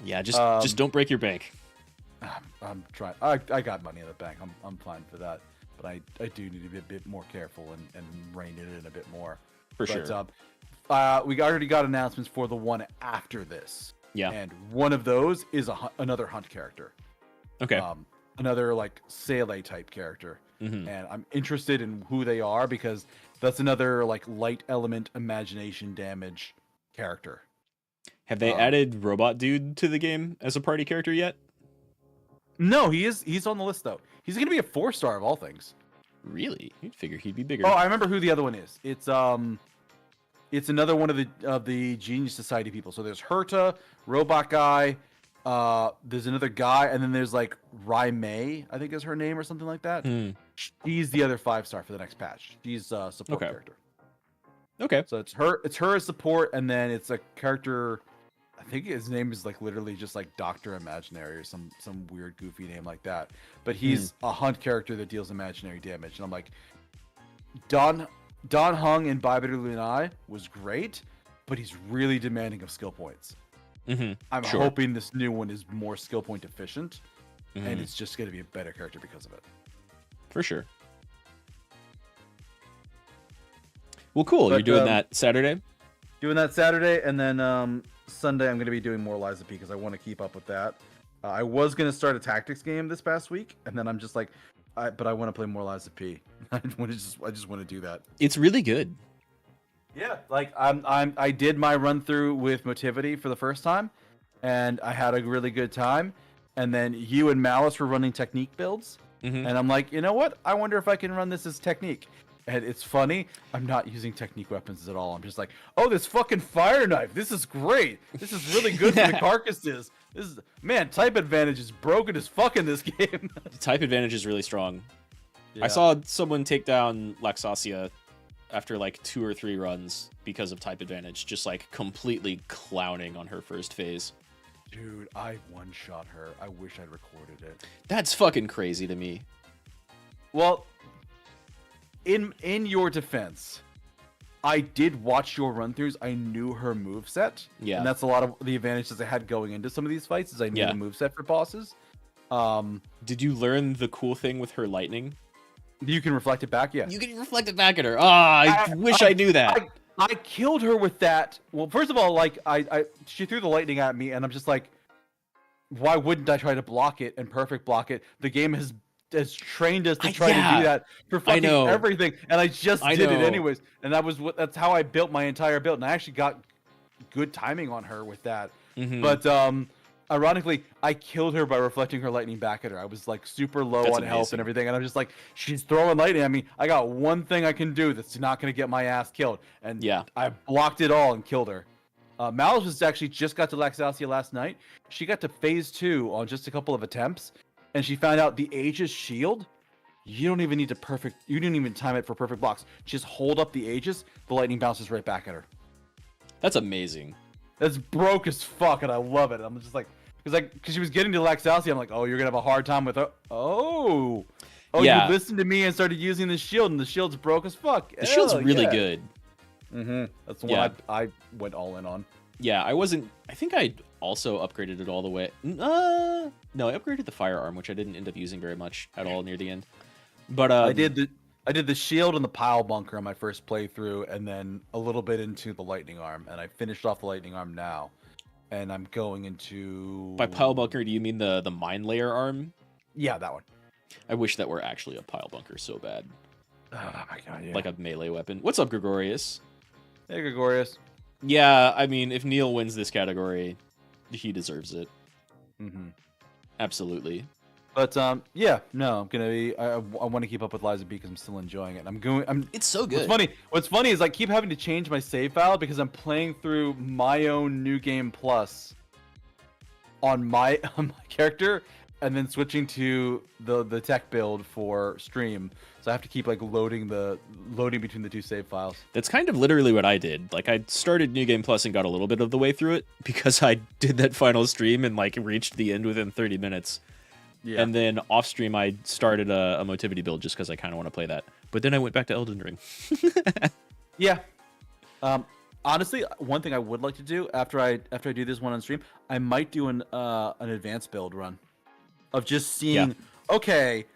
Yeah, just don't break your bank. I'm trying. I got money in the bank. I'm fine for that. But I do need to be a bit more careful and rein it in a bit more. For sure. We already got announcements for the one after this. Yeah. And one of those is another hunt character. Okay. Another like Sele type character. Mm-hmm. And I'm interested in who they are because that's another like light element imagination damage character. Have they added Robot Dude to the game as a party character yet? No, he's on the list though. He's gonna be a 4-star of all things. Really? You'd figure he'd be bigger. Oh, I remember who the other one is. It's another one of the Genius Society people. So there's Herta, Robot Guy, there's another guy, and then there's like Rai Mei, I think is her name or something like that. She's the other 5-star for the next patch. She's a support character. Okay. So it's her as support, and then it's a character. I think his name is like literally just like Dr. Imaginary or some weird goofy name like that. But he's a hunt character that deals imaginary damage. And I'm like, Don Hung in Bigotry Lunai was great, but he's really demanding of skill points. I'm hoping this new one is more skill point efficient, and it's just going to be a better character because of it. For sure. Well, cool. But, you're doing that Saturday? Doing that Saturday, and then Sunday I'm going to be doing more Lies of P because I want to keep up with that. I was going to start a tactics game this past week, and then I'm just like, but I want to play more Lies of P. I just want to do that. It's really good. Yeah, like I did my run through with Motivity for the first time, and I had a really good time. And then you and Malice were running technique builds, and I'm like, you know what? I wonder if I can run this as technique. And it's funny, I'm not using technique weapons at all. I'm just like, oh, this fucking fire knife. This is great. This is really good for the carcasses. This is, man, type advantage is broken as fuck in this game. Type advantage is really strong. Yeah. I saw someone take down Laxasia after like 2 or 3 runs because of type advantage, just like completely clowning on her first phase. Dude, I one-shot her. I wish I'd recorded it. That's fucking crazy to me. Well, in your defense, I did watch your run-throughs. I knew her moveset. Yeah. And that's a lot of the advantages I had going into some of these fights, is I knew the moveset for bosses. Did you learn the cool thing with her lightning? You can reflect it back, yeah. You can reflect it back at her. I wish I knew that. I killed her with that. Well, first of all, like she threw the lightning at me, and I'm just like, why wouldn't I try to block it and perfect block it? The game has trained us to try to do that for fucking everything, and I just did it anyways. And that's how I built my entire build, and I actually got good timing on her with that. But ironically, I killed her by reflecting her lightning back at her. I was like super low on health and everything, and I'm just like, she's throwing lightning at me. I got one thing I can do that's not going to get my ass killed, and I blocked it all and killed her. Malice was actually just got to Laxasia last night. She got to phase 2 on just a couple of attempts, and she found out the Aegis shield. You don't even need to you didn't even time it for perfect blocks. Just hold up the Aegis, the lightning bounces right back at her. That's amazing. That's broke as fuck, and I love it. I'm just like, because she was getting to Laxasia, I'm like, oh, you're gonna have a hard time with her. You listened to me and started using the shield, and the shield's broke as fuck. The shield's really good. That's the one I went all in on. Yeah, I think I also upgraded it all the way. No, I upgraded the firearm, which I didn't end up using very much at all near the end. But I did the shield and the pile bunker on my first playthrough, and then a little bit into the lightning arm, and I finished off the lightning arm now. And I'm going into... By pile bunker, do you mean the mine layer arm? Yeah, that one. I wish that were actually a pile bunker so bad. Oh my god, yeah. Like a melee weapon. What's up, Gregorius? Hey, Gregorius. Yeah, I mean, if Neil wins this category, he deserves it. Absolutely. But yeah, no, I'm gonna be. I want to keep up with Lies of P because I'm still enjoying it. It's so good. What's funny is I keep having to change my save file because I'm playing through my own New Game Plus on my character, and then switching to the tech build for stream. So I have to keep like loading between the 2 save files. That's kind of literally what I did. Like, I started New Game Plus and got a little bit of the way through it because I did that final stream and like reached the end within 30 minutes. Yeah. And then off stream, I started a Motivity build just because I kind of want to play that. But then I went back to Elden Ring. Yeah. Honestly, one thing I would like to do after I do this one on stream, I might do an advanced build run of just seeing. Okay,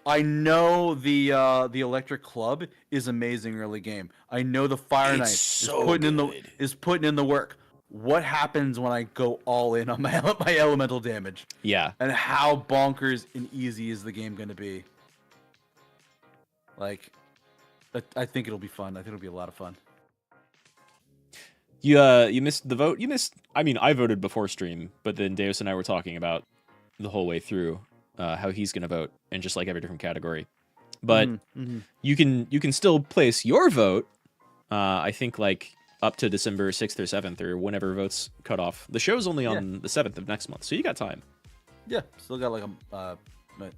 I know the Electric Club is amazing early game. I know the Fire Knight is putting in the work. what happens when I go all in on my elemental damage, Yeah. and how bonkers and easy is the game going to be. Like, I think it'll be fun. I think it'll be a lot of fun. You missed the vote. I mean, I voted before stream, but then Deus and I were talking about the whole way through how he's gonna vote in just like every different category. But you can still place your vote. I think like up to December 6th or 7th or whenever votes cut off. The show's only on the 7th of next month, so you got time. Yeah, still got like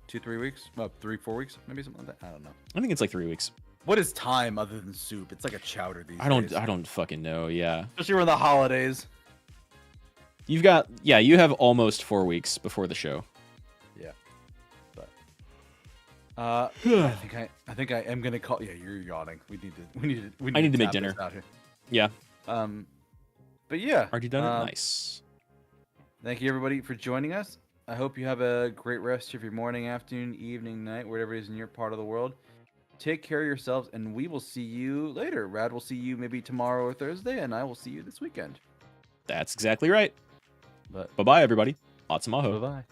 2-3 weeks, 3-4 weeks, maybe something like that. I don't know. I think it's like 3 weeks. What is time other than soup? It's like a chowder these days. I don't fucking know. Yeah. Especially around the holidays. You have almost 4 weeks before the show. Yeah. But I think I am gonna call. Yeah, you're yawning. We need I need to make tap dinner. this out here. Yeah. But yeah. Already done it. Nice. Thank you everybody for joining us. I hope you have a great rest of your morning, afternoon, evening, night, whatever it is in your part of the world. Take care of yourselves, and we will see you later. Rad will see you maybe tomorrow or Thursday, and I will see you this weekend. That's exactly right. But bye-bye, everybody. Atsumaho. Bye-bye.